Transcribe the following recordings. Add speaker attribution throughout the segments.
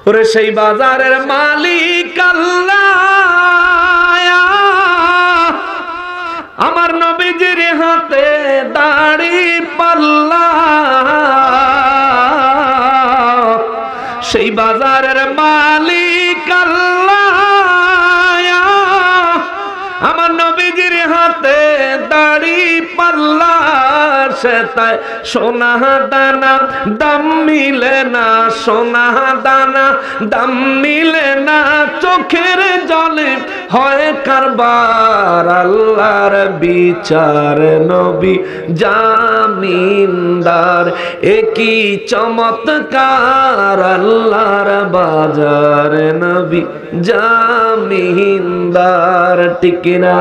Speaker 1: ওরে সেই বাজারের মালিক আল্লাহ, আমার নবীজির হাতে দাড়ি পাল্লা। সেই বাজারের মালিক আল্লাহ, আমার নবীজির হাতে দাড়ি পাল্লা। সে তাই সোনা দানা দাম মিলে না, সোনা দানা দাম মিলে না, চোখের জলে হয় কারবার। আল্লাহর বিচার নবী জামিনদার, একই চমৎকার আল্লাহর বাজার নবী জামিনদার। ঠিক না?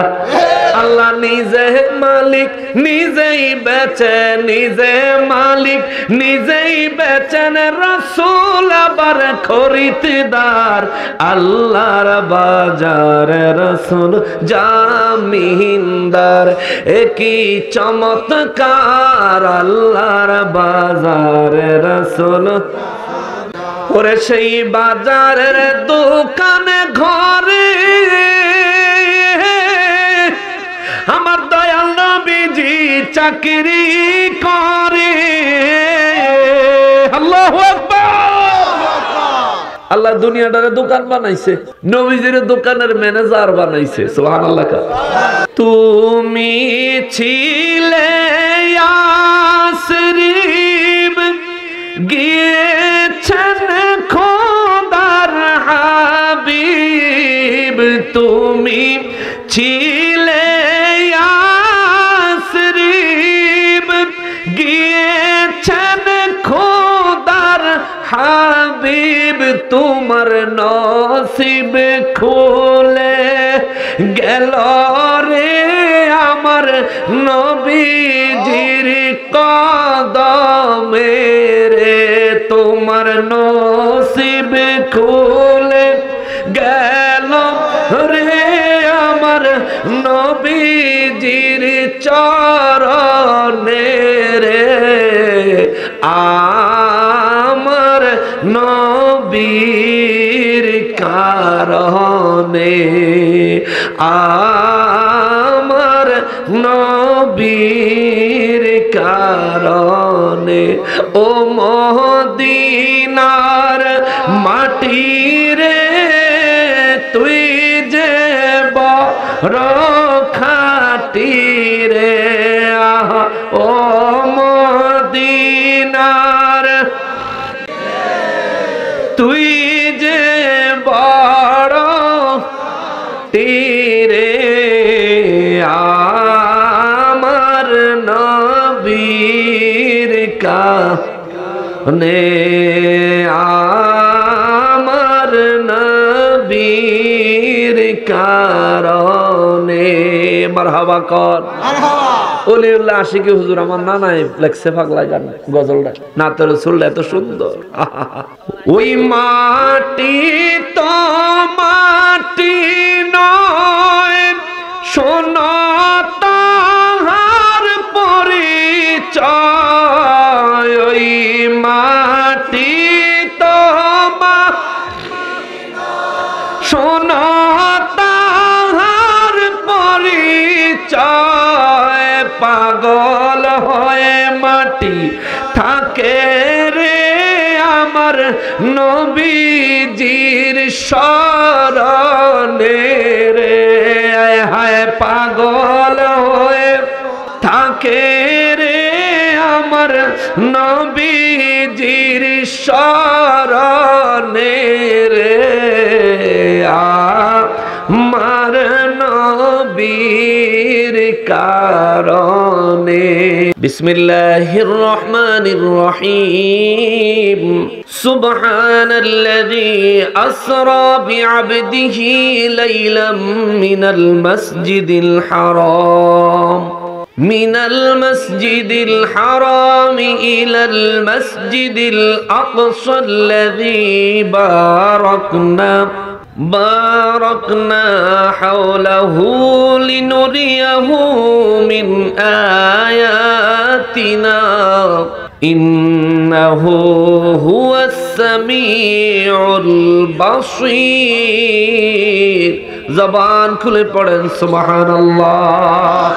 Speaker 1: আল্লাহ নিজে মালিক, নিজেই বেচে, নিজে মালিক নিজেই বেচেন, রাসূল আবার খরিদদার। আল্লাহর বাজার রাসূল জামিনদার, একই চমৎকার আল্লাহর বাজার রাসূল। ওরে সেই বাজারের দোকানে ঘরে আমার দয়াল নবীজি চাকরি করে। আল্লাহু আকবার। আল্লাহ দুনিয়াটারে দোকান বানাইছে, নবীজির দোকানের ম্যানেজার বানাইছে। সুবহানাল্লাহ। তুমি ছিলে ইয়াসরিব, গিয়েছেন খোদার হাবিব। তুমি ছিলে ইয়াসরিব, গিয়েছেন খোদার হাবিব। তোমার নসিব খুলে গেল রে আমার নবীজির কদমে রে। তোমার নসিব খুলে গেল রে আমার নবীজির চরণে রে। আমার নবীর কারণে, আমার নবীর কারণে, ও মদিনার মাটি রে তুই যে বড় খাঁটি রে। আহা ও মদিনার তুই যে বড় তীরে, আমার নবীর কারণে, আমার নবীর কারণে। মারহাবা কর। ওলিউল্লাহ আশিকি হুজুর আমার নানাই লেখছে পাগলা গান, গজলটা। নাতে রাসূল এত সুন্দর। ওই মাটি তো মাটি নয়, শোনো তাহার পরিচয়। ওই মাটি তো শোনো তাহার পরিচয়। পাগল হয়ে মাটি থাকে রে আমার নবীজির শরণে রে। হায় পাগল হয়ে থাকে রে আমার নবীজির শরণে রে। আমার নবীর কারণে। বিসমিল্লাহির রহমানির রহিম। সুবহানাল্লাযী আসরা বিআবদিহি লাইলাম মিনাল মাসজিদিল হারাম من المسجد الحرام إلى المسجد الأقصى الذي باركنا حوله لنريه من آياتنا ইন্নাহু হুয়াস সামিউল বাসীর। জবান খুলে পড়েন সুবহানাল্লাহ।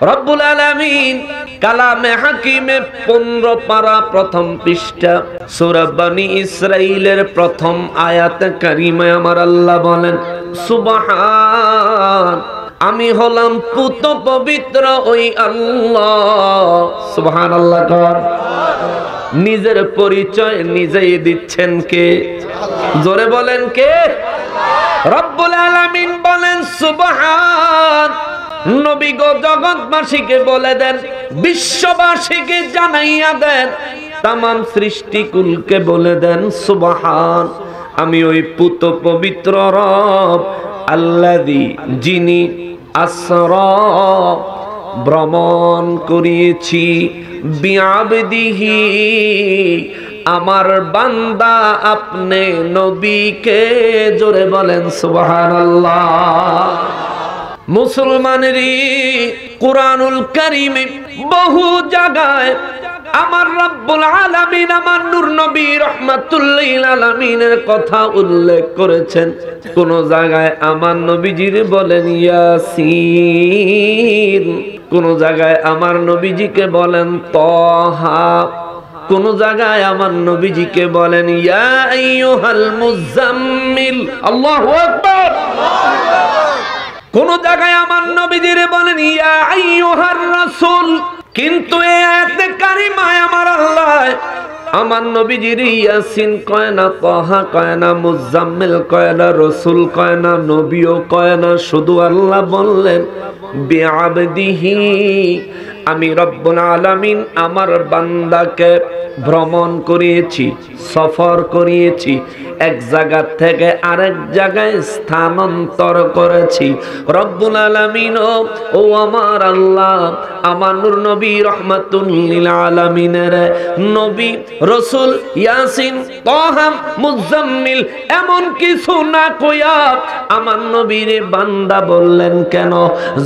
Speaker 1: রব্বুল আলামিন কালামে হাকিমে 15 পারা প্রথম পৃষ্ঠা সূরা বনি ইসরাইলের প্রথম আয়াতে কারিমায় আমার আল্লাহ বলেন, সুবহান, আমি হলাম পুত পবিত্র ওই আল্লাহ। সুবহানাল্লাহ কর। নিজের পরিচয় নিজেই দিচ্ছেন কে? জোরে বলেন কে? রব্বুল আলামিন বলেন সুবহান। নবী গো জগৎবাসীকে বলে দেন, বিশ্ববাসীকে জানাইয়া দেন, তামাম সৃষ্টিকুলকে বলে দেন সুবহান, আমি ওই পুত পবিত্র রব আল্লাযী, যিনি আসরা, ভ্রমণ করিয়েছি, বিআবদিহি, আমার বান্দা আপনি নবীকে। জোরে বলেন সুবহানাল্লাহ। মুসলমানেরই কুরআনুল কারীমে বহু জায়গায় আমার রব্বুল আলামিন আমার নূর নবী রাহমাতুল লিল আলামিনের কথা উল্লেখ করেছেন। কোন জায়গায় আমার নবীজির বলেন ইয়াসিন, কোন জায়গায় আমার নবীজিকে বলেন তাহা, কোন জায়গায় আমার নবীজিকে বলেন ইয়া আইয়ুহাল মুজাম্মিল। আল্লাহু আকবার। কোন জায়গায় আমার নবীজির বলেন ইয়া আইয়ুহার রাসূল। কিন্তু এই আয়াতে কারিমায় আমার আল্লাহ আমার নবীজির ইয়াসিন কয় না, তাহা কয় না, মুজাম্মিল কয় না, রাসূল কয় না, নবীও কয় না, শুধু আল্লাহ বললেন বিআবদিহি, আমি রব্বুল আলামিন আমার বান্দাকে ভ্রমণ করিয়েছি, সফর করিয়েছি, এক জায়গা থেকে আরেক জায়গায় স্থানান্তর করেছি। রব্বুল আলামিন ও আমার আল্লাহ আমার নূর নবী রাহমাতুল লিল আলামিনের নবী রাসূল ইয়াসিন তাহা মুজাম্মিল এমন কিছু না কইয়া আমার নবীর বান্দা বললেন কেন?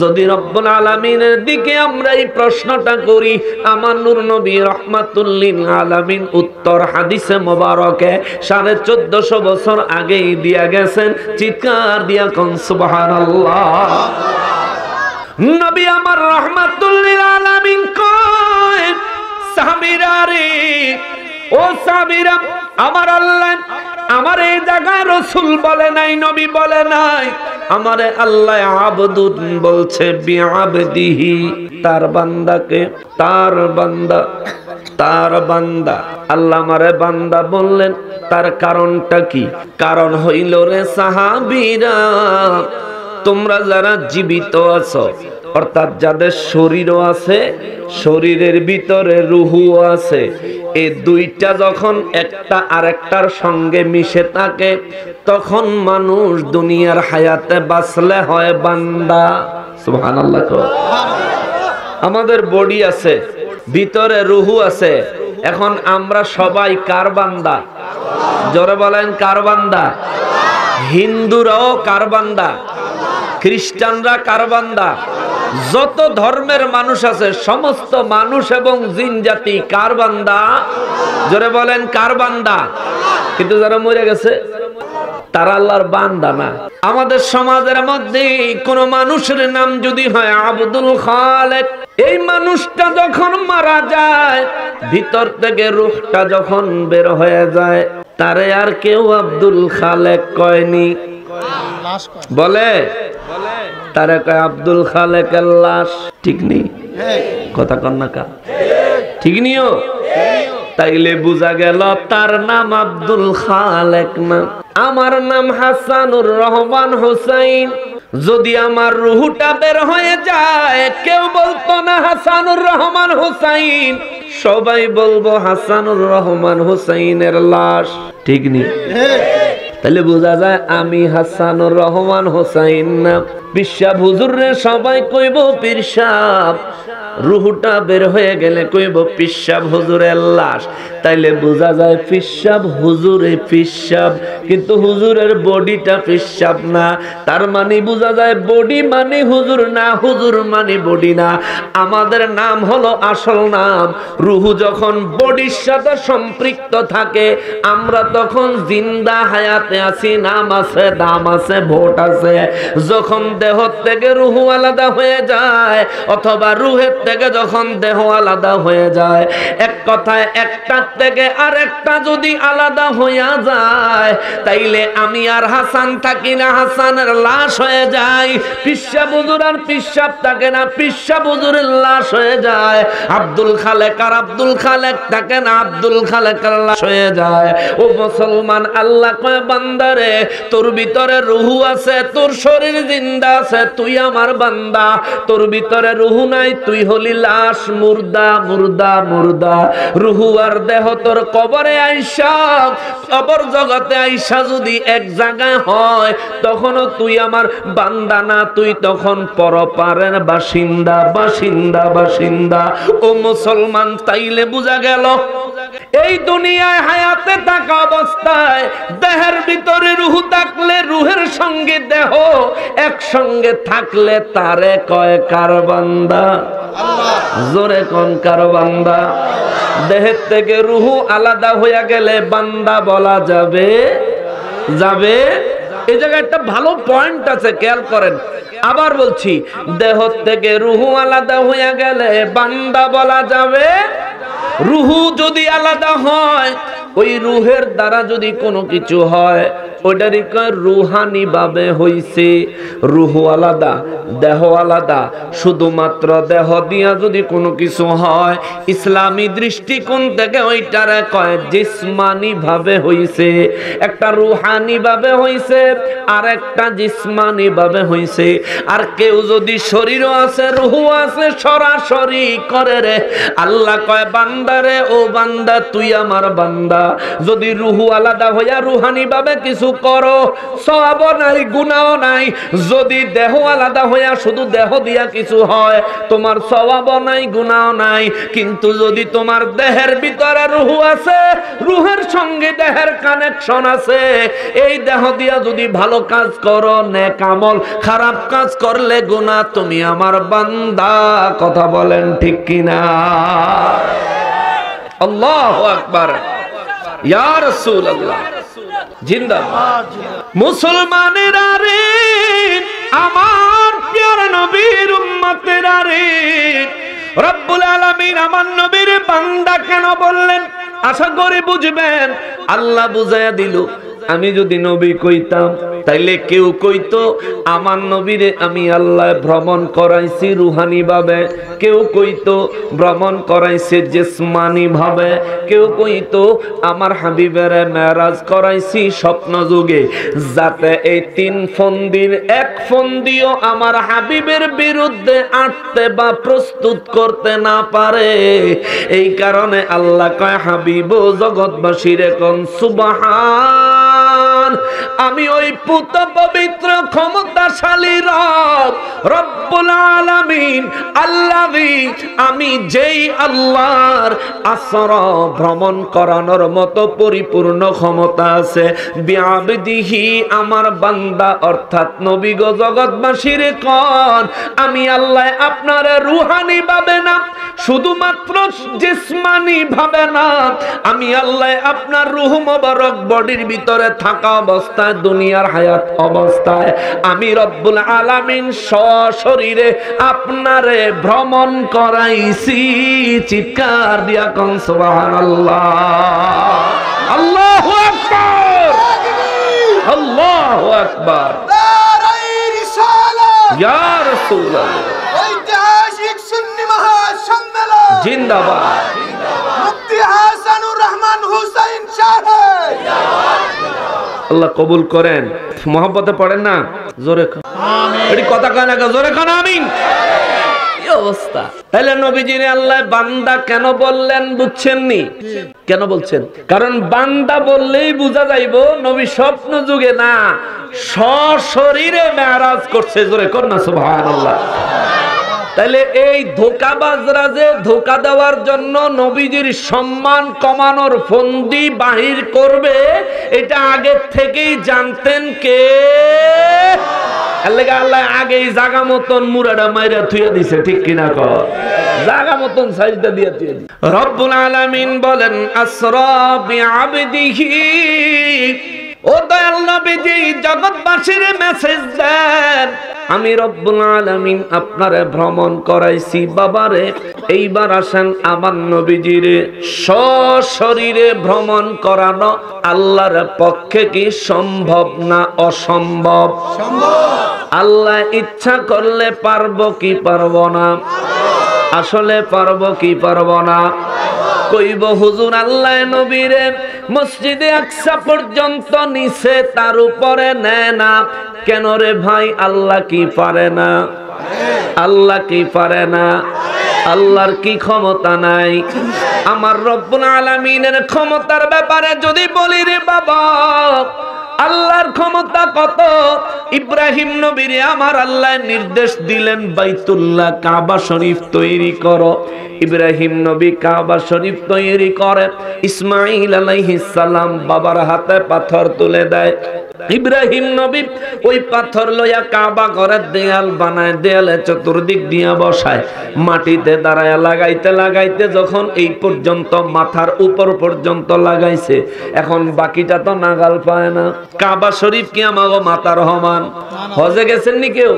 Speaker 1: যদি রব্বুল আলামিনের দিকে আমরা এই প্রশ্নটা করি, আমার নূর নবী রাহমাতুল লিল আলামিন উত্তর হাদিসে মোবারকে 1450 বছর আগেই দিয়া গেছেন। চিৎকার দিয়া কোন সুবহানাল্লাহ। নবী আমার রাহমাতুল লিল আলামিন কয়, সাহাবীরা রে, ও সাহাবীরা, আমার আল্লাহ আমার এই জায়গায় রাসূল বলে নাই, নবী বলে নাই, আমারে আল্লাহ আবদুন বলছে, বিআবদিহি, তার বান্দাকে, তার বান্দা, তার বান্দা। আল্লাহ আমারে বান্দা বললেন, তার কারণটা কি? কারণ হইল রে সাহাবীরা, তোমরা যারা জীবিত আছো, অর্থাৎ যাদের শরীরও আছে, শরীরের ভিতরে রূহও আছে, এই দুইটা যখন একটা আরেকটার সঙ্গে মিশে থাকে, তখন মানুষ দুনিয়ার হায়াতে বাঁচলে হয় বান্দা। সুবহানাল্লাহ। আমাদের বডি আছে, ভিতরে রূহ আছে, এখন আমরা সবাই কার বান্দা? জোরে বলেন কার বান্দা? হিন্দুরাও কার বান্দা? খ্রিস্টানরা কার বান্দা? যত ধর্মের মানুষ আছে সমস্ত মানুষ এবং জিন জাতি কার বান্দা? জোরে বলেন কার বান্দা? কিন্তু যারা মরে গেছে তারা আল্লাহর বান্দা না। আমাদের সমাজের মধ্যে কোন মানুষের নাম যদি হয় আব্দুল খালেক, এই মানুষটা যখন মারা যায়, ভিতর থেকে রূহটা যখন বের হয়ে যায়, তারে আর কেউ আব্দুল খালেক কয়নি, বলে তারে কয় আব্দুল খালেকের লাশ। ঠিক নেই কথা কন্যা কা? ঠিক নিও। তাইলে বুঝা গেল তার নাম আব্দুল খালেক না, আমার নাম হাসানুর রহমান হুসাইন। যদি আমার রুহটা বের হয়ে যায়, কেউ বলতো না হাসানুর রহমান হুসাইন, সবাই বলবো হাসানুর রহমান হুসাইনের লাশ। ঠিক নেই? তাহলে বোঝা যায় আমি হাসানুর রহমান হুসাইন না। পিরসাব হুজুরে সবাই কইব পিরসাব, রুহটা বের হয়ে গেলে কইব পিরসাব হুজুরের লাশ। তাইলে বোঝা যায় পিশাব হুজুরে পিশাব, কিন্তু হুজুরের বডিটা পিশাব না। তার মানে বোঝা যায় বডি মানে হুজুর না, হুজুর মানে বডি না। আমাদের নাম হলো আসল নাম। রুহু যখন বডির সাথে সম্পৃক্ত থাকে আমরা তখন জিন্দা হায়াতে আছি, নাম আছে, দাম আছে, ভোট আছে। যখন দেহ থেকে রুহু আলাদা হয়ে যায় অথবা রুহের থেকে যখন দেহ আলাদা হয়ে যায়, এক কথায় একটা থেকে আরেকটা যদি আলাদা হইয়া যায় তাইলে আমি আর হাসান থাকি না, হাসানের লাশ হয়ে যায়। পিশাব হুজুর আর পিশাব থাকে না, পিশাব হুজুরের লাশ হয়ে যায়। আব্দুল খালেক আর আব্দুল খালেক থাকে না, আব্দুল খালেকের লাশ হয়ে যায়। ও মুসলমান, আল্লাহ কয় বান্দারে তোর ভিতরে রুহু আছে, তোর শরীর জিন্দা আছে, তুই আমার বান্দা। তোর ভিতরে রুহু নাই, তুই হলি লাশ, মুর্দা মুর্দা মুর্দা। রুহু আর দেহ তোর কবরে আইসা, কবর জগতে আইসা যদি এক জায়গায় হয় তখনও তুই আমার বান্দা না, তুই তখন পরপারের বাসিন্দা বাসিন্দা বাসিন্দা। ও মুসলমান, তাইলে বোঝা গেল এই দুনিয়ায় হায়াতে থাকা অবস্থায় দেহের ভিতরে রুহু থাকলে, রুহের সঙ্গে দেহ একসঙ্গে থাকলে তারে কয় কার বান্দা? আল্লাহ। জোরে কোন কার বান্দা? দেহের থেকে রুহু আলাদা হয়ে গেলে বান্দা বলা যাবে? যাবে? এই জায়গায় একটা ভালো পয়েন্ট আছে, খেয়াল করেন। আবার বলছি, দেহ থেকে রুহু আলাদা হয়ে গেলে বান্দা বলা যাবে। রুহু যদি আলাদা হয়, ওই রুহের দ্বারা যদি কোনো কিছু হয় ওইটারই কয় রুহানি ভাবে হইছে। রুহু আলাদা, দেহ আলাদা। শুধুমাত্র দেহ দিয়া যদি কোনো কিছু হয় ইসলামী দৃষ্টিকোণ থেকে ওইটারে কয় জিসমানি ভাবে হইছে। একটা রুহানি ভাবে হইছে আর একটা জিসমানি ভাবে হইছে। আর কেউ যদি শরীরও আছে রুহু আছে সরাসরি করে রে, আল্লাহ কয় বান্দারে, ও বান্দা তুই আমার বান্দা। যদি রুহু আলাদা হইয়া রুহানি ভাবে কিছু করো সওয়াবও নাই, গুনাহও নাই। যদি দেহ আলাদা হইয়া শুধু দেহ দিয়া কিছু হয় তোমার সওয়াবও নাই, গুনাহও নাই। কিন্তু যদি তোমার দেহের ভিতরে রুহু আছে, রুহের সঙ্গে দেহের কানেকশন আছে, এই দেহ দিয়া যদি ভালো কাজ করো নেক আমল, খারাপ কাজ করলে গুনাহ, তুমি আমার বান্দা। কথা বলেন ঠিক কিনা? আল্লাহু আকবার, ইয়া রাসূলুল্লাহ জিন্দাবাদ। মুসলমানেরা রে, আমার প্রিয় নবীর উম্মতেরা রে, রব্বুল আলামিন আমার নবীর বান্দা কেন বললেন আশা করি বুঝবেন। আল্লাহ বুঝাইয়া দিল। আমি যদি নবী কইতাম তাইলে কেউ কইতো আমার নবীরে আমি আল্লাহ ভ্রমণ করাইছি রুহানি ভাবে, কেউ কইতো ভ্রমণ করাইছে জিসমানি ভাবে, কেউ কইতো আমার হাবিবের মেরাজ করাইছি স্বপ্ন যুগে, যাতে এই তিন ফন্দির এক ফন্দিও আমার হাবিবের বিরুদ্ধে আটতে বা প্রস্তুত করতে না পারে। এই কারণে আল্লাহ কয় হাবিব জগৎবাসীরে কোন সুবহান, আমি ওই পুত পবিত্র ক্ষমতাশালী রব রব্বুল আলামিন আল্লাহী, আমি যেই আল্লাহর আসরা ভ্রমণ করানোর মতো পরিপূর্ণ ক্ষমতা আছে। বিআবদিহি, আমার বান্দা অর্থাৎ নবী গো জগৎবাসীর কোন আমি আল্লাহ আপনারে রুহানি ভাবে না, শুধুমাত্র জিসমানি ভাবে না, আমি আল্লাহ আপনার রূহ মোবারক বডির ভিতরে থাকা অবস্থায়, দুনিয়ার হায়াত অবস্থায় আমি রব্বুল আলামিন সশরীরে আপনারে ভ্রমণ করাইছি। চিৎকার দিয়া কোন সুবহানাল্লাহ। আল্লাহু আকবার, আল্লাহু আকবার, ইয়া রাসূলুল্লাহ। ঐতিহাসিক সুন্নি মহাসম্মেলন জিন্দাবাদ। মুফতি হাসানুর রহমান হুসাইন সাহেব আল্লাহ কবুল করেন। মহব্বতে পড়েন না, জোরে আমিন। এটি কথা কয় না, জোরে কোন আমিন। এই অবস্থা। তাহলে নবীজিরে আল্লাহ বান্দা কেন বললেন বুঝছেন নি? কেন বলছেন? কারণ বান্দা বললেই বোঝা যাইবো নবী স্বপ্ন যুগে না, সশরীরে মেরাজ করছে। জোরে কোন না সুবহানাল্লাহ। তাহলে এই ধোঁকাবাজরা যে ধোঁকা দেওয়ার জন্য নবীজির সম্মান কমানোর ফন্দি বাহির করবে, এটা আগে থেকেই জানতেন কে? আল্লাহ আগেই জাগা মতন মুরাডা মাইরা থুয়ে দিছে, ঠিক কিনা কর? জাগা মতন সাজদা দিয়ে থুয়ে দিছে। রব্বুল আলামিন বলেন আসরা বিআবদিহি, ও দয়াল নবীজি জগৎবাসীর মেসেজ দেন, আমি রব্বুল আলামিন আপনারে ভ্রমণ করাইছি বাবারে, এইবার আসেন আমার নবীজিরে সশরীরে ভ্রমণ করানো আল্লাহর পক্ষে কি সম্ভব না অসম্ভব? আল্লাহ ইচ্ছা করলে পারবো কি পারবো না? আসলে পারবো কি পারবো না? কইব হুজুর আল্লাহ নবীরে মসজিদে আকসা পর্যন্ত নিছে, তার উপরে নেয় না কেন রে ভাই? আল্লাহ কি পারে না? আল্লাহ কি পারে না? আল্লাহর কি ক্ষমতা নাই? আমার রব্বুল আলামিনের ক্ষমতার ব্যাপারে যদি বলি রে বাবা, আল্লাহর ক্ষমতা কত। ইব্রাহিম নবীরে আমার আল্লাহ নির্দেশ দিলেন বাইতুল্লাহ কাবা শরীফ তৈরি করো। ইব্রাহিম নবী কাবা শরীফ তৈরি করে, ইসমাঈল আলাইহিস সালাম বাবার হাতে পাথর তুলে দেয়। ইব্রাহিম নবী ওই পাথর লইয়া কাবা ঘরের দেয়াল বানায়, দেয়ালে চতুর্দিক দিয়া বসায়, মাটিতে দাঁড়ায় লাগাইতে লাগাইতে যখন এই পর্যন্ত মাথার উপর পর্যন্ত লাগাইছে, এখন বাকিটা তো নাগাল পায় না। কাবা শরীফ কি আমাগো মাথার সমান? হজে গেছেননি কেউ?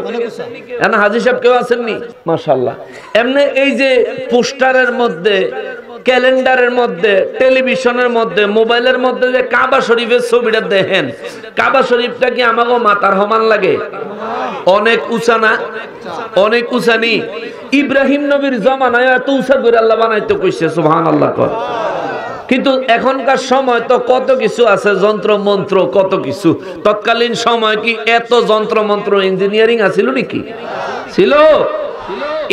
Speaker 1: এখন হাজী সাহেব কেউ আছেননি? মাশাআল্লাহ। এমনি এই যে পোস্টারের মধ্যে, ক্যালেন্ডারের মধ্যে, টেলিভিশনের মধ্যে, মোবাইলের মধ্যে যে কাবা শরীফের ছবিটা দেখেন, কাবা শরীফটা কি আমাকে মাথার সমান লাগে? অনেক উঁচা না? অনেক উঁচা নি? ইব্রাহিম নবীর জমানায় এত উঁচা করে আল্লাহ বানাইতে কইছে, সুবহানাল্লাহ কর। কিন্তু এখনকার সময় তো কত কিছু আছে, যন্ত্র মন্ত্র কত কিছু। তৎকালীন সময় কি এত যন্ত্র মন্ত্র ইঞ্জিনিয়ারিং আছিল নাকি? ছিল?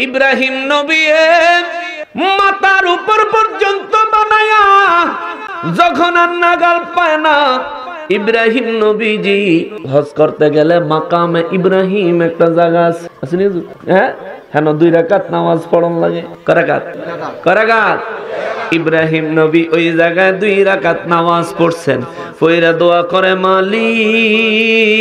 Speaker 1: ইব্রাহিম নবী মাথার উপর পর্যন্ত বানায়া যখন আর নাগাল পায় না, ইব্রাহিম নবীজি হজ করতে গেলে মাকামে ইব্রাহিম একটা জায়গা আছে, হ্যাঁ হ্যাঁ, 2 রাকাত নামাজ পড়ন লাগে। করাগাত ইব্রাহিম নবী ওই জায়গায় 2 রাকাত নামাজ পড়ছেন, পয়রা দোয়া করে মালিক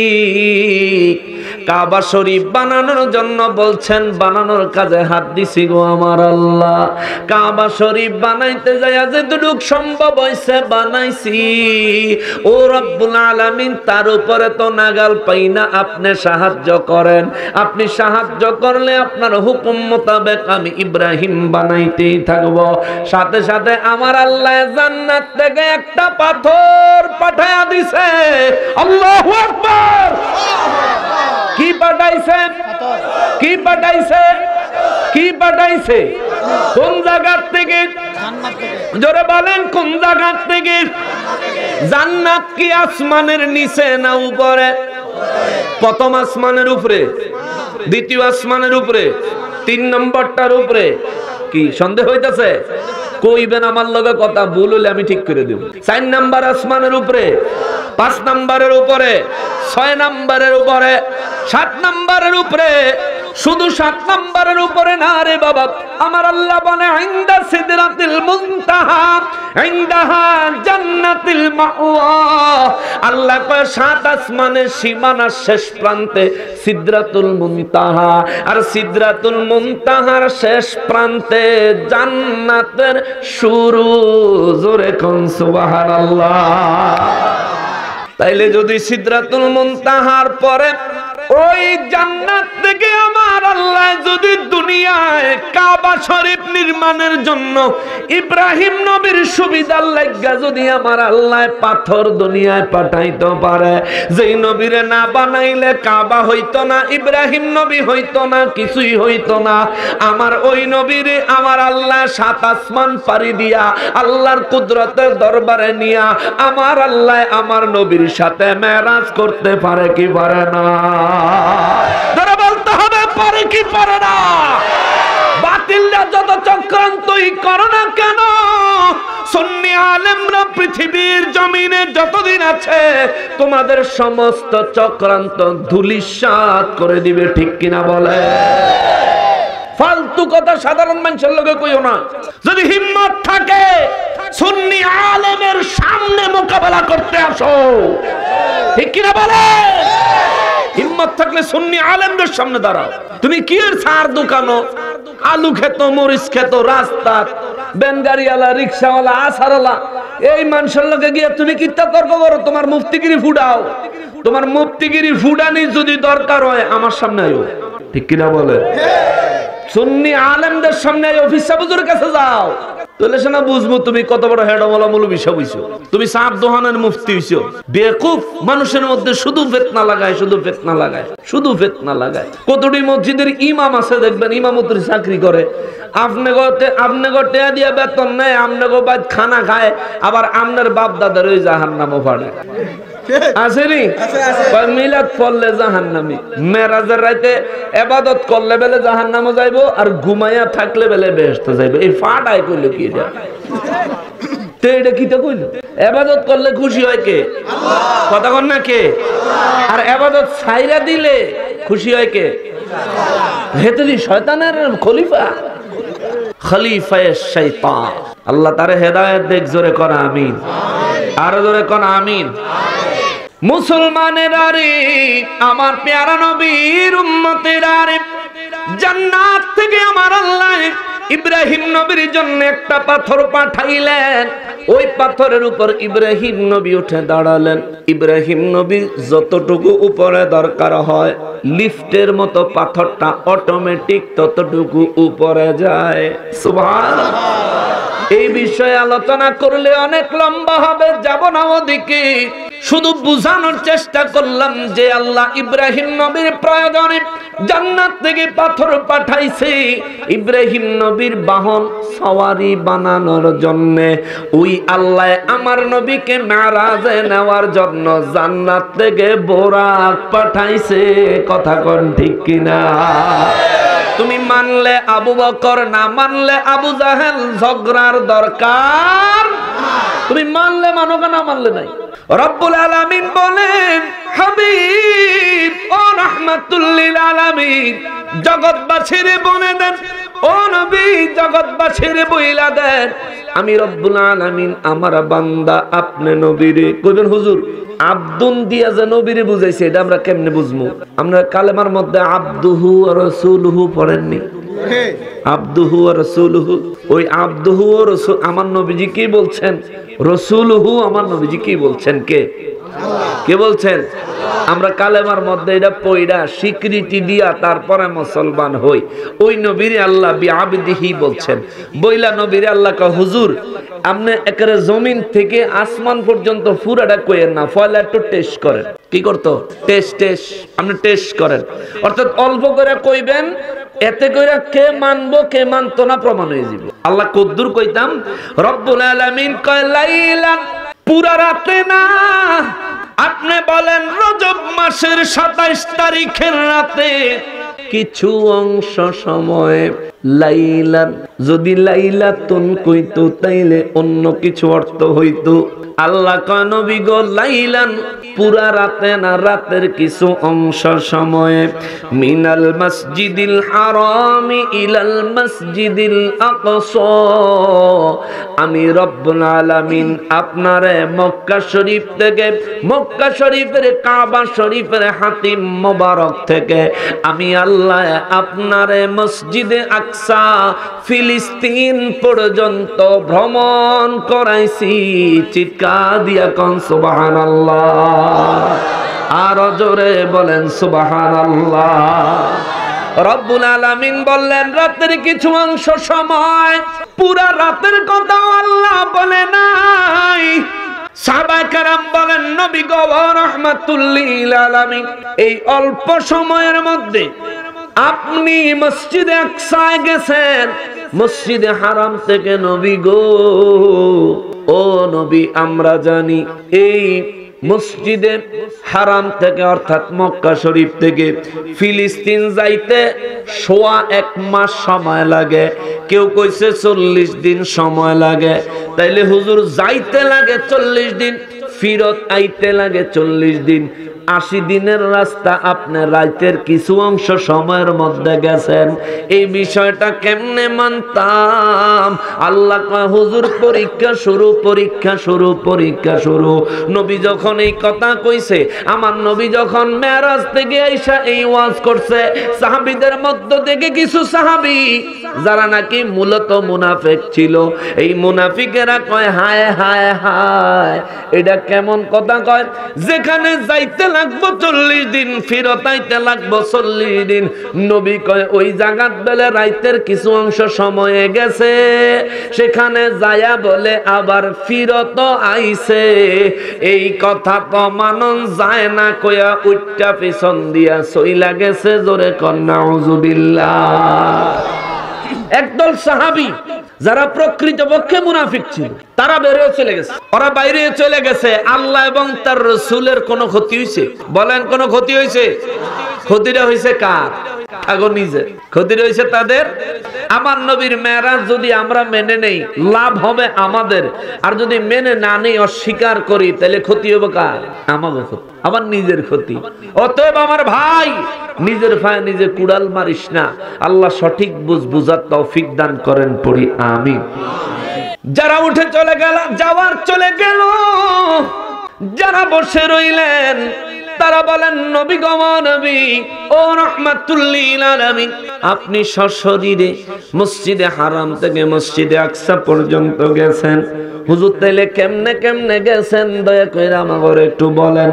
Speaker 1: কাবা শরীফ বানানোর জন্য বলছেন, বানানোর কাজে হাত দিছি গো আমার আল্লাহ। কাবা শরীফ বানাইতে যায় যেটুক সম্ভব হইছে বানাইছি, ও রব্বুল আলামিন তার উপরে তো নাগাল পাই না, আপনি সাহায্য করেন। আপনি সাহায্য করলে আপনার হুকুম মোতাবেক আমি ইব্রাহিম বানাইতেই থাকবো। সাথে সাথে আমার আল্লাহ জান্নাত থেকে একটা পাথর পাঠায়া দিছে। আল্লাহু আকবার। কি পাঠাইছে? কি পাঠাইছে? কি পাঠাইছে? কোন জায়গা থেকে? জোরে বলেন, কোন জায়গা থেকে? জান্নাত কি আসমানের নিচে না উপরে? প্রথম আসমানের উপরে, দ্বিতীয় আসমানের উপরে, 3 নম্বরটার উপরে। কি সন্দেহ হইতাছে? কইবেন আমার লগে কথা, ভুল হলে আমি ঠিক করে দেব। 4 নাম্বার আসমানের উপরে, 5 নাম্বারের উপরে, 6 নাম্বারের উপরে, 7 নাম্বারের উপরে। শুধু 7 নাম্বারের উপরে না রে বাবা, আমার আল্লাহ বলে ইনদা সিদরাতিল মুনতাহা ইনদাহা জান্নাতুল মাওয়া। আল্লাহ কয় 7 আসমানের সীমানার শেষ প্রান্তে সিদরাতুল মুনতাহা, আর সিদরাতুল মুনতাহার শেষ প্রান্তে জান্নাতের শুরু। জোরে কোন সুবহানাল্লাহ। তাইলে যদি সিদরাতুল মুনতাহার পরে ওই জান্নাত থেকে আমার আল্লাহ যদি দুনিয়ায় কাবা শরীফ নির্মাণের জন্য ইব্রাহিম নবীর সুবিধার লাগা যদি আমার আল্লাহ পাথর দুনিয়ায় পাঠাইতে পারে, যেই নবীরে না বানাইলে কাবা হইতো না, ইব্রাহিম নবী হইতো না, কিছুই হইতো না। আমার ওই নবীরে আমার আল্লাহ 7 আসমান পাড়ি দিয়া আল্লাহর কুদরতের দরবারে নিয়া আমার আল্লাহ আমার নবীর সাথে মেরাজ করতে পারে কি পারে না? ধরে বলতে হবে পারে কি পারে না? বাতিলরা যত চক্রান্তই করো না কেন, সুন্নি আলেমরা পৃথিবীর জমিনে যতদিন আছে তোমাদের সমস্ত চক্রান্ত ধূলিসাৎ করে দিবে, ঠিক কিনা বলে? ফালতু কথা সাধারণ মানুষের লগে কইও না। যদি হিম্মত থাকে সুন্নি আলেমের সামনে মোকাবেলা করতে আসো, ঠিক কিনা বলে? হিম্মত থাকলে সুন্নি আলেমদের সামনে দাঁড়াও। তুমি কি এর সার দোকানো, আলু খেত, মরিচ খেত, রাস্তা বেনগাড়িওয়ালা, রিক্সাওয়ালা, আসারওয়ালা, এই মানুষের লগে গিয়ে তুমি কিত্তা তর্ক করো? তোমার মুফতিগিরি ফুডাও। তোমার মুফতিগিরি ফুডানি যদি দরকার হয় আমার সামনে আয়ো, ঠিক কিনা বলে? সুন্নি আলেমদের সামনে অফিস হুজুরের কাছে যাও, তাহলে সেনা বুঝবো তুমি কত বড় হেডমলা মৌলবী হইছো। তুমি সাপ দোহানের মুফতি হইছো। বেকুফ মানুষের মধ্যে শুধু ফিতনা লাগায়, শুধু ফিতনা লাগায়, শুধু ফিতনা লাগায়। কতটি মসজিদের ইমাম আছে দেখবেন ইমামতির চাকরি করে, আপনি গটে দিয়ে বেতন নেয়, আপনাকে বাদ খানা খায়, আবার আপনার বাপ দাদার ওই জাহান্নামও ফাড়ে। আসেনি মিলাদ পড়লে জাহান্নামী, মেরাজের রাতে ইবাদত করলে বেলে জাহান্নামে যাইবো, আর ঘুমাইয়া থাকলে বেলে বেহেশতে যাইবো। এই ফাটাই কইলো কি এটা? তে এটা কি তো কইলো? ইবাদত করলে খুশি হয় কে? আল্লাহ। কথা কন না কে? আর ইবাদত ছাইরা দিলে খুশি হয় কে? আল্লাহ। হেতলি শয়তানের খলিফা, খলিফায়ে শয়তান। আল্লাহ তারে হেদায়েত দেখ, জোরে কোন আমিন। আর জোরে কোন আমিন। মুসলমানেরা রে, আমার প্যারা নবীর উম্মতেরা রে, জান্নাত থেকে আমার আল্লাহ ইব্রাহিম নবীর জন্য একটা পাথর পাঠাইলেন। ওই পাথরের উপর ইব্রাহিম নবী উঠে দাঁড়ালেন। ইব্রাহিম নবী যতটুকু উপরে দরকার হয়, লিফটের মতো পাথরটা অটোমেটিক ততটুকু উপরে যায়। সুবহানাল্লাহ। এই বিষয়ে আলোচনা করলে অনেক লম্বা হবে, যাব না ওদিকে। শুধু বুঝানোর চেষ্টা করলাম যে আল্লাহ ইব্রাহিম নবীর প্রয়োজনে জান্নাত থেকে পাথর পাঠাইছে ইব্রাহিম নবীর বাহন সওয়ারি বানানোর জন্য। ওই আল্লাহ আমার নবীকে মেরাজে নেওয়ার জন্য জান্নাত থেকে বোরাক পাঠাইছে। কথা কোন ঠিক কিনা? তুমি মানলে আবু বকর, না মানলে আবু জাহেল, ঝগড়ার দরকার। তুমি মানলে মানো, না মানলে নাই। রব্বুল আলামিন বলেন, হাবিব ও রাহমাতুল লিল আলামিন, জগৎবাসীরে বলে দেন, ও নবী জগৎবাসীরে বইলা দেন, আমি রব্বুল আলামিন আমার বান্দা আপনি নবীরে কইবেন। হুজুর আব্দুন দিয়া যে নবীরে বুঝাইছে, এটা আমরা কেমনে বুঝবো? আমরা কালেমার মধ্যে আব্দুহু ওয়া রাসূলুহু পড়েননি? আব্দুহু ওয়া রাসূলুহু, ওই আব্দুহু ওয়া রাসূল আমার নবীজি কি বলছেন? রাসূলুহু আমার নবীজি কি বলছেন? কে? আল্লাহ। কে বলছেন? আমরা কালেমার মধ্যে এটা পয়রা স্বীকৃতি দিয়া তারপরে মুসলমান হই। ওই নবীরে আল্লাহ বিআবদিহি বলছেন। বইলা নবীরে আল্লাহ কয়, হুজুর আপনি একেবারে জমিন থেকে আসমান পর্যন্ত পুরাটা কইেন না, পয়লা একটু টেস্ট করেন। কি করতো? টেস্ট। আপনি টেস্ট করেন, অর্থাৎ অল্প করে কইবেন, এতে কইরা কে মানবো কে মানতো না প্রমাণ হয়ে যাবে। আল্লাহ কদ্দুর কইতাম, রব্বুল আলামিন কয় লাইলান, পুরা রাতে না। আপনি বলেন রজব মাসের 27 তারিখের রাতে কিছু অংশ সময় লাইলান। যদি লাইলাতুন কইতো তাইলে অন্য কিছু অর্থ হইতো। আল্লাহ কয় নবী গো লাইলান পুরা রাতে না, রাতের কিছু অংশ সময়ে। মিনাল মসজিদিল হারামি ইলাল মসজিদিল আকসা, আমি রব্বুল আলামিন আপনারে মক্কা শরীফ থেকে, মক্কা শরীফের কাবা শরীফের হাতিম মোবারক থেকে আমি আল্লাহ আপনারে মসজিদে আকসা ফিলিস্তিন পর্যন্ত ভ্রমণ করাইছি। চিৎকার দিয়া কোন সুবহানাল্লাহ। আর জোরে বলেন সুবহানাল্লাহ। রব্বুল আলামিন বললেন রাতের কিছু অংশ সময়, পুরা রাতের কথা আল্লাহ বলে নাই। সাহাবায়ে কেরাম বলেন নবী গো রাহমাতুল লিল আলামিন, এই অল্প সময়ের মধ্যে আপনি মসজিদে আকসায় গেছেন, মসজিদে হারাম থেকে নবী গো, ও নবী আমরা জানি এই মসজিদে হারাম থেকে অর্থাৎ মক্কা শরীফ থেকে ফিলিস্তিন যাইতে 1.25 মাস সময় লাগে, কেউ কইছে 40 দিন সময় লাগে। তাইলে হুজুর যাইতে লাগে 40 দিন, ফিরত আইতে লাগে 40 দিন। 80 দিনের রাস্তা আপনি রাতের কিছু অংশ সময়ের মধ্যে গেছেন। এই বিষয়টা কেমনে মানতাম? আল্লাহ কয় হুজুর পরীক্ষা শুরু, পরীক্ষা শুরু, পরীক্ষা শুরু। নবী যখন এই কথা কইছে, আমার নবী যখন মেরাজ থেকে আইসা এই ওয়াজ করছে, সাহাবীদের মধ্য থেকে কিছু সাহাবী যারা নাকি মূলত মুনাফিক ছিল, এই মুনাফিকেরা কয় হায় হায় হায়, এটা কেমন কথা কয়? যেখানে যাইতে লাগবো 40 দিন, ফিরত আইতে লাগবো 40 দিন। নবী কয় ওই জায়গাত বেলে রাইতের কিছু অংশ সময়ে গেছে, সেখানে যায়া বলে আবার ফিরত আইছে। এই কথা তো মানন যায় না কয়া উচ্চা পিছন দিয়া সইলা গেছে। জোরে কর নাউজুবিল্লাহ। একদল সাহাবী যারা প্রকৃতপক্ষে মুনাফিক ছিল, তারা বেরিয়ে চলে গেছে, ওরা বাইরে চলে গেছে। আল্লাহ এবং তার রাসূলের কোনো ক্ষতি হয়েছে? বলেন কোন ক্ষতি হয়েছে? ক্ষতিটা হয়েছে কার? আগো নিজে ক্ষতিটা হয়েছে তাদের। আমার নবীর মেরাজ যদি আমরা মেনে নেই, লাভ হবে আমাদের। আর যদি মেনে না নেই, অস্বীকার করি, তাহলে ক্ষতি হবে কার? আমাদের ক্ষতি, আমার নিজের ক্ষতি। অতএব আমার ভাই, নিজের ভাই নিজে কুড়াল মারিস না। আল্লাহ সঠিক বুঝার তৌফিক দান করেন, পড়ি আমিন। যারা উঠে চলে গেল, যাওয়ার চলে গেল, যারা বসে রইলেন তারা বলেন নবী গো নবী ও রাহমাতুল লিল আলামিন, আপনি সশরীরে মসজিদে হারাম থেকে মসজিদে আকসা পর্যন্ত গেছেন। হুজুর তাইলে কেমনে কেমনে গেছেন দয়া করে আমাকে একটু বলেন।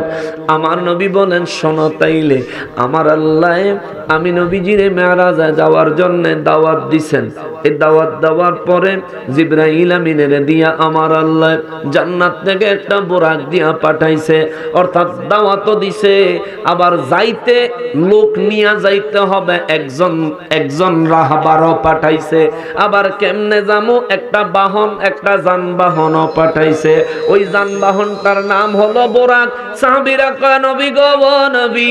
Speaker 1: আমার নবী বলেন শোনো তাইলে, আমার আল্লাহ আমি নবীজিরে মেরাজে যাওয়ার জন্য দাওয়াত দিবেন। এই দাওয়াত দেওয়ার পরে জিবরাইল আমিনের দিয়া আমার আল্লাহ জান্নাত থেকে একটা বুরাক দিয়া পাঠাইছে, অর্থাৎ দাওয়াতও দিছে। আবার যাইতে লোক নিয়ে যাইতে হবে, একজন রাহবারও পাঠাইছে। আবার কেমনে যামু, একটা বাহন, একটা যানবাহনও পাঠাইছে। ওই যানবাহনটার নাম হলো বুরাক। সাহাবীরা কয় নবী গো নবী,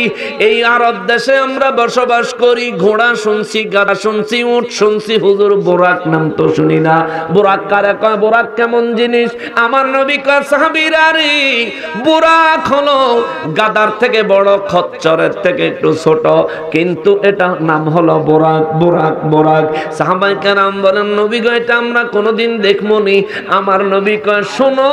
Speaker 1: এই আরব দেশে আমরা বসবাস করি, ঘোড়া শুনছি, গাধা শুনছি, উট শুনছি, হুজুর বুরাক নাম তো শুনি না। বুরাক কারে কয়? বুরাক কেমন জিনিস? আমার নবী কয় সাহাবীরা রে, বুরাক হলো গাধার থেকে বড়, খচ্চরের থেকে একটু ছোট, কিন্তু এটা নাম হলো বুরাক। বুরাক বুরাক। সাহাবায়ে কেরাম বলেন নবী গো এটা আমরা কোনোদিন দেখবো নি। আমার নবী কয় শোনো,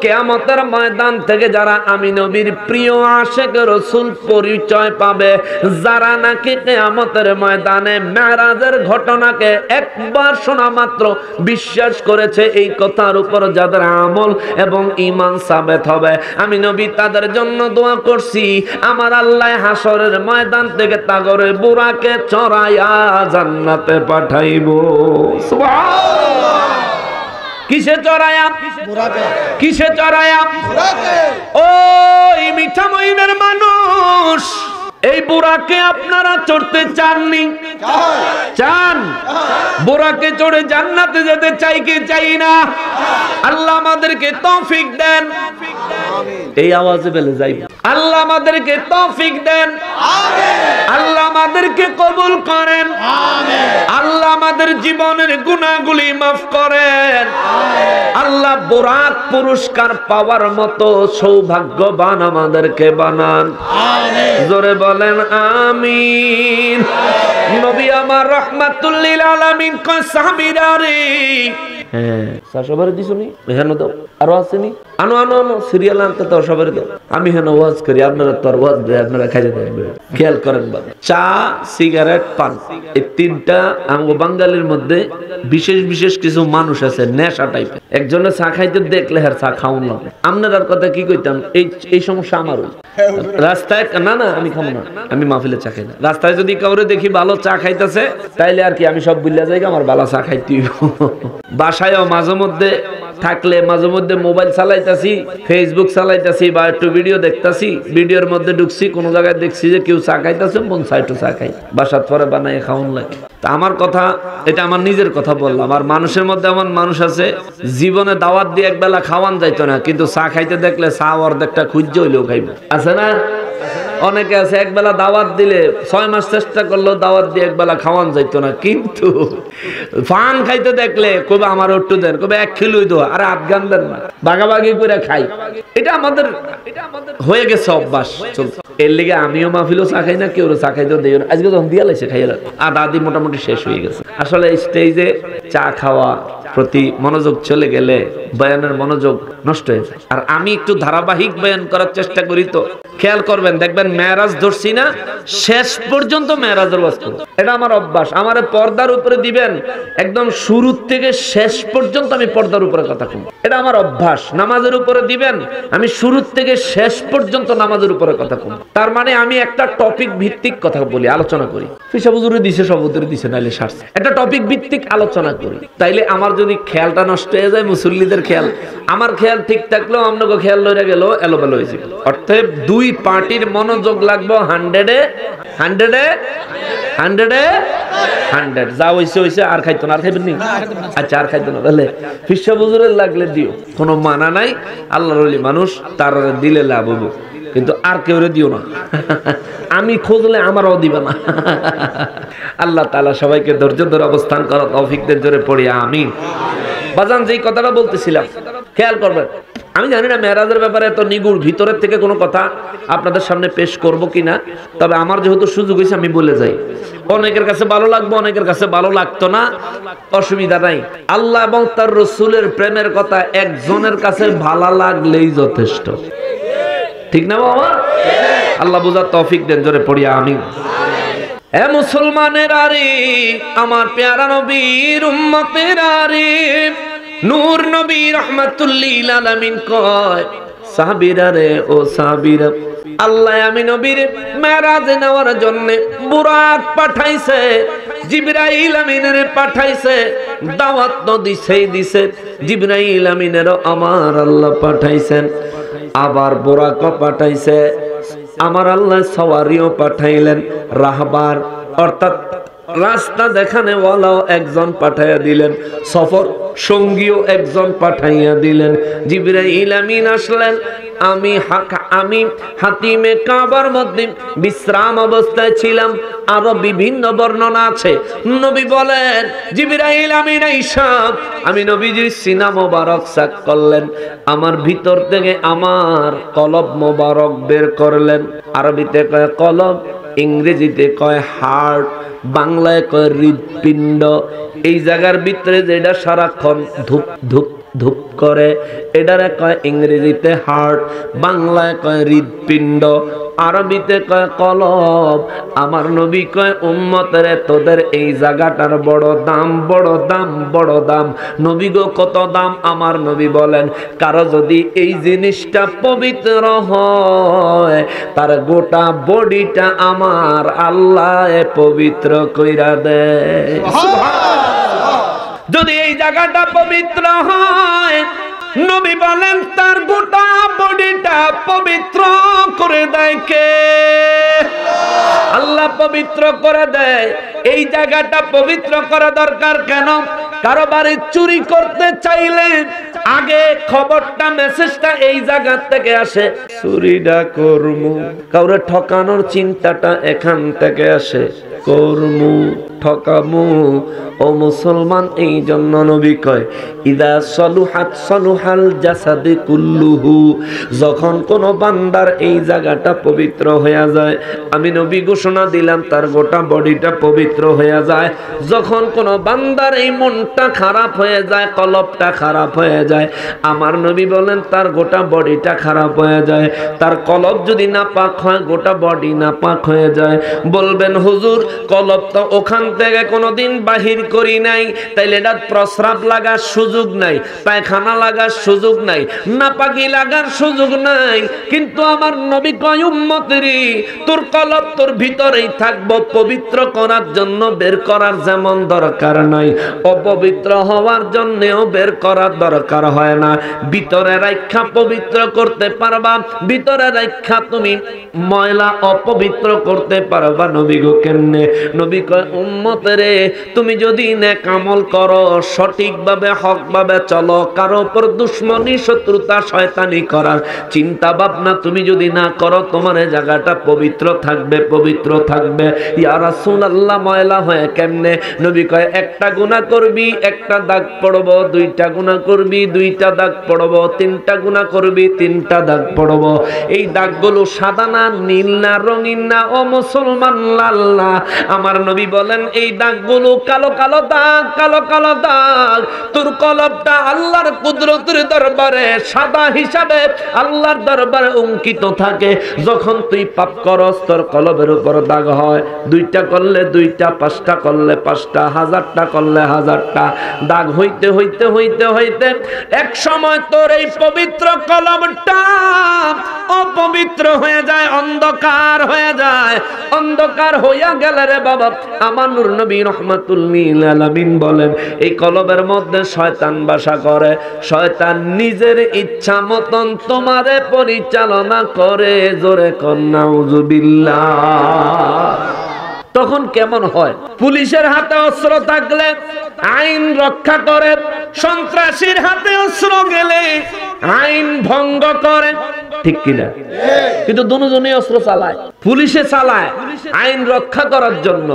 Speaker 1: কিয়ামতের ময়দান থেকে যারা আমি নবীর প্রিয় আশিক রাসূল পরিচয় পাবে, যারা নাকি কিয়ামতের ময়দানে মেরাজের ঘটনাকে একবার শোনা মাত্র বিশ্বাস করেছে, এই কথার উপর যাদের আমল এবং ঈমান সাবেত হবে, আমি নবী তাদের জন্য দোয়া করছি, আমার আল্লাহ হাসরের ময়দান থেকে তাগরে বুরাকে চড়াইয়া জান্নাতে পাঠাইবো। সুবহানাল্লাহ। কিসে চড়াইয়া? বুরাকে। কিসে চড়াইয়া? বুরাকে। ওই মিঠা মইনের মানুষ, এই বুরাকে আপনারা চড়তে চাননি? চান? বুরাকে চড়ে জান্নাতে যেতে চাই কি চাই না? আল্লাহ আমাদেরকে তৌফিক দেন। এই আওয়াজে বেলে যাইব। আল্লাহ আমাদেরকে তৌফিক দেন। আল্লাহ আমাদেরকে কবুল করেন। আল্লাহ আমাদের জীবনের গুনাহগুলি মাফ করেন। আল্লাহ বুরাক পুরস্কার পাওয়ার মতো সৌভাগ্যবান আমাদেরকে বানান। জোরে বলেন আমিন। নবী আমার রাহমাতুল লিল আলামিন কয় সাহাবীরা রে, হ্যাঁ সবারে দিছনি হেন দাও, আরো আসেনি, আনো আনো আনো সিরিয়াল আনতে তো সবারে দাও। আমি হেন ওয়াজ করি, আপনারা তোর ওয়াজ দেয়, আপনারা খাইতে থাকবেন। খেয়াল করেন বাবা, চা, সিগারেট, পান, এই তিনটা আমগো বাঙালির মধ্যে বিশেষ বিশেষ কিছু মানুষ আছে নেশা টাইপের। একজনে চা খাইতে দেখলে আর চা খাউন লাগে। আপনার কথা কি কইতাম, এই সমস্যা আমার ওই রাস্তায় না না আমি খাবো না, আমি মাহফিলে চা খাই না। রাস্তায় যদি কাউরে দেখি ভালো চা খাইতেছে, তাইলে আর কি আমি সব বুঝলা যাই আমার ভালো চা খাইতে। বাসায়ও মাঝে মধ্যে থাকলে মাঝে মধ্যে মোবাইল চালাইতাছি, ফেসবুক চালাইতাছি বা একটু ভিডিও দেখতাছি, ভিডিওর মধ্যে ঢুকছি, কোন জায়গায় দেখছি যে কেউ চা খাইতেছে, মন চাই একটু চা খাই, বাসার পরে বানাই খাওয়ান লাগে। তা আমার কথা, এটা আমার নিজের কথা বললাম। আর মানুষের মধ্যে এমন মানুষ আছে জীবনে দাওয়াত দিয়ে একবেলা খাওয়ান যাইতো না, কিন্তু চা খাইতে দেখলে চা অর্ধেকটা খুঁজে হইলেও খাইবে, আছে না? অনেকে আছে একবেলা দাওয়াত দিলে 6 মাস চেষ্টা করলেও দাওয়াত দিয়ে একবেলা খাওয়ান যাইতো না, কিন্তু পান খাইতে দেখলে কবে আমার একটু দেন, কবে 1 কিলোই দো, আরে আধগান দেন না, ভাগাভাগি করে খাই। এটা আমাদের হয়ে গেছে অভ্যাস চলছে। এর লিগে আমিও মাহফিলও চা খাই না, কেউ চা খাইতেও দিই না। আজকে যখন দিয়া লাইছে খাইয়া আধা আধি মোটামুটি শেষ হয়ে গেছে। আসলে স্টেজে চা খাওয়া প্রতি মনোযোগ চলে গেলে বয়ানের মনোযোগ নষ্ট হয়ে যায়। আর আমি একটু ধারাবাহিক বয়ান করার চেষ্টা করি, তো খেয়াল করবেন, দেখবেন মেরাজ ধরছি না, শেষ পর্যন্ত মেরাজের ওয়াজ করব। এটা আমার অভ্যাস। আমারে পর্দার উপরে দিবেন, একদম শুরু থেকে শেষ পর্যন্ত আমি পর্দার উপরে কথা কম, এটা আমার অভ্যাস। নামাজের উপরে দিবেন, আমি শুরু থেকে শেষ পর্যন্ত নামাজের উপরে কথা কম। তার মানে আমি একটা টপিক ভিত্তিক কথা বলি, আলোচনা করি। ফিসা হুজুরে দিছে, সব হুজুরে দিছে, নাইলে সারছে। একটা টপিক ভিত্তিক আলোচনা করি, তাইলে আমার যদি খেয়ালটা নষ্ট হয়ে যায়, মুসল্লিদের খেয়াল, আমার খেয়াল ঠিক থাকলেও আপনাকে খেয়াল লইরা গেল এলোমেলো হয়ে যাবে। অর্থাৎ দুই পার্টির মনোযোগ লাগবে 100 যা হইছে হইছে, আর খাইতো না। আর খাইবেন নি? আচ্ছা, আর খাইতো না, তাহলে ফিসা হুজুরের লাগলে দিও, কোনো মানা নাই। আল্লাহর ওলি মানুষ, তার দিলে লাভ হবো, কিন্তু আর কেউ দিও না। আমি খুঁজলে আমারও দিবে না। আল্লাহ তাআলা সবাইকে ধৈর্য ধরে অবস্থান করার তৌফিক দেন, জোরে পড়ি আমিন। বাজান, যেই কথাটা বলতেছিলাম খেয়াল করবেন, আমি জানি না মেরাজের ব্যাপারে এত নিগুড় ভিতরের থেকে কোনো কথা আপনাদের সামনে পেশ করব কিনা, তবে আমার যেহেতু সুযোগ হয়েছে আমি বলে যাই। অনেকের কাছে ভালো লাগবে, অনেকের কাছে ভালো লাগতো না, অসুবিধা নাই। আল্লাহ এবং তার রাসূলের প্রেমের কথা একজনের কাছে ভালো লাগলেই যথেষ্ট, ঠিক না বাবা? আল্লাহ বুঝার তৌফিক দেন, জোরে পড়ি আমিন। এ মুসলমানের আরে, আমার প্যারা নবীর উম্মতের আরে, নূর নবী রাহমাতুল লিল আলামিন কয়, সাহাবীরা রে ও সাহাবীরা, আল্লাহ আমি নবীর মেরাজে নেওয়ার জন্য বুরাক পাঠাইছে, জিবরাইল আমিনের পাঠাইছে, দাওয়াত তো দিছে, জিবরাইল আমিনেরও আমার আল্লাহ পাঠাইছেন, আবার বুরাক পাঠাইছে, আমার আল্লাহ সওয়ারিও পাঠাইলেন, রাহবার অর্থাৎ রাস্তা দেখানে ওয়ালাও একজন পাঠাইয়া দিলেন, সফর সঙ্গীও একজন পাঠাইয়া দিলেন। জিবরাইল আমিন আসলেন, আমি হাতিমে কাবার মধ্যে বিশ্রাম অবস্থায় ছিলাম। আরো বিভিন্ন বর্ণনা আছে, নবী বলেন জিবরাইল আমিন আইসা আমি নবীজির সিনা মোবারক সাক করলেন, আমার ভিতর থেকে আমার কলব মোবারক বের করলেন। আরবিতে কয় কলব, ইংরেজিতে কয় হার্ট, বাংলায় কয় হৃদপিণ্ড। এই জায়গার ভিতরে যেটা সারাক্ষণ ধূপ ধূপ ধূপ করে, এটারে কয় ইংরেজিতে হার্ট, বাংলায় কয় হৃদপিণ্ড, আরবিতে কয় কলব। আমার নবী কয় উম্মতের তোদের এই জায়গাটার বড় দাম, বড় দাম, বড় দাম। নবী গো কত দাম? আমার নবী বলেন, কারো যদি এই জিনিসটা পবিত্র হয়, তার গোটা বডিটা আমার আল্লাহ পবিত্র কইরা দেয়। যদি এই জায়গাটা পবিত্র হয়, নবী বলেন তার গোটা বডিটা পবিত্র করে দেয় কে? আল্লাহ পবিত্র করে দেয়। এই জায়গাটা পবিত্র করা দরকার কেন? কারো বাড়ি চুরি করতে চাইলে আগে খবরটা, মেসেজটা এই জায়গা থেকে আসে, চুরিটা করমু। কাউরে ঠকানোর চিন্তাটা এখান থেকে আসে, করমু, ঠকামু। ও মুসলমান, এই জন্য নবী কয় ইদা সলুহাত সলুহাল জাসাদে কুল্লুহু, যখন কোন বান্দার এই জায়গাটা পবিত্র হয়ে যায়, আমি নবী ঘোষণা দিলাম তার গোটা বডিটা পবিত্র হয়ে যায়। যখন কোন বান্দার এই মনটা খারাপ হয়ে যায়, কলবটা খারাপ হয়ে যায়, আমার নবী বলেন তার গোটা বডিটা খারাপ হয়ে যায়। তার কলব যদি নাপাক হয়, গোটা বডি নাপাক হয়ে যায়। বলবেন হুজুর, কলব তো ওখান থেকে কোনোদিন বাহির করি নাই, তাইলে এটা প্রস্রাব লাগার সুযোগ নাই, পায়খানা লাগার সুযোগ নাই, নাপাকি লাগার সুযোগ নাই। কিন্তু আমার নবী কয় উম্মতেরি, তোর কলব তোর ভিতরেই থাকবো, পবিত্র করার জন্য বের করার যেমন দরকার নাই, পবিত্র হওয়ার জন্যও বের করার দরকার হয় না, ভিতরে রাখা পবিত্র করতে পারবা, ভিতরে রাখা তুমি ময়লা অপবিত্র করতে পারবা। নবী গো কেমনে? নবী কয় উম্মতেরে তুমি যদি নেক আমল করো, সঠিকভাবে হকভাবে চলো, কারো উপর দুশমনি শত্রুতা শয়তানি করার চিন্তা ভাবনা তুমি যদি না করো, তোমার এই জায়গাটা পবিত্র থাকবে, পবিত্র থাকবে। ইয়া রাসূলুল্লাহ ময়লা হয় কেমনে? নবী কয় একটা গুনাহ করবি একটা দাগ পড়ব, দুইটা গুনাহ করবি দুইটা দাগ পড়ব, তিনটা গুনাহ করবি তিনটা দাগ পড়ব। এই দাগগুলো সাদা না, নীল না, রঙিন না, ও মুসলমান লাল না। আমার নবী বলেন এই দাগগুলো কালো কালো দাগ, কালো কালো দাগ। তোর কলবটা আল্লাহর কুদরতের দরবারে সাদা হিসাবে আল্লাহর দরবারে অঙ্কিত থাকে। যখন তুই পাপ করস তোর কলবের উপর দাগ হয়, দুইটা করলে দুইটা, পাঁচটা করলে পাঁচটা, হাজারটা করলে হাজারটা, দাগ হইতে হইতে হইতে হইতে এক সময় তোর এই পবিত্র কলবটা অপবিত্র হয়ে যায়, অন্ধকার হয়ে যায়। অন্ধকার হইয়া গেলে রে বাবা, আমার নূর নবী রাহমাতুল লিল আলামিন বলেন এই কলবের মধ্যে শয়তান বাসা করে। শয়তান নিজের ইচ্ছা মতন তোমারে পরিচালনা করে। জোরে কর নাউযুবিল্লাহ। তখন কেমন হয়? পুলিশের হাতে অস্ত্র থাকলে আইন রক্ষা করে, সন্ত্রাসীর হাতে অস্ত্র গেলে আইন ভঙ্গ করে, ঠিক কিনা? কিন্তু দুজনেই অস্ত্র চালায়। পুলিশে চালায় আইন রক্ষা করার জন্য,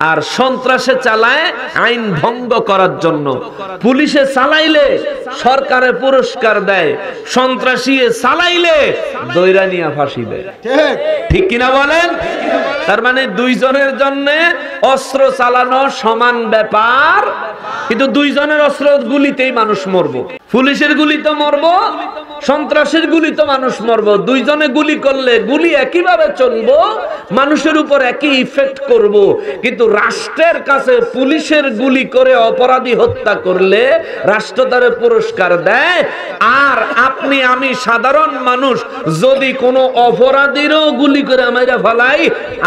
Speaker 1: আর সন্ত্রাসে চালায় আইন ভঙ্গ করার জন্য। পুলিশে চালাইলে সরকারে পুরস্কার দেয়, সন্ত্রাসী চালাইলে দৈরা নিয়া ফাঁসি দেয়, ঠিক কিনা বলেন? তার মানে দুইজনের জন্য অস্ত্র চালানো সমান ব্যাপার, কিন্তু দুইজনের অস্ত্র গুলিতেই মানুষ মরবো। পুলিশের গুলি তো মরবো, সন্ত্রাসের গুলি তো মানুষ মরবো। দুইজনে গুলি করলে গুলি একইভাবে চলবো, মানুষের উপর একই ইফেক্ট করব। কিন্তু রাষ্ট্রের কাছে পুলিশের গুলি করে অপরাধী হত্যা করলে রাষ্ট্র তারে পুরস্কার দেয়, আর আপনি আমি সাধারণ মানুষ যদি কোনো অপরাধীরও গুলি করে আমাইরা ফেলাই,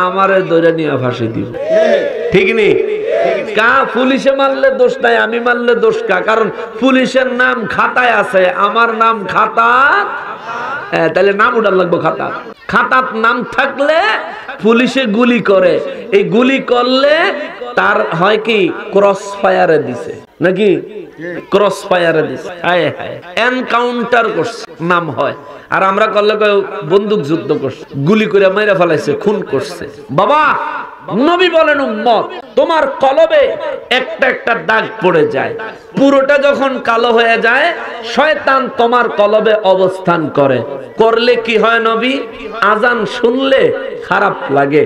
Speaker 1: আমারে ধরে নিয়ে ফাঁসি দিব, ঠিক নেই? কা পুলিশে মারলে দোষ নাই, আমি মারলে দোষ কা? কারণ পুলিশের নাম খাতায় আছে, আমার নাম খাতা, তাহলে নাম উঠার লাগবে খাতা। খাতার নাম থাকলে পুলিশে গুলি করে, এই গুলি করলে তার হয় কি ক্রস ফায়ারে দিছে, নাকি ক্রস ফায়ারে দিছে, এনকাউন্টার করছে নাম হয়। আর আমরা করলে বন্দুক যুদ্ধ করছে, গুলি করে মেরে ফেলাইছে, খুন করছে। বাবা নবী বলেন উম্মত তোমার কলবে একটা একটা দাগ পড়ে যায়, পুরোটা যখন কালো হয়ে যায় শয়তান তোমার কলবে অবস্থান করে। করলে কি হয় নবী? আজান শুনলে খারাপ লাগে,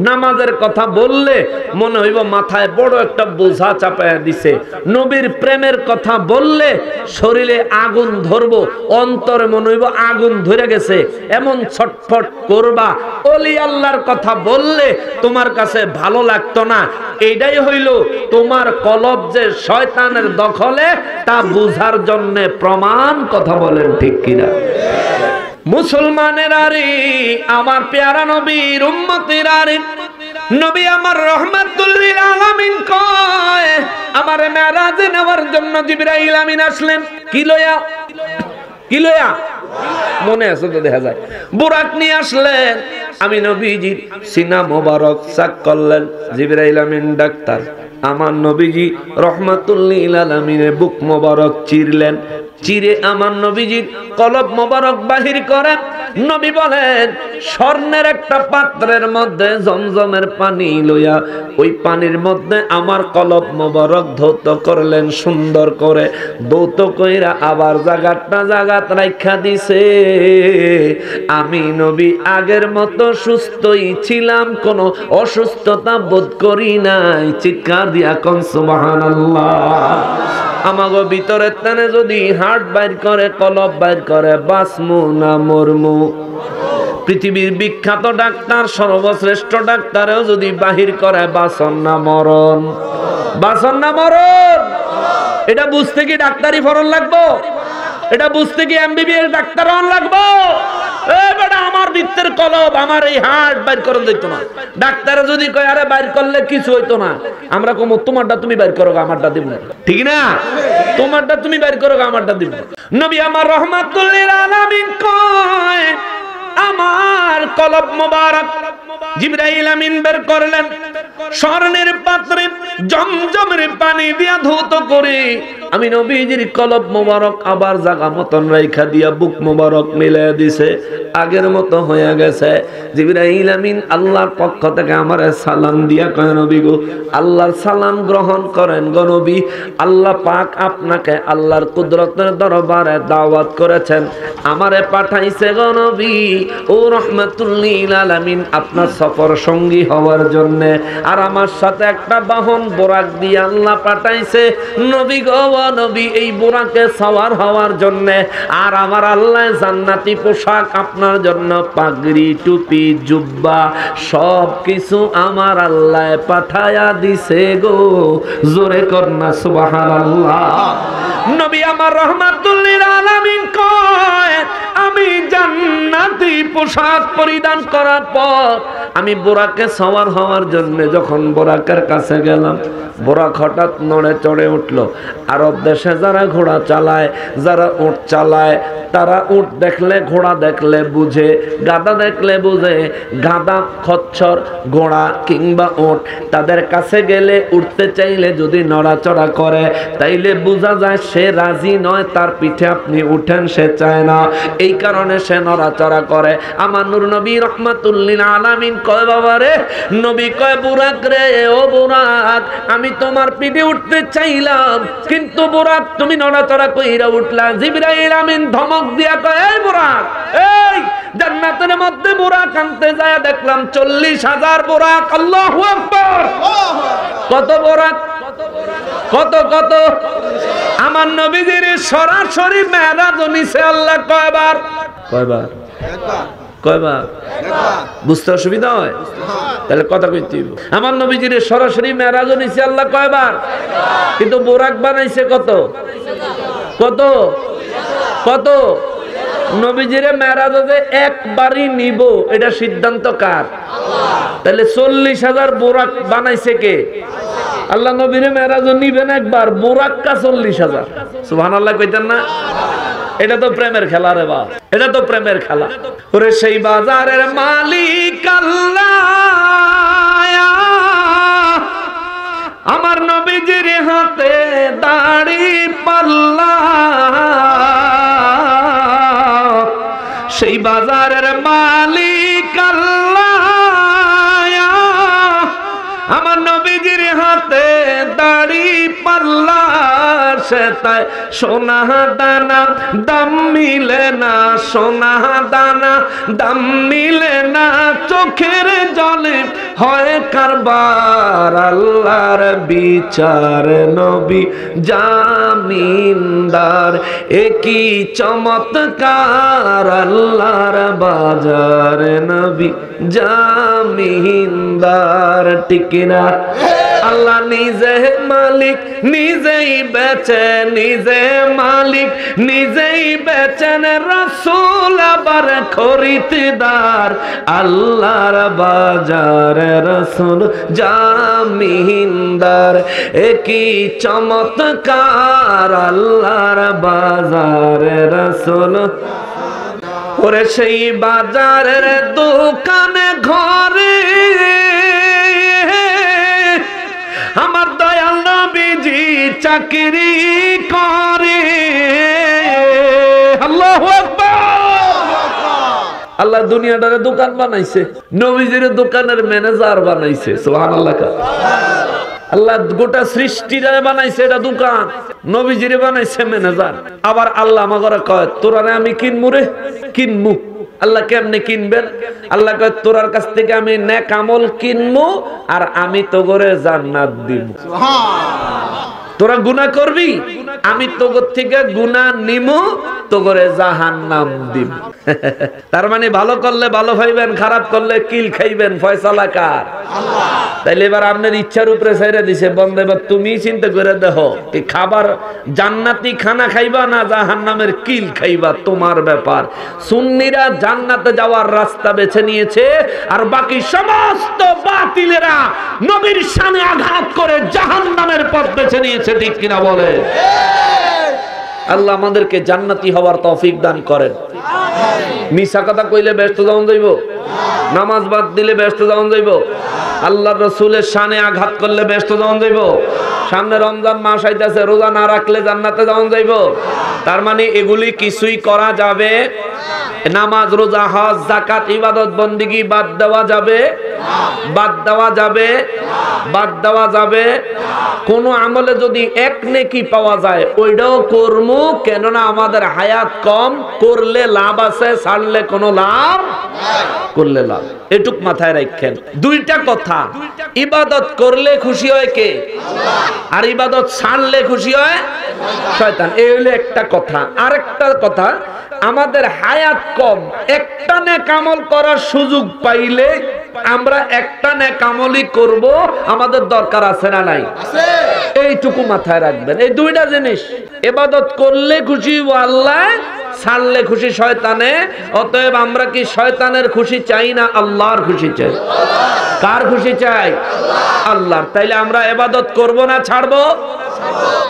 Speaker 1: নামাজের কথা বললে মনে হইব মাথায় বড় একটা বোঝা চাপায়া দিছে, নবীর প্রেমের কথা বললে শরীরে আগুন ধরবো, অন্তরে মনে হইব আগুন ধরে গেছে, এমন ছটফট করবা। ওলি আল্লাহর কথা বললে তোমার কাছে ভালো লাগতো না। এইটাই হইল তোমার কলব যে শয়তানের দখলে, তা বুঝার জন্য প্রমাণ। কথা বলেন ঠিক কিনা? মুসলমানের আরে আমার পেয়ারা নবীর উম্মতের আরে নবী আমার রহমাতুল লিল আলামিন কয় আমার মেরাজে নেওয়ার জন্য জিবরাইল আমিন আসলেন। কি লয়া? কি লয়া? মনে আছে তো, দেখা যায় বুরাক নিয়ে আসলেন। আমি নবীজি সিনা মোবারক চাক করলেন, জিবরাইল আমিন ডাক্তার। আমার নবীজি রহমাতুল লিল আলামিনের বুক মোবারক চিরলেন, চিরে আমার নবীজির কলব মোবারক বাহির করেন। নবী বলেন স্বর্ণের একটা পাত্রের মধ্যে জমজমের পানি লইয়া ওই পানির মধ্যে আমার কলব মোবারক ধৌত করলেন সুন্দর করে। ধৌত কইরা আবার জাগাত রাখা দিছে। আমি নবী আগের মতো সুস্থই ছিলাম, কোনো অসুস্থতা বোধ করি নাই। চিৎকার দিয়া কোন সুবহানাল্লাহ। আমাগো ভিতরে টানে যদি হার্ট বাইর করে, কলব বাইর করে, বাঁচমু না মরমু? পৃথিবীর বিখ্যাত ডাক্তার, সর্বশ্রেষ্ঠ ডাক্তারেও যদি বাহির করে বাঁচন না মরণ, বাঁচন না মরণ, এটা বুঝতে কি ডাক্তারি ফরন লাগবো? এটা বুঝতে কি এমবিবিএস ডাক্তার হন লাগবো? এই বেটা আমার ভিতরের কলব, আমার এই হার্ট বাইর করে দিত না। ডাক্তার যদি কয় আরে বাইর করলে কিছু হইতো না, আমরা কম তোমারটা তুমি বাইর করো, আমারটা দিব না, ঠিক না? তোমারটা তুমি বাইর করো, আমারটা দিব। নবী আমার রাহমাতুল লিল আলামিন কয় আমার কলব মোবারক জিবরাইল আমিন বের করলেন, স্বর্ণের পাত্রে জমজমের পানি দিয়া ধৌত করে আমি নবীজির কলব মোবারক আবার জায়গা মতন রাইখা দিয়া বুক মোবারক মিলাই দিছে, আগের মতো হয়ে গেছে। জিবরাইল আমিন আল্লাহর পক্ষ থেকে আমারে সালাম দিয়া কয় নবী গো, আল্লাহর সালাম গ্রহণ করেন গো নবী। আল্লাহ পাক আপনাকে আল্লাহর কুদরতের দরবারে দাওয়াত করেছেন, আমারে পাঠাইছে গো নবী ও রাহমাতুল লিল আলামিন আপনার সফর সঙ্গী হওয়ার জন্য। আর আমার সাথে একটা বাহন বোরাক দিয়ে আল্লাহ পাঠাইছে নবী গো নবী, এই বোরাকে সওয়ার হওয়ার জন্য। আর আমার আল্লাহ জান্নাতি পোশাক আপনার জন্য, পাগড়ি টুপি জুব্বা সব কিছু আমার আল্লাহ পাঠায়া দিছে গো, জোরে কর না সুবহানাল্লাহ। নবী আমার রাহমাতুল লিল আলামিন কয় আমি জান্নাতি পোশাক পরিধান করার পর আমি বোরাকে সওয়ার হওয়ার জন্য যখন বোরাকের কাছে গেলাম, বোরাক হঠাৎ নড়ে চড়ে উঠলো। আরব দেশে যারা ঘোড়া চালায়, যারা উট চালায়, তারা উট দেখলে ঘোড়া দেখলে বুঝে, গাধা দেখলে বুঝে। গাধা খচ্চর ঘোড়া কিংবা উট তাদের কাছে গেলে উঠতে চাইলে যদি নড়াচড়া করে তাইলে বোঝা যায় সে রাজি নয়, তার পিঠে আপনি উঠেন সে চায় না, এই কারণে সে নড়াচড়া করে। আমার নূর নবী রাহমাতুল লিল আলামিন কয় বাবা রে, নবী কয় বুরাক রে, ও বুরাক আমি তোমার পিঠে উঠতে চাইলাম কিন্তু বুরাক তুমি নড়াচড়া কইরা উঠলা। জিবরাইল আমিন ধমক দিয়া কয় এই বুরাক, এই জান্নাতের মধ্যে বুরাক আনতে যায় দেখলাম 40,000 বুরাক। আল্লাহু আকবার। কত বুরাক? কত কত? আমার নবীজির সরাসরি মেরাজ নিছে আল্লাহ কয়বার? কয়বার? কয়বার? বুঝতে অসুবিধা হয়? তাহলে কথা কইতে হইব। আমার নবীজির সরাসরি মেরাজ নিছে আল্লাহ কয়বার? কিন্তু বোরাক বানাইছে কত? কত কত? নবীজিরে মেরাজ যে একবারই নিব এটা সিদ্ধান্ত কার? তাহলে 40,000 বোরাক বানাইছে কে? আল্লাহ। নবীরে মেরাজ নিবেন একবার, বোরাক্কা 40,000। সুবহানাল্লাহ কইতেন না? এটা তো প্রেমের খেলা রে বাপ, এটা তো প্রেমের খেলা। ওরে সেই বাজারের মালিক আল্লাহ, আমার নবীজির হাতে দাড়ি পাল্লা, সেই বাজারের মালিক আল্লাহ, আমার নবীজির হাতে দাড়ি পাল্লা, সে তাই সোনা দানা দাম মিলে না, সোনা দানা দাম মিলে না, চোখের জলে হয় কারবার, আল্লাহর বিচার নবী জামিনদার, একই চমৎকার আল্লাহর বাজার নবী জামিনদার, ঠিক না? আল্লাহ নিজে মালিক, নিজেই বেচে, নিজে মালিক নিজেই বেচেন, রাসূল আবার খরিদদার, আল্লাহর বাজার রাসূল জামিনদার, একই চমৎকার আল্লাহর বাজার রাসূল। ওরে সেই বাজারের দোকানে ঘরে আমার দয়াল নবীজি চাকরি করে। আল্লাহু আকবার। আল্লাহ দুনিয়াটারে দোকান বানাইছে, নবীজির দোকানের ম্যানেজার বানাইছে। সুবহানাল্লাহ। আল্লাহ গোটা সৃষ্টিরে বানাইছে এটা দোকান, নবীজিরে বানাইছে ম্যানেজার। আবার আল্লাহ আমাকে কয় তোরারে আমি কিনমু রে, কিনমু। আল্লাহ কেমনে কিনবেন? আল্লাহ কয় তোরার কাছ থেকে আমি নেক আমল কিনমু আর আমি তো করে জান্নাত দিব। তোরা গুনাহ করবি, আমি তোগর থেকে গুনাহ নিমু, তোগরে জাহান্নাম দিব। তার মানে ভালো করলে ভালো পাইবেন, খারাপ করলে কিল খাইবেন, ফয়সালা কার? আল্লাহ। তাইলে এবার আপনার ইচ্ছার উপরে ছেড়ে দিছে, বন্ধু এবার তুমি চিন্তা করে দেখো, এই খাবার জান্নাতি খানা খাইবা না জাহান্নামের কিল খাইবা, তোমার ব্যাপার। সুন্নিরা জান্নাতে যাওয়ার রাস্তা বেছে নিয়েছে, আর বাকি সমস্ত বাতিলেরা নবীর শানে আঘাত করে জাহান্নামের পথ বেছে নিয়েছে। ঠিক কিনা বলে? আল্লাহ আমাদেরকে জান্নাতি হওয়ার তৌফিক দান করেন। মিছা কথা কইলে ব্যস্ত যাওন যাইব, নামাজ বাদ দিলে ব্যস্ত যাওন যাইব, আল্লাহর রাসূলের শানে আঘাত করলে ব্যস্ত যাওন যাইব, সামনে রমজান মাস আইতাছে, রোজা না রাখলে জান্নাতে যাওন যাইব। তার মানে এগুলি কিছুই করা যাবে, নামাজ রোজা হজ যাকাত ইবাদত বন্দেগী বাদ দেওয়া যাবে, বাদ দেওয়া যাবে, বাদ দেওয়া যাবে। কোন আমলে যদি এক নেকি পাওয়া যায় ওইটাও করমু, কেননা আমাদের হায়াত কম, করলে লাভ আছে, ছাড়লে কোনো লাভ, করলে লাভ। এটুক মাথায় রাখেন। দুইটা কথা, ইবাদত করলে খুশি হয় কে? আর ইবাদত ছাড়লে খুশি হয় শয়তান। এই হলো একটা কথা। আরেকটা কথা, আমাদের হায়াত কম, একটা নেক আমল করার সুযোগ পাইলে আমরা একটা নেক আমলই করব, আমাদের দরকার আছে না নাই? এইটুকু মাথায় রাখবেন। এই দুইটা জিনিস, ইবাদত করলে খুশি আল্লাহ, ছাড়লে খুশি শয়তানে। অতএব আমরা কি শয়তানের খুশি চাই না আল্লাহর খুশি চাই? কার খুশি চাই? আল্লাহর। তাইলে আমরা ইবাদত করব না ছাড়বো?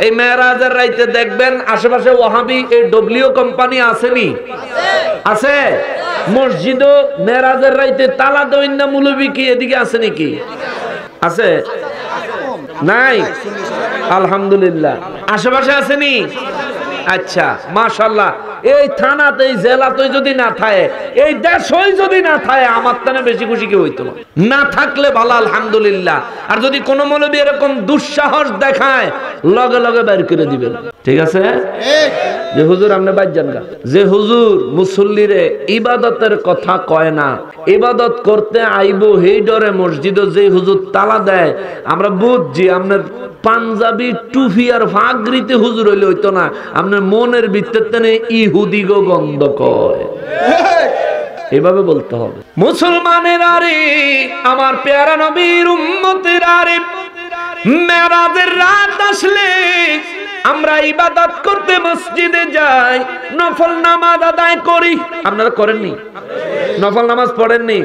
Speaker 1: এই মেরাজের রাইতে দেখবেন আশেপাশে ওয়াহাবি এই ডব্লিউ কোম্পানি আসেনি? আছে। মসজিদও মেরাজের রাইতে তালা দেন না মুলবি, কি এদিকে আছে নাকি? আছে? নাই? আলহামদুলিল্লাহ। আশেপাশে আসেনি? আচ্ছা, মাশাআল্লাহ। এই থানাতে, এই জেলাতে যদি না থাকে, এই দেশই যদি না থাকে, আমার তানে বেশি খুশি কি হইতো না থাকলে ভালো, আলহামদুলিল্লাহ। আর যদি কোন মৌলবী এরকম দুঃসাহস দেখায়, লগে লগে বের করে দিবেন। ঠিক আছে? যে হুজুর আপনি বাইর যান না, যে হুজুর মুসল্লিরে ইবাদতের কথা কয় না, ইবাদত করতে আইবো হেই ডরে মসজিদে যে হুজুর তালা দেয়, আমরা বুঝছি আপনার পাঞ্জাবি টুপি আর ফাগরিতে হুজুর হইলে হইতো না, আপনার মনের ভিতরে ইহুদি গো গন্ধ কয়। এভাবে বলতে হবে। মুসলমানের আরে, আমার পেয়ারা নবীর উম্মতের আরে, মেরাজের রাত আসলে আমরা ইবাদত করতে মসজিদে যাই, নফল নামাজ আদায় করি। আপনারা করেননি? নফল নামাজ পড়েননি?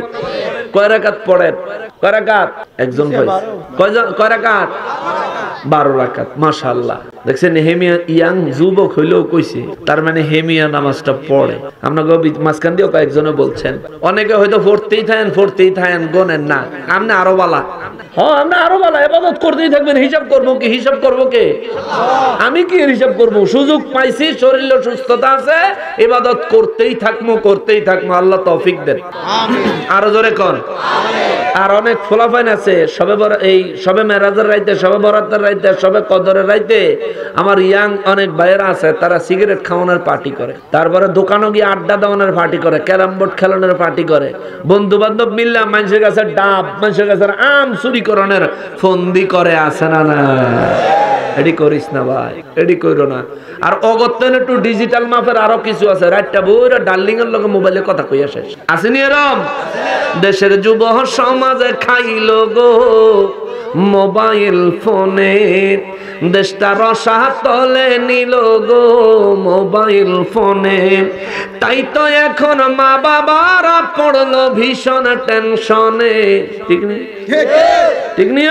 Speaker 1: কয় রাকাত পড়েন? কয় রাকাত? একজন ভাই কয় রাকাত? 12 রাকাত। মাশাআল্লাহ। দেখছেন নেহেমিয়া ইয়াং যুবক হইলেও কইছে, তার মানে হেমিয়া নামাজটা পড়ে। আমরা মাঝখান দিয়েও কয়েকজনে বলছেন, অনেকে হয়তো পড়তেই থাকেন গোনেন না। আপনি আরো বালা, হ্যাঁ আমরা আরো বালা, ইবাদত করতেই থাকবেন। হিসাব করবো কি? হিসাব করবো কে? আমি কি হিসাব করবো? সুযোগ পাইছি, শরীর সুস্থতা আছে, ইবাদত করতেই থাকবো। আল্লাহ তৌফিক দেন। আরো জোরে কোন। আর অনেক ফলাফাইন আছে, সবে মেরাজের রাইতে, সবে বরাতের রাইতে, সবে কদরের রাইতে আমার ইয়াং অনেক ভাইয়েরা আছে, তারা সিগারেট খাওয়ানোর পার্টি করে, তারপরে দোকানে গিয়ে আড্ডা দেওয়ানোর পার্টি করে, ক্যারাম বোর্ড খেলানোর পার্টি করে, বন্ধু বান্ধব মিললে মানুষের কাছে ডাব, মানুষের কাছে আম চুরি করণের ফন্দি করে। আছে না? না, এডি করিস না ভাই, এডি কইরো না। আর অগত্যেন একটু ডিজিটাল মাপের আরো কিছু আছে, রাতটা বইরা ডার্লিং এর লগে মোবাইলে কথা কইয়া শেষ। আসেনি এরম? দেশের যুব সমাজে খাইলো গো মোবাইল ফোনে, দেশটা রসাতলে নিল গো মোবাইল ফোনে। তাই তো এখন মা বাবারা পড়লো ভীষণ টেনশনে। ঠিক নেই? ঠিক নেই?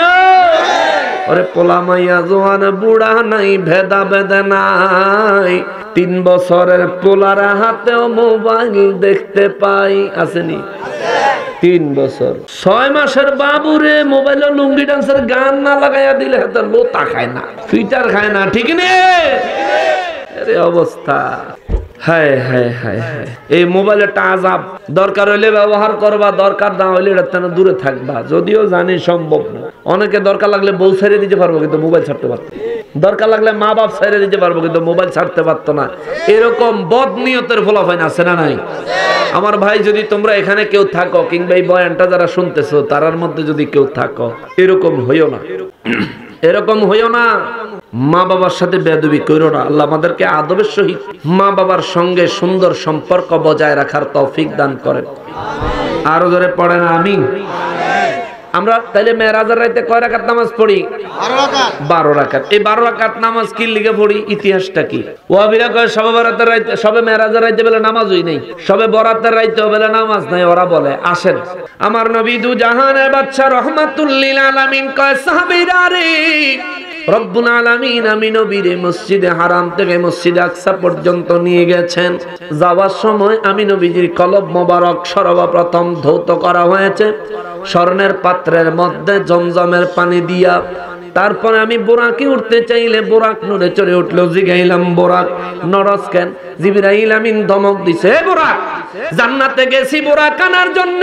Speaker 1: ওরে পোলা মাইয়া জোয়ান বুড়া নাই, ভেদা বেদে নাই, 3 বছরের পোলার হাতেও মোবাইল দেখতে পাই। আসেনি? 3 বছর 6 মাসের বাবুরে মোবাইলে লুঙ্গি ডান্সের গান না লাগাইয়া দিলে হাতে লোতা খায় না, ফিটার খায় না। ঠিক নেই? আরে অবস্থা। হায় হায় হায় হায়, এই মোবাইলটা আযাব। দরকার হইলে ব্যবহার করবা, দরকার না হইলে এটা থেকে দূরে থাকবা। যদিও জানি সম্ভব না, অনেকে দরকার লাগলে বউ ছেড়ে দিতে পারবো কিন্তু মোবাইল ছাড়তে পারতো, দরকার লাগলে মা বাপ ছেড়ে দিতে পারবো কিন্তু মোবাইল ছাড়তে পারতো না। এরকম বদ নিয়তের ফলাফল আছে না নাই? আমার ভাই, যদি তোমরা এখানে কেউ থাকো, কিংবা এই বয়ানটা যারা শুনতেছো তারার মধ্যে যদি কেউ থাকো, এরকম হইও না। এরকম হইও না। মা বাবার সাথে বেয়াদবি করো না। আল্লাহ আমাদেরকে আদবের সহিত মা বাবার সঙ্গে সুন্দর সম্পর্ক বজায় রাখার তৌফিক দান করেন। আরো জোরে পড়েন আমিন। আমরা তাইলে মেরাজের রাতে কয় রাকাত নামাজ পড়ি? 12 রাকাত। এই 12 রাকাত নামাজ কি লিগে পড়ি? ইতিহাসটা কি? ওয়াহাবিরা কয় সবে বরাতের রাতে, সবে মেরাজের রাতে বেলা নামাজই নেই, সবে বরাতের রাতে বেলা নামাজ নাই। ওরা বলে আসেন, আমার নবী দু জাহানের বাদশা রহমাতুল লিল আলামিন কয় সাহাবীরা রে, রব্বুল আলামিন আমি নবীরে মসজিদে হারাম থেকে মসজিদে আকসা পর্যন্ত নিয়ে গেছেন। যাওয়ার সময় আমি নবীজির কলব মোবারক সর্বপ্রথম ধৌত করা হয়েছে স্বর্ণের পাত্রের মধ্যে জমজমের পানি দিয়া। তারপরে আমি বোরাকে উঠতে চাইলে বোরাক নড়ে চড়ে উঠলো। জিগাইলাম বোরাক নরস কেন? জিবরাইল আমিন ধমক দিছে, হে বোরাক, জান্নাতে গেছি বোরাক আনার জন্য,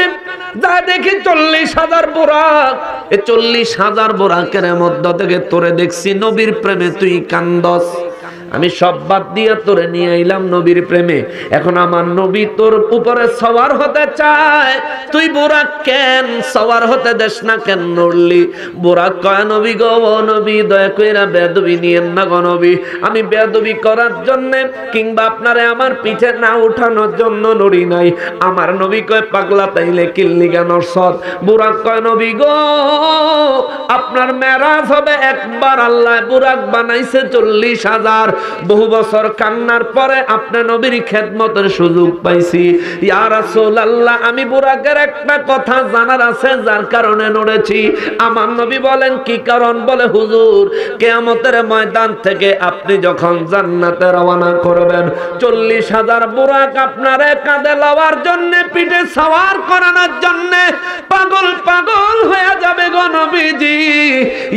Speaker 1: যা দেখি 40,000 বোরাক। এই 40,000 বোরাকের মধ্যে থেকে তোরে দেখছি নবীর প্রেমে তুই কান্দস। আমি সব বাদ দিয়ে তোরে নিয়ে আইলাম নবীর প্রেমে। এখন আমার নবী তোর উপরে সওয়ার হতে চায়, তুই বোরাক কেন সওয়ার হতে দেশ না, কেন নড়লি? বোরাক কয় নবী গো, নবী দয়া কইরা বেয়াদবি নিয়েন না গো নবী, আমি বেয়াদবি করার জন্য কিংবা আপনারে আমার পিঠে না উঠানোর জন্য নড়ি নাই। আমার নবী কয় পাগলা তাইলে কিল্লিগা নরসদ। বোরাক কয় নবী গো, আপনার মেরাজ হবে একবার, আল্লাহ বোরাক বানাইছে 40,000। বহু বছর কান্নার পরে আপনি নবীর খেদমতের সুযোগ পাইছি। ইয়া রাসূলুল্লাহ, আমি বুরাকের একটা কথা জানার আছে যার কারণে নড়েছি। আমার নবী বলেন কি কারণ? বলে হুজুর, কিয়ামতের ময়দান থেকে আপনি যখন জান্নাতে রওনা করবেন 40,000 বুরাক আপনারে কাঁধে লওয়ার জন্য, পিঠে সওয়ার করানোর জন্য পাগল পাগল হয়ে যাবে গো নবীজি।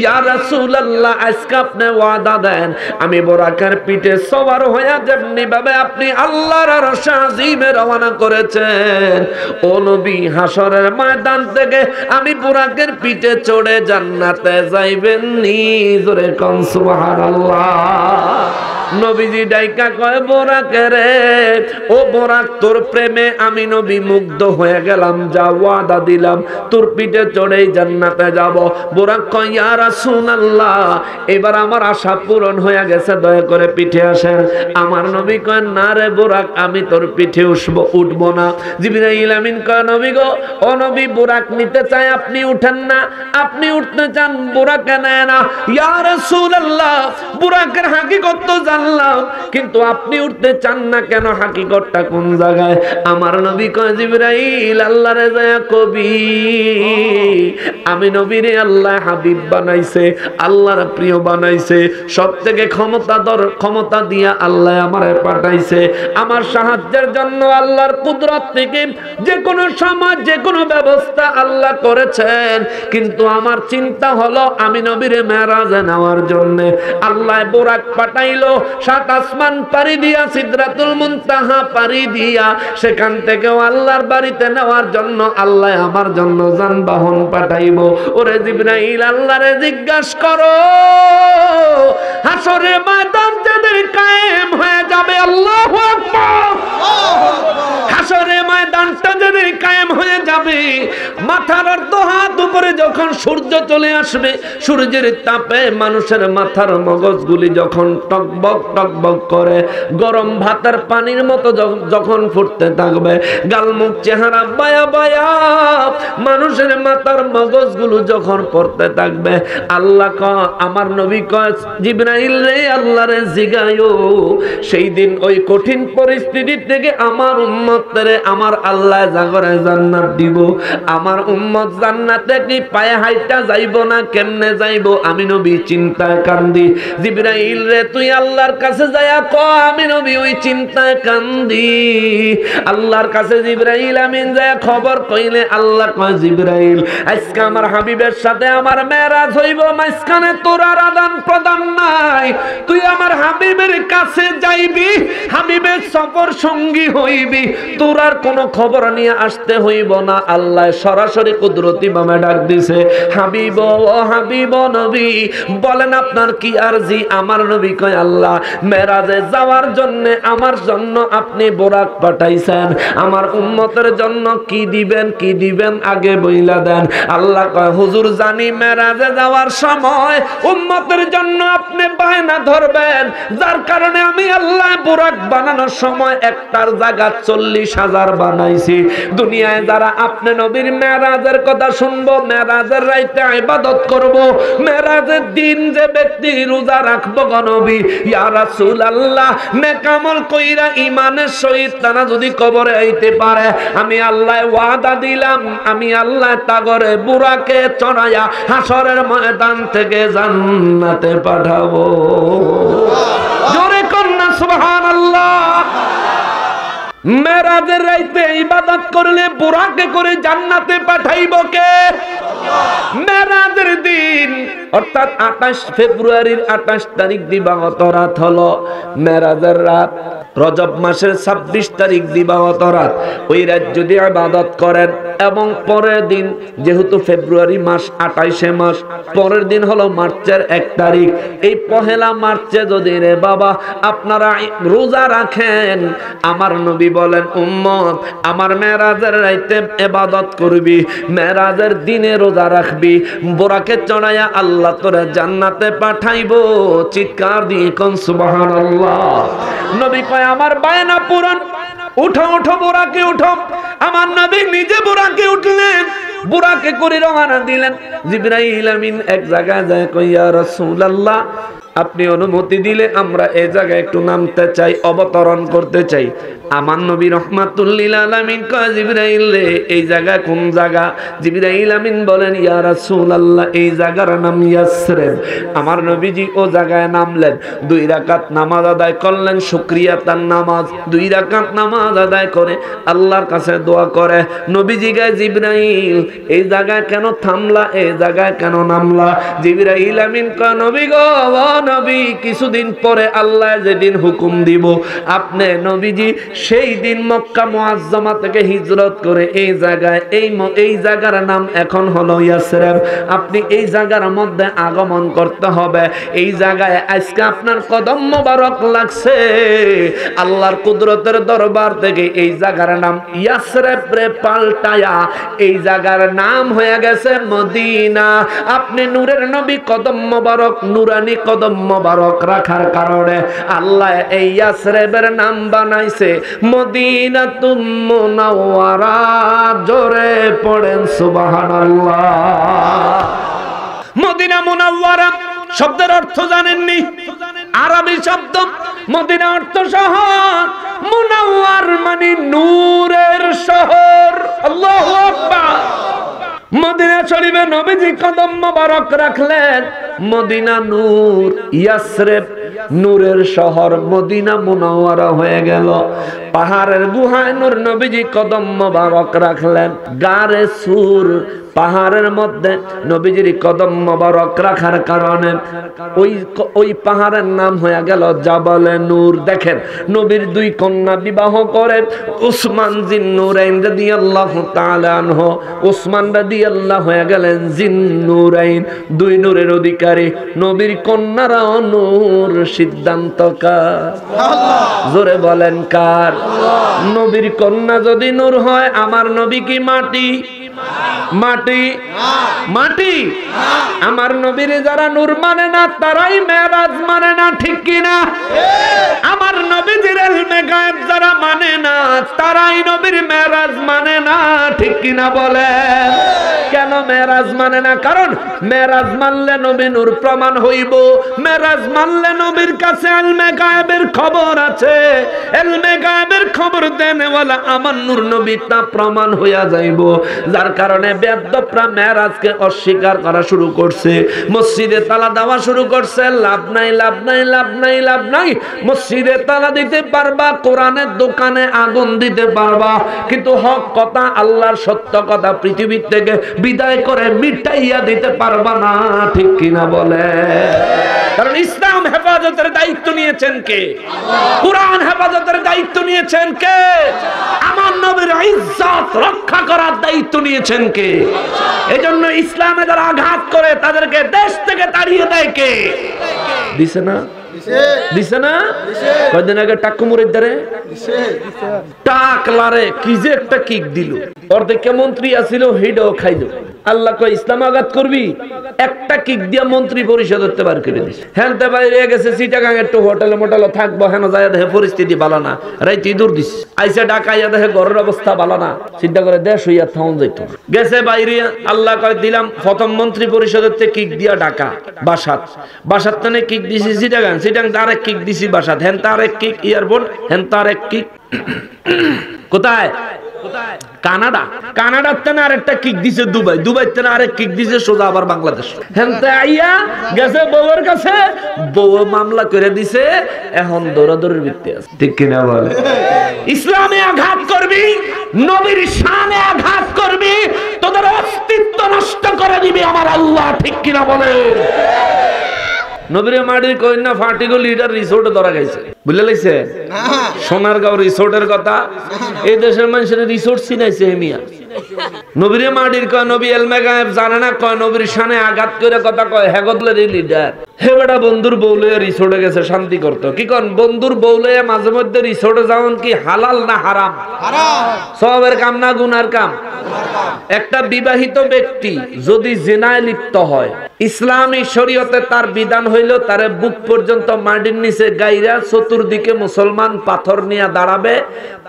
Speaker 1: ইয়া রাসূলুল্লাহ, আজকে আপনি ওয়াদা দেন আমি বুরাকের পিঠে সওয়ার হয়ে যেমনি ভাবে আপনি আল্লাহর আরশ আজিমে রওনা করেছেন, ও নবী হাসরের ময়দান থেকে আমি বুরাকের পিঠে চড়ে জান্নাতে যাইবেন নি? জোরে কোন সুবহানাল্লাহ। নবীজি ডাইকা কয় বোরাকে রে, ও বোরাক তোর প্রেমে আমি নবী মুগ্ধ হয়ে গেলাম, যা ওয়াদা দিলাম তোর পিঠে চড়েই জান্নাতে যাব। বোরাক কয় ইয়া রাসূলুল্লাহ, এবার আমার আশা পূরণ হয়ে গেছে, দয়া করে পিঠে আসেন। আমার নবী কয় না রে বোরাক, আমি তোর পিঠে উঠবো না। জিবরাইল আমিন কয় নবী গো, ও নবী বোরাক নিতে চাই, আপনি উঠেন না, আপনি উঠতে চান বোরাকে নেয় না। ইয়া রাসূলুল্লাহ, বোরাকের হাকিকত তো জানলাম, কিন্তু আপনি উঠতে চান না কেন? হাকিকতটা কোন জায়গায়? আমার নবী কয় জিবরাইল, আল্লাহরে যায় কবি আমি নবীরে আল্লাহ হাবিব বানাইছে, আল্লাহর প্রিয় বানাইছে, সব থেকে ক্ষমতা দিয়া আল্লাহ আমারে পাঠাইছে আমার সাহায্যের জন্য। আল্লাহর কুদরত থেকে যে কোনো সমাজ, যে কোনো ব্যবস্থা আল্লাহ করেছেন, কিন্তু আমার চিন্তা হলো আমি নবীরে মেরাজে নেওয়ার জন্য আল্লাহ বোরাক পাঠাইলো। 7 আসমান পাড়ি দিয়া, সিদরাতুল মুনতাহা পাড়ি দিয়া, সেখান থেকেও আল্লাহর বাড়িতে নেওয়ার জন্য আল্লাহ আমার জন্য যানবাহন পাঠাইবো। ওরে জিবরাইল, আল্লাহরে জিজ্ঞাসা করো হাসরের ময়দান যেদিন কায়েম হয়ে যাবে, আল্লাহু আকবার, হাসরের ময়দানটা যেদিন কায়েম হয়ে যাবে, মাথার অর্ধ হাত উপরে যখন সূর্য চলে আসবে, সূর্যের তাপে মানুষের মাথার মগজগুলি যখন টকবক টকবক করে, গরম ভাতের পানির মতো যখন ফুটতে থাকবে, গালমুখ চেহারা বায়া বায়া মানুষের মাথার মগজগুলো যখন পড়তে থাকবে, আল্লাহ আমার নবী কয় জিবরাইল রে, আল্লাহরে জিগায়ো সেই দিন ওই কঠিন পরিস্থিতি থেকে আমার উম্মতরে আমার আল্লাহ জাগরে জান্নাত দিব। আমার উম্মত জান্নাতে কি পায়ে হাইটা যাইব না, কেমনে যাইব? আমি নবী চিন্তায় কান্দি। জিবরাইল রে, তুই আল্লাহর কাছে যায়া ক আমি নবী ওই চিন্তায় কান্দি। আল্লাহর কাছে জিবরাইল আমিন যায় খবর কইলে আল্লাহ কয় জিবরাইল, আজকে আমার হাবিবের সাথে আমার মেরাজ হইব, মাঝখানে তোর আর আদান প্রদান নাই, তুই আমার হাবিবের কাছে যাইবি, হাবিবের সফর সঙ্গী হইবি, তোর আর কোনো খবর নিয়ে আসতে হইব না। আল্লাহ সরাসরি কুদরতি ভাবে ডাক দিছে, হাবিব ও হাবিব নবী বলেন আপনার কি আরজি? আমার নবী কয় আল্লাহ মেরাজে যাওয়ার জন্য আমার জন্য আপনি বোরাক পাঠাইছেন, আমার উম্মতের জন্য কি দিবেন কি দিবেন আগে নবীকে বইলা দেন। আল্লাহ কয় হুজুর জানি মেরাজে যাওয়ার সময় উম্মতের জন্য আপনি বায়না ধরবেন, যার কারণে আমি আল্লাহ বুরাক বানানোর সময় একটার জায়গা 40,000 বানাইছি। দুনিয়ায় যারা আপনি নবীর মেরাজের কথা শুনবো, মেরাজের রাইতে ইবাদত করব, মেরাজের দিন যে ব্যক্তি রোজা রাখবো গো নবী ইয়া রাসূলুল্লাহ, নেক আমল কইরা ঈমানের সহিত তারা যদি কবরে আইতে পারে, আমি আল্লাহ ওয়াদা দিলাম, আমি আল্লাহ তাগরে বুরাকে চড়াইয়া হাসরের ময়দান থেকে জান্নাতে পাঠাবো। জোরে কন্না সুবহানাল্লাহ। মেরাজের রাইতে ইবাদত করলে বুরাকে করে জান্নাতে পাঠাইব কে? মেরাজের দিন অর্থাৎ 28 ফেব্রুয়ারির 28 তারিখ দিবাগত রাত হলো মেরাজের রাত। রজব মাসের 26 তারিখ দিবাগত রাত। ওই রাত যদি ইবাদত করেন এবং পরের দিন, যেহেতু ফেব্রুয়ারি মাস 28 মাস, পরের দিন হলো মার্চের 1 তারিখ, এই পহেলা মার্চে যদি রে বাবা আপনারা রোজা রাখেন, আমার নবী বলেন উম্মত আমার মেরাজের রাইতে ইবাদত করবি, মেরাজের দিনে রোজা রাখবি, বোরাকে চড়াইয়া আল্লাহ তোরে জান্নাতে পাঠাইবো। চিৎকার দিয়ে কোন সুবহানাল্লাহ। নবী কয় আমার বায়না পূরণ, উঠো উঠো বোরাকে উঠো। আমার নবী নিজে বোরাকে উঠলেন, বুরাকে করে রওনা দিলেন। জিবরাইল আমিন এক জায়গায় যায় কই ইয়া রাসূলুল্লাহ আপনি অনুমতি দিলে আমরা এই জায়গায় একটু নামতে চাই, অবতরণ করতে চাই। আমার নবী রাহমাতুল লিল আলামিন কয় জিবরাইল রে এই জায়গা কোন জায়গা? জিবরাইল আমিন বলেন ইয়া রাসূলুল্লাহ এই জায়গার নাম ইয়াসরিব। আমার নবীজি ও জায়গায় নামলেন, 2 রাকাত নামাজ আদায় করলেন, শুকরিয়া তার নামাজ। 2 রাকাত নামাজ আদায় করে আল্লাহর কাছে দোয়া করে। নবীজি গায় জিবরাইল এই জায়গায় কেন থামলা, এই জায়গায় কেন নামলা? জিবরাইল আমিন কয় নবী গো নবী, কিছুদিন পরে আল্লাহ যেদিন হুকুম দিব আপনি নবীজি সেই দিন মক্কা মুআজ্জামা থেকে হিজরত করে এই জায়গায়, এই জায়গার নাম এখন হলো ইয়াসরিব। আপনি এই জায়গার মধ্যে আগমন করতে হবে। এই জায়গায় আজকে আপনার কদম মোবারক লাগছে, আল্লাহর কুদরতের দরবার থেকে এই জায়গার নাম ইয়াসরিব রে পাল্টায়া এই জায়গার নাম হয়ে গেছে মদিনা। আপনি নূরের নবী কদম মোবারক, নুরানি কদম মোবারক রাখার কারণে আল্লাহ এই ইয়াসরিবের নাম বানাইছে মদিনাতুল মুনাওয়ারা। জোরে পড়েন সুবহানাল্লাহ। মদিনা মুনাওয়ারা শব্দের অর্থ জানেননি? আরবি শব্দ। মদিনা অর্থ শহর, মুনাওয়ার মানে নূরের শহর। আল্লাহু আকবার। মদিনা শরীফে নবীজি কদম মোবারক রাখলেন, মদিনা নূর, ইয়াসরিব নূরের শহর, মদিনা মুনাওয়ারা হয়ে গেল। পাহাড়ের গুহায় নূর নবীজি কদম মোবারক রাখলেন। গারে সুর পাহাড়ের মধ্যে নবীজির কদম মোবারক রাখার কারণে ওই পাহাড়ের নাম হয়ে গেল জাবালে নূর। দেখেন নবীর 2 কন্যা বিবাহ করেন। উসমান জিন নূরাইন রাদিয়াল্লাহু তাআলা আনহু, উসমান রাদিয়াল্লাহু হয়ে গেলেন জিন নূরাইন, 2 নূরের অধিকারী। নবীর কন্যারাও নূর। সিদ্ধান্ত কার? আল্লাহ। জোরে বলেন কার? আল্লাহ। নবীর কন্যা যদি নূর হয়, আমার নবী কি মাটি? মাটি মাটি। আমার নবীর যারা নূর মানে না তারাই মেরাজ মানে না, ঠিক কিনা? আমার নবীজির ইলমে গায়েব যারা মানে না তারাই নবীর মেরাজ মানে না, ঠিক কিনা বলেন? কেন মেরাজ মানে না? কারণ মেরাজ মানলে নবী নূর প্রমাণ হইব। মেরাজ মানলে নবীর কাছে ইলমে গায়েবের খবর আছে, ইলমে গায়েবের খবর দেনেওয়ালা আমার নূর নবী তা প্রমাণ হইয়া যাইব। যার কারণে বেয়াদবরা মেরাজকে অস্বীকার করা শুরু করছে, মসজিদে তালা দেওয়া শুরু করছে। লাভ নাই, লাভ নাই, লাভ নাই, লাভ নাই। মসজিদে তালা দিতে পারবা, কোরআনের দোকানে আগুন দিতে পারবা, কিন্তু হক কথা, আল্লাহর সত্য কথা পৃথিবীর থেকে বিদায় করে মিটাইয়া দিতে পারবা না, ঠিক কিনা বলে? কারণ ইসলাম হেফাজতের দায়িত্ব নিয়েছেন কে? কোরআন হেফাজতের দায়িত্ব নিয়েছেন কে? আমার নবীর ইজ্জত রক্ষা করার দায়িত্ব নিয়েছেন কে? এজন্য ইসলামে যারা আঘাত করে তাদেরকে দেশ থেকে তাড়িয়ে দেয় কে? দিছে না? দিছে না? কয়দিন আগে টাক্কু মুড়ির ধারে টাকলারে কি যে একটা কিক দিল, অর্ধেক মন্ত্রী আছিল হেডও খাইল। আল্লাহ কয় ইসলাম আঘাত করবি, একটা কিক দিয়া মন্ত্রী পরিষদ হতে বার করে দিস। হ্যানতে বাইরে গেছে চিটাগাং একটু হোটেলে মোটেলে থাকবো, হেন যায় দেখে পরিস্থিতি ভালো না, রাইতে দূর দিস। আইসা ঢাকাইয়া দেখে ঘরের অবস্থা ভালো না, চিন্তা করে দেশ হইয়া থাউন যাইত। গেছে বাইরে, আল্লাহ কয় দিলাম প্রথম মন্ত্রী পরিষদের থেকে কিক দিয়া ঢাকা বাসাত, বাসাত তানে কিক দিছি চিটাগাং, চিটাগাং আরেক কিক দিছি বাসাত, হেন আরেক কিক এয়ারপোর্ট, হেন আরেক কিক কোথায়? কানাডা, কানাডার তেনে আরেকটা কিক দিছে দুবাই, দুবাই তেনে আরেক কিক দিছে সোজা আবার বাংলাদেশ। হেনতে আইয়া গেছে বউয়ের কাছে, বউ মামলা করে দিছে, এখন দৌড়াদৌড়ির ভিত্তি আছে। ঠিক কিনা বলে? ইসলামে আঘাত করবি, নবীর শানে আঘাত করবি, তোদের অস্তিত্ব নষ্ট করে দিবি আমার আল্লাহ। ঠিক কিনা বলে? নবীর মাটির কন্যা ফাটিগো লিডার রিসোর্টে ধরা গেছে, বুঝলে লাগছে? সোনারগাঁও রিসোর্টের কথা এই দেশের মানুষের রিসোর্ট চিনাইছে মিয়া। নবীর মাটির কয় নবী এলমে গায়েব জানে না, কয় নবীর শানে আঘাত করে কথা কয় হেগদলের লিডার। হে বেটা বন্ধুর বউলে রিসোর্টে গেছে শান্তি করতো, কি কন বন্ধুর বউলে মাঝে মধ্যে রিসোর্টে যাওয়ান কি হালাল না হারাম? সবের কাম না গুনার কাম? একটা বিবাহিত ব্যক্তি যদি জিনায় লিপ্ত হয়, ইসলামী শরীয়তে তার বিধান হইল তারে বুক পর্যন্ত মাটির নিচে গাইরা চতুর্দিকে মুসলমান পাথর নিয়ে দাঁড়াবে,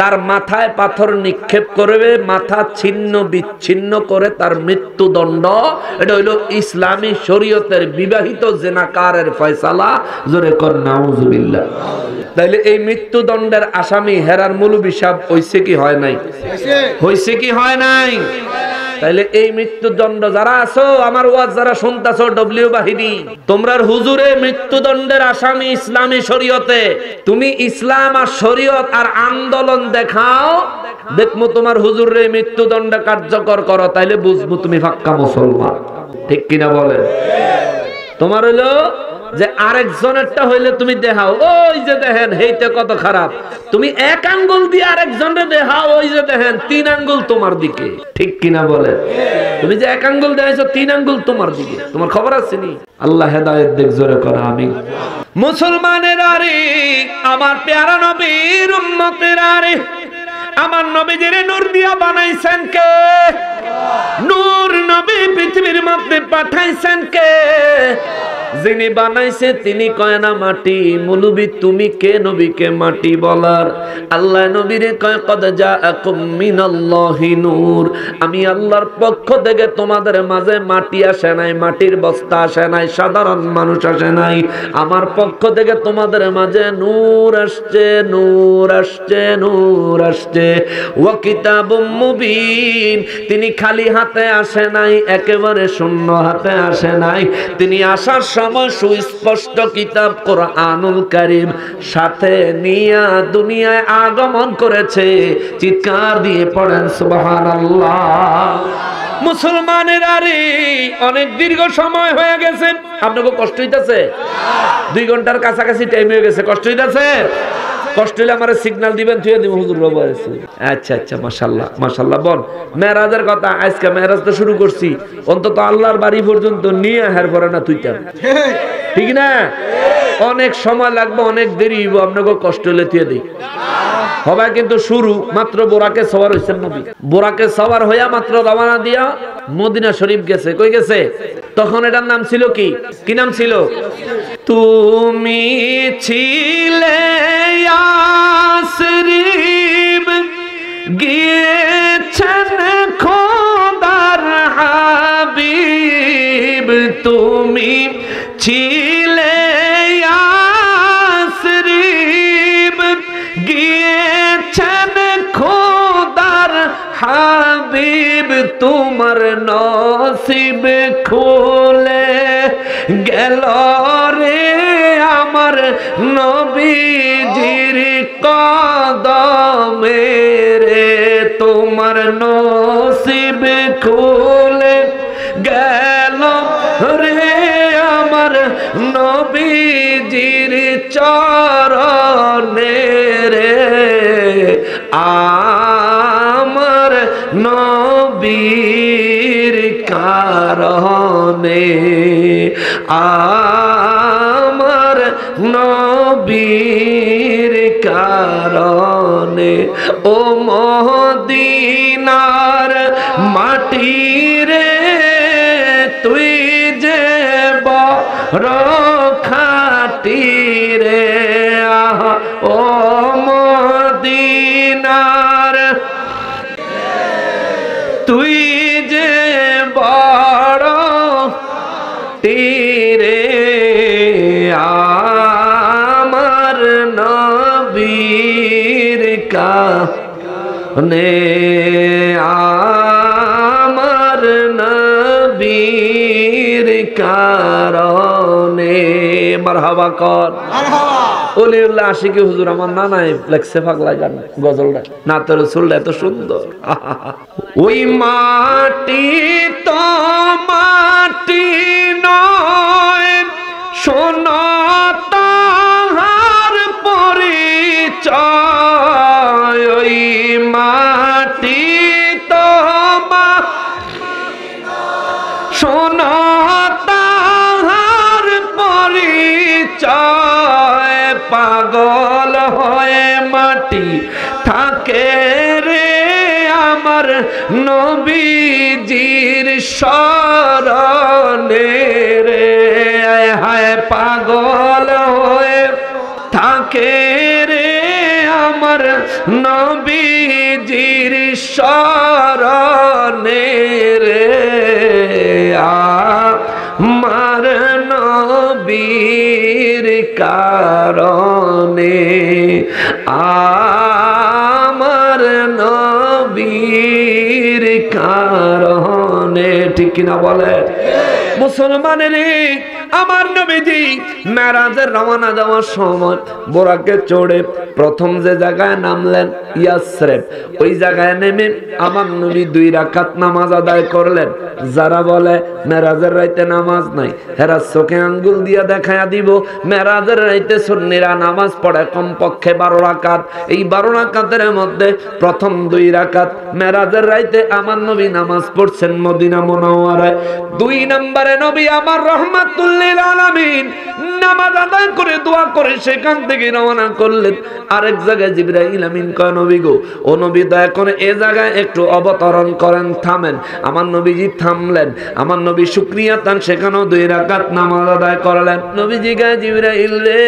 Speaker 1: তার মাথায় পাথর নিক্ষেপ করবে, মাথা ছিন্ন বিচ্ছিন্ন করে তার মৃত্যুদণ্ড। এটা হইল ইসলামী শরীয়তের বিবাহিত জিনাকারের ফয়সালা। জোরে কর নাউজুবিল্লাহ। তাইলে এই মৃত্যুদণ্ডের আসামি হেরার মৌলবী সাহেব হইছে কি হয় নাই? হইছে কি হয় নাই? তাইলে এই মৃত্যুদণ্ড যারা আছো, আমার ওয়াজ যারা শুনতাছো, ডব্লিউ বাহিনী, তোমরার হুজুরে মৃত্যুদণ্ডের আসামি ইসলামী শরীয়তে। তুমি ইসলাম আর শরীয়ত আর আন্দোলন দেখাও, দেখমু তোমার হুজুরে মৃত্যুদণ্ড কার্যকর করো, তাইলে বুঝবো তুমি পাক্কা মুসলমান। ঠিক কিনা বলেন? তোমার হইলো যে আরেকজনেরটা হইলে তুমি দেখাও, ওই যে দেখেন হেইটা কত খারাপ, তুমি এক আঙ্গুল দিয়ে আরেকজনের দেখাও, ওই যে দেখেন তিন আঙ্গুল তোমার দিকে। ঠিক কিনা বলে? তুমি যে এক আঙ্গুল দেখাইছো, তিন আঙ্গুল তোমার দিকে। তোমার খবর আছে নি? আল্লাহ হেদায়েত দেখ, জোরে করা আমিন। মুসলমানের আরে আমার প্যারা নবীর উম্মতের আরে, আমার নবীজির নূর দিয়া বানাইছেন কে? নূর নবী পৃথিবীর মধ্যে পাঠাইছেন কে? যিনি বানাইছে তিনি কয় না মাটি। মুলুবি তুমি কে নবীকে মাটি বলার? আল্লাহ নবীরে কয় কদ জাআকুম মিনাল্লাহি নূর, আমি আল্লাহর পক্ষ থেকে তোমাদের মাঝে মাটি আসে নাই, মাটির বস্তা আসে নাই, সাধারণ মানুষ আসে নাই, আমার পক্ষ থেকে তোমাদের মাঝে নূর আসছে, নূর আসছে, নূর আসছে। ওয়া কিতাবুম মুবিন, তিনি খালি হাতে আসে নাই, একেবারে শূন্য হাতে আসে নাই, তিনি আসার সময় সুস্পষ্ট কিতাব কোরআনুল কারীম সাথে নিয়া দুনিয়ায় আগমন করেছে। চিৎকার দিয়ে পড়েন সুবহানাল্লাহ। মুসলমানের আরে অনেক দীর্ঘ সময় হয়ে গেছে, আপনাকে কষ্ট হইতাছে? 2 ঘন্টার কাছাকাছি টাইম হয়ে গেছে, কষ্ট হইতাছে? কষ্ট হলে আমার সিগন্যাল দিবেন, তুই দিব হুজুর বাবা আছে। আচ্ছা আচ্ছা, মাশাআল্লাহ মাশাআল্লাহ। বল মেরাজের কথা, আজকে মেরাজ তো শুরু করছি, অন্তত আল্লাহর বাড়ি পর্যন্ত নিয়ে হার পরে না তুইটা, ঠিক না? অনেক সময় লাগবে, অনেক দেরি হইব, আপনাকে কষ্ট হলে তুই দিই হবে। কিন্তু শুরু মাত্র বোরাকে সওয়ার হইছেন নবী, বোরাকে সওয়ার হইয়া মাত্র রওনা দিয়া মদিনা শরীফ গেছে। কই গেছে? তখন এটার নাম ছিল কি? কি নাম ছিল? তুমি ছিলে ইয়াসরিব, গিয়েছেন খোদার হাবিব। তুমি ছিলে ইয়াসরিব, গিয়েছেন খোদার হাবিব। তোমার নসিব খুলে গেল রে আমার নবীজির কদমে রে। তোমার নসিব খুলে গেল রে আমার নবীজির চরণে রে। আমার নবীর কারণে, আমার ও মদিনার মাটি রে তুই যে বড় খাঁটি রে আহা ও মদিনার তুই যে বড় তীরে আমার নবীর কানে আমার নবীর কারণে মারহাবা কর ওলিউল্লাহ আশিকি হুজুর আমার নানাই লেখছে পাগলা গান গজলটা নাতে রাসূলটা এত সুন্দর ওই মাটি তো মাটি নয় শোনো তাহার পরিচয় ওই মাটি তো শোনো তাহার পরিচয় পাগল হয়ে মাটি থাকে রে আমার নবীজির শরণে রে হায় পাগল হয়ে থাকে রে আমার নবীজির শরণে রে আমার নবীর কারণে আমার নবীর কারণে ঠিক কিনা বলে মুসলমানের আমার নবীজি মেরাজের রওনা দেওয়ার সময় বোরাকে চড়ে প্রথম যে জায়গায় নামলেন ইয়াসরিব ওই জায়গায় নেমে আমার নবী 2 রাকাত নামাজ আদায় করলেন যারা বলে মেরাজের রাতে নামাজ নাই হেরা চোখে আঙ্গুল দিয়া দেখায়া দিব মেরাজের রাতে সুন্নিরা নামাজ পড়ে কমপক্ষে 12 রাকাত এই 12 রাকাতের মধ্যে প্রথম 2 রাকাত মেরাজের রাতে আমার নবী নামাজ পড়ছেন মদিনা মুনাওয়ারায় 2 নম্বরে নবী আমার রহমাতুল লিল আলামিন নামাজ আদায় করে দোয়া করে সেখান থেকে রওনা করলেন আরেক জায়গায় জিবরাইল আমিন কয় নবী গো ও নবী দয়া করে এই জায়গায় একটু অবতরণ করেন থামেন আমার নবীজি থামলেন আমার নবী শুকরিয়া তান সেখানেও 2 রাকাত নামাজ আদায় করলেন নবীজি গায় জিবরাইল রে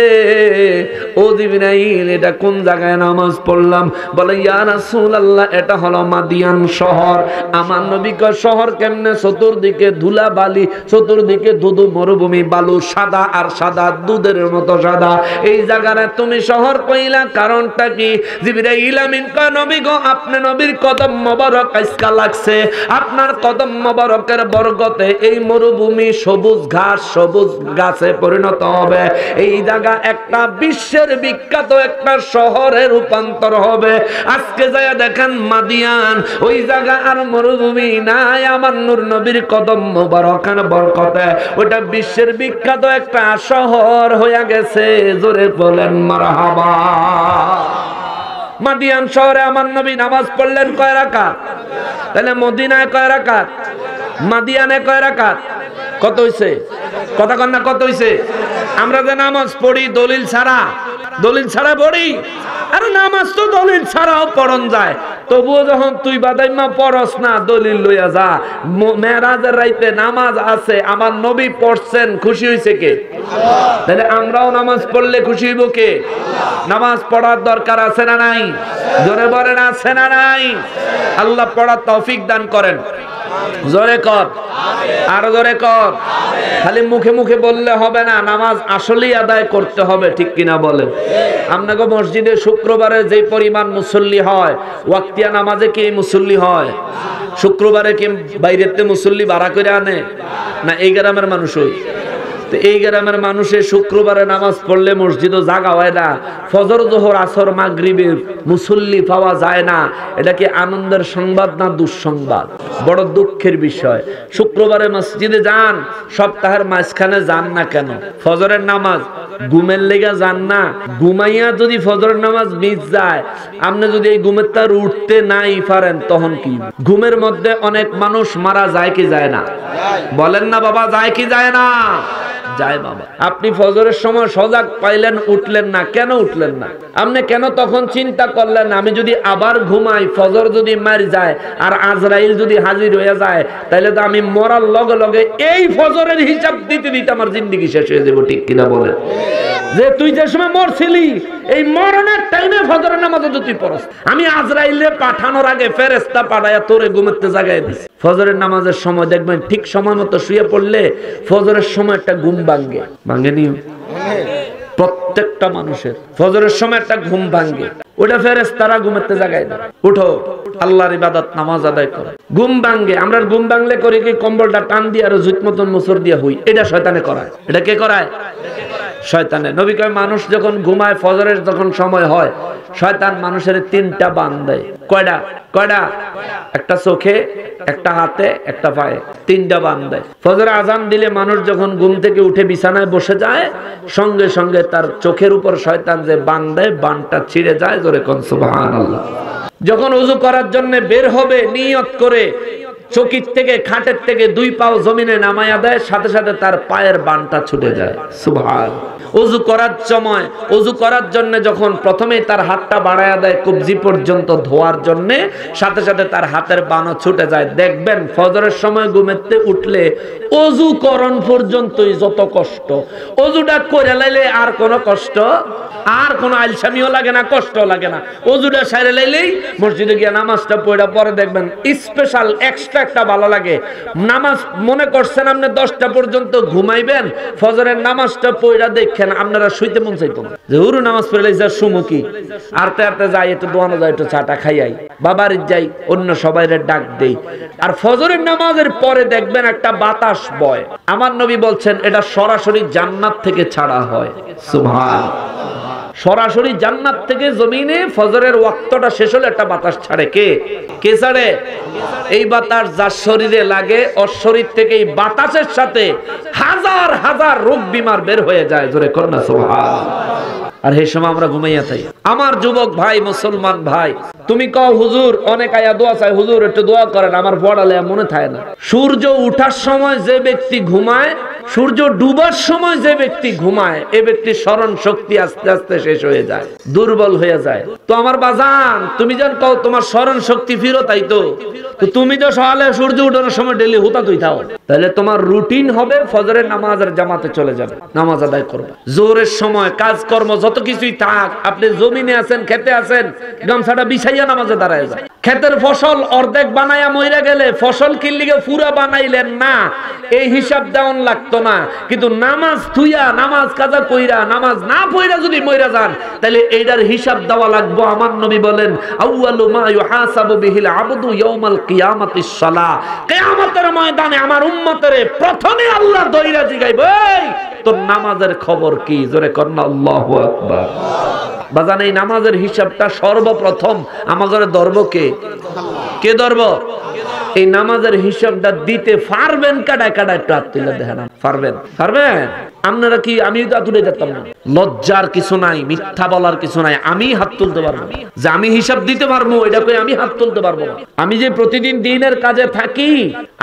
Speaker 1: ও জিবরাইল এটা কোন জায়গায় নামাজ পড়লাম বলে ইয়া রাসূলুল্লাহ এটা হলো মাদিয়ান শহর আমার নবী কয় শহর কেমনে চতুর্দিকে ধুলা বালি চতুর্দিকে ধুধু মরুভূমি বালু সাদা আর সাদা দুধের মতো সাদা এই জায়গায় তুমি শহর কইলা কারণটা কি জিবরাইল আমিন কয় নবী গো আপনি নবীর কদম মোবারক আজকা লাগছে আপনার কদম মোবারকের বরকতে এই মরুভূমি সবুজ ঘাস সবুজ গাছে পরিণত হবে এই জায়গা একটা বিশ্বের বিখ্যাত একটা শহরে রূপান্তর হবে আজকে যায় দেখেন মাদিয়ান ওই জায়গা আর মরুভূমি নাই আমার নূর নবীর কদম মোবারকের বরকতে ওটা বিশ্বের বিখ্যাত একটা শহর হয়ে গেছে জোরে বলেন মারহাবা মাদিয়ান শহরে আমার নবী নামাজ পড়লেন কয় রাকাত তাহলে মদিনায় কয় রাকাত মাদিয়ানে কয় রাকাত কত হইছে কথা কন না কত হইছে আমরা যে নামাজ পড়ি দলিল ছাড়া পড়ি আর নামাজ তো দলিল ছাড়াও পড়ন যায় তবুও যখন তুই বাদাইমা পড়স না দলিল লইয়া যা মেরাজের রাইতে নামাজ আছে আমার নবী পড়ছেন খুশি হইছে কে তাহলে আমরাও নামাজ পড়লে খুশি হইব কে নামাজ পড়ার দরকার আছে না নাই জোরে বলেন আছে না নাই আল্লাহ পড়ার তৌফিক দান করেন জোরে কর আর জোরে কর খালি মুখে মুখে বললে হবে না নামাজ আসলেই আদায় করতে হবে ঠিক কিনা বলেন আপনাকে মসজিদে শুক্রবারে যে পরিমাণ মুসল্লি হয় ওয়াক্তিয়া নামাজে কি মুসল্লি হয় শুক্রবারে কি বাইরেতে মুসল্লি ভাড়া করে আনে না এই গ্রামের মানুষই তো এই গ্রামের মানুষে শুক্রবারে নামাজ পড়লে মসজিদও জাগা হয় না ফজর জোহর আসর মাগরিবের মুসল্লি পাওয়া যায় না এটা কি আনন্দের সংবাদ না দুঃসংবাদ বড় দুঃখের বিষয় শুক্রবারে মসজিদে যান সপ্তাহের মাঝখানে যান না কেন ফজরের নামাজ ঘুমের লেগে যান না ঘুমাইয়া যদি ফজরের নামাজ মিস যায় আপনি যদি এই ঘুমের তার উঠতে নাই পারেন তখন কি ঘুমের মধ্যে অনেক মানুষ মারা যায় কি যায় না বলেন না বাবা যায় কি যায় না যায় বাবা। আপনি ফজরের সময় সজাগ পাইলেন, উঠলেন না, কেন উঠলেন না? আপনি কেন তখন চিন্তা করলেন আমি যদি আবার ঘুমাই, ফজর যদি মার যায় আর আজরাইল যদি হাজির হয়ে যায়, তাহলে তো আমি মরার লগে লগে এই ফজরের হিসাব দিতে দিতে আমার জিন্দেগি শেষ হয়ে যাবে, ঠিক কিনা বলেন? যে তুই যে সময় মরছিলি এই মরণের টাইমে ফজরের নামাজ তুই পড়স, আমি আজরাইলে পাঠানোর আগে ফেরেশতা পাঠায়া তোরে ঘুমাতে জাগায় দিছি। ফজরের নামাজের সময় দেখবেন ঠিক সময় মতো শুয়ে পড়লে ফজরের সময় একটা ঘুম ভাঙেনি? প্রত্যেকটা মানুষের ফজরের সময় একটা ঘুম ভাঙে, ওটা ফেরেশতারা ঘুমাতে জাগায় দেয়, উঠো আল্লাহর ইবাদত নামাজ আদায় করো। ঘুম ভাঙে, আমরা ঘুম ভাঙলে করি কি কম্বলটা টান দিয়ে আর জুত মতন মুসর দিয়ে হই, এটা শয়তানে করায়। এটা কে করায়? শয়তানে। নবী কয় মানুষ যখন ঘুমায় ফজরের যখন সময় হয়, শয়তান মানুষের তিনটা বান দেয়। কয়টা? একটা চোখে, একটা হাতে, একটা পায়ে, তিনটা বান দেয়। ফজরে আজান দিলে মানুষ যখন ঘুম থেকে উঠে বিছানায় বসে যায়, সঙ্গে সঙ্গে তার চোখের উপর শয়তান যে বান দেয়, বানটা ছিঁড়ে যায়। জোরে কোন সুবহানাল্লাহ। যখন ওযু করার জন্য বের হবে, নিয়ত করে চকির থেকে, খাটের থেকে 2 পাও জমিনে নামায়া দেয়, সাথে সাথে তার পায়ের বানটা ছুটে যায়। সুবহান। ওযু করার সময়, ওযু করার জন্য যখন প্রথমেই তার হাতটা বাড়ায়া দেয় কবজি পর্যন্ত ধোয়ার জন্য, সাথে সাথে তার হাতের বানও ছুটে যায়। দেখবেন ফজরের সময় ঘুমেতে উঠলে ওযু করণ পর্যন্তই যত কষ্ট, ওযুটা করে লাইলে আর কোনো কষ্ট, আর কোনো আলসামিও লাগে না, কষ্ট লাগে না। ওযুটা সাইরে লাইলেই মসজিদে গিয়ে নামাজটা পড়া পরে দেখবেন স্পেশাল এক্সট্রা একটা ভালো লাগে। নামাজ মনে করছেন আপনি 10টা পর্যন্ত ঘুমাইবেন, ফজরের নামাজটা পড়া দেখেন আপনারা শুইতে মন চাইতো না, যে হুরু নামাজ পড়লে যা সুমুখী আরতে আরতে যাই, একটু দোয়ানো যায়, একটু চাটা খাইয়াই, বাবার যাই, অন্য সবাইরে ডাক দেই। আর ফজরের নামাজের পরে দেখবেন একটা বাতাস বয়। আমার নবী বলছেন এটা সরাসরি জান্নাত থেকে ছাড়া হয়। সুবহানাল্লাহ। সরাসরি জান্নাত থেকে জমিনে ফজরের ওয়াক্তটা শেষ হলে একটা বাতাস ছাড়ে। কে ছাড়ে? এই বাতাস যার শরীরে লাগে, ওর শরীর থেকে এই বাতাসের সাথে হাজার হাজার রোগ বিমার বের হয়ে যায়। জোরে কর না সুবহানাল্লাহ। আর এই সময় আমরা ঘুমাইয়া থাকি। আমার যুবক ভাই, মুসলমান ভাই, তুমি কও হুজুর অনেক আয়া দোয়া চাই, হুজুর একটু দোয়া করেন, আমার পড়ালে মনে থাকে না। সূর্য উঠার সময় যে ব্যক্তি ঘুমায়, সূর্য ডুবার সময় যে ব্যক্তি ঘুমায়, এ ব্যক্তির স্মরণ শক্তি আস্তে আস্তে শেষ হয়ে যায়, দুর্বল হয়ে যায়। তো আমার বাজান, তুমি যেন কও তোমার স্মরণ শক্তি ফিরত আইতো, তো তুমি তো সকালে সূর্য উঠানোর সময় ডেলি হুতা তুই থাও, তাহলে তোমার রুটিন হবে ফজরের নামাজের জামাতে চলে যাবে, নামাজ আদায় করবে। জোরের সময় কাজকর্ম যত কিছুই থাক, আপনি জমিনে আছেন, খেতে আছেন, গামছাটা বিছাইয়া নামাজে দাঁড়ায় যায়। ক্ষেতের ফসল অর্ধেক বানাইয়া মইরা গেলে ফসল কিনলিগে পুরা বানাইলেন না, এই হিসাব দেওয়ান লাগতো না। কিন্তু নামাজ থুইয়া, নামাজ কাজা কইরা, নামাজ না পড়া যদি মইরা যান, তাহলে এইটার হিসাব দেওয়া লাগবো। আমার নবী বলেন আউয়ালু মা ইউহাসাবু বিহিল আবদু ইয়াউমাল কিয়ামাতিস সালাহ। কিয়ামতের ময়দানে আমার উম্মতের প্রথমে আল্লাহ দইরা জিগাইবে, এই তোর নামাজের খবর কি? জোরে কর না আল্লাহু আকবার। বাজান, এই নামাজের হিসাবটা সর্বপ্রথম আমাদের ধরব কে ধরব? এই নামাজের হিসাবটা দিতে পারবেন কাটায় কাটায়? একটু হাত তুলে দেখেন, পারবেন? আপনারা কি? আমি তো তুলে যেতাম না। লজ্জার কিছু নাই, মিথ্যা বলার কিছু নাই। আমি হাত তুলতে পারবো যে আমি হিসাব দিতে পারবো, এটা কই আমি হাত তুলতে পারবো না। আমি যে প্রতিদিন দিনের কাজে থাকি,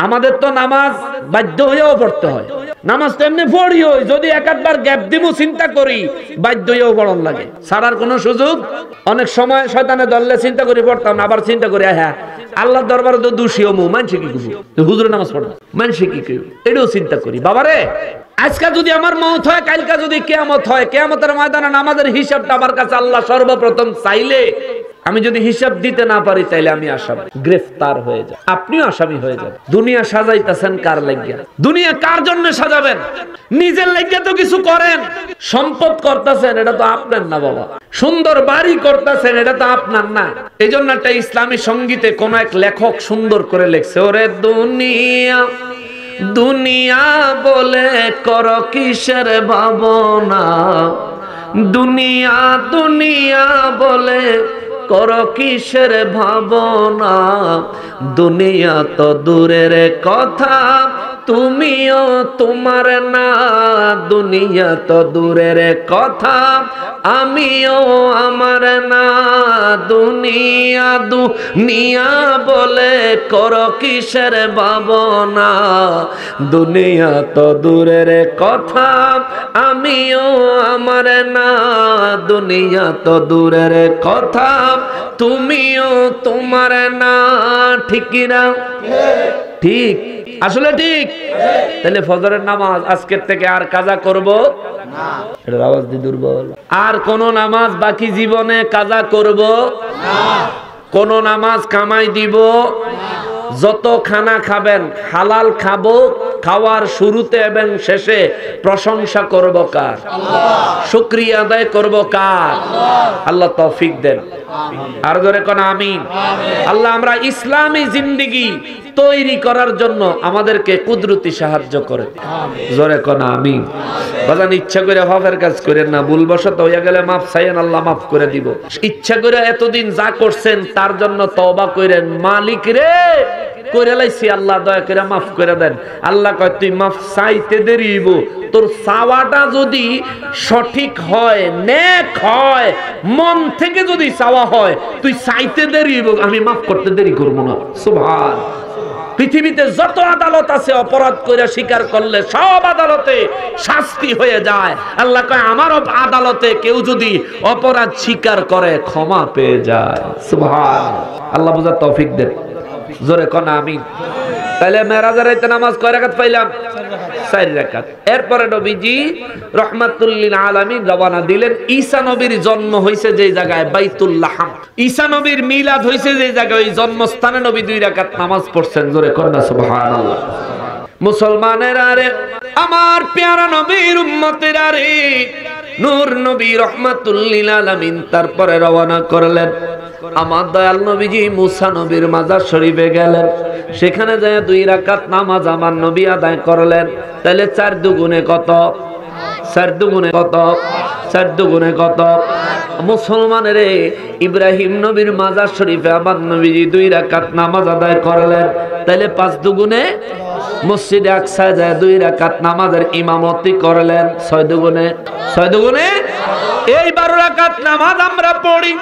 Speaker 1: আমাদের তো নামাজ বাধ্য হয়েও পড়তে হয়। নামাজ তো এমনি পড়ি হই, যদি একবার গ্যাপ দিব চিন্তা করি, বাধ্য হয়েও পড়ন লাগে, ছাড়ার কোনো সুযোগ। অনেক সময় শয়তানে ধরলে চিন্তা করি পড়তাম না, আবার চিন্তা করি হ্যাঁ আল্লাহর দরবারে তো দোষী হমু, মানুষে কি করবো, হুজুরে নামাজ পড়বো, মানুষে কি করবো, এটাও চিন্তা করি। বাবারে, আজকে যদি আমার মওত হয়, কালকে যদি কিয়ামত হয়, কিয়ামতের ময়দানে নামাজের হিসাবটা আমার কাছে আল্লাহ সর্বপ্রথম চাইলে, আমি যদি হিসাব দিতে না পারি, তাইলে আমি আসামি, গ্রেফতার হয়ে যাব, আপনিও আসামি হয়ে যাবেন। দুনিয়া সাজাইতেছেন কার লাগিয়া? দুনিয়া কার জন্য সাজাবেন? নিজের লাগিয়া তো কিছু করেন। সম্পদ করতেছেন, এটা তো আপনার না বাবা। সুন্দর বাড়ি করতেছেন, এটা তো আপনার না। এই জন্য একটা ইসলামী সঙ্গীতে কোন এক লেখক সুন্দর করে লিখছে, ওরে দুনিয়া দুনিয়া বলে কর কিসের ভাবনা, দুনিয়া দুনিয়া বলে কর কিসের ভাবনা, দুনিয়া তো দূরের কথা তুমিও তোমার না, দুনিয়া তো দূরের কথা আমিও আমার না, দুনিয়া দুনিয়া বলে করো কিসের ভাবনা, দুনিয়া তো দূরের কথা আমিও আমার না, দুনিয়া তো দূরের কথা তুমিও তোমার না। ঠিক কি না? ঠিক, আসলে ঠিক। তাহলে ফজরের নামাজ আজকের থেকে আর কাজা করব না, এটার আওয়াজ দিয়ে দুর্বল। আর কোন নামাজ বাকি জীবনে কাজা করব না, কোন নামাজ কামাই দিব না। যত খানা খাবেন হালাল খাবো, খাওয়ার শুরুতে এবং শেষে প্রশংসা করব কার? শুকরিয়া আদায় করব কার? আল্লাহ তৌফিক দেন। আর জোরে কোন আমিন। আল্লাহ আমরা ইসলামী জিন্দেগি তৈরি করার জন্য আমাদেরকে কুদরতি সাহায্য করে। জোরে কোন আমিন। বাজান ইচ্ছা করে পাপের কাজ করেন না, ভুলবশত হয়ে গেলে মাফ চাইয়েন, আল্লাহ মাফ করে দিব। ইচ্ছা করে এতদিন যা করছেন তার জন্য তওবা করেন, মালিক রে করে লাইছি, আল্লাহ দয়া করে মাফ করে দেন। আল্লাহ কয় তুই মাফ চাইতে দেরিব, তোর চাওয়াটা যদি সঠিক হয়, নেক হয়, মন থেকে যদি চাওয়া হয়, তুই চাইতে দেরিব, আমি মাফ করতে দেরি করব না। সুবহান। পৃথিবীতে যত আদালত আছে অপরাধ করে স্বীকার করলে সব আদালতে শাস্তি হয়ে যায়। আল্লাহ কয় আমার আদালতে কেউ যদি অপরাধ স্বীকার করে ক্ষমা পেয়ে যায়। সুবহান। আল্লাহ বুঝার তৌফিক দেন। জোরে কোন আমিন। তাহলে মেরাজের রাতে নামাজ কয় রাকাত পাইলাম? 4 রাকাত। এরপরে নবীজি রাহমাতুল লিল আলামিন রওনা দিলেন। ঈসা নবীর জন্ম হইছে যে জায়গায় বাইতুল লাহম, ঈসা নবীর মিলাদ হইছে যে জায়গায়, ওই জন্মস্থানে নবী 2 রাকাত নামাজ পড়ছেন। জোরে কোন সুবহানাল্লাহ। মুসলমানেরা রে, আমার পেয়ারা নবীর উম্মতেরা রে, নূর নবী রাহমাতুল লিল আলামিন তারপরে রওনা করলেন। আমার দয়াল নবীজি মুসা নবীর মাজার শরীফে গেলেন, সেখানে যায় 2 রাকাত নামাজ আমার নবী আদায় করলেন। তাহলে 4 দুগুণে কত? 4 দুগুণে কত? 4 দুগুণে কত? মুসলমানের ইব্রাহিম নবীর মাজার শরীফে আমার নবীজি 2 রাকাত নামাজ আদায় করলেন। তাহলে 5 দুগুণে মসজিদে আকসায় যায় 2 রাকাত নামাজের ইমামতি করলেন। 6 দুগুণে 6 দুগুণে এই 12 রাকাত নামাজ আমরা পড়ি।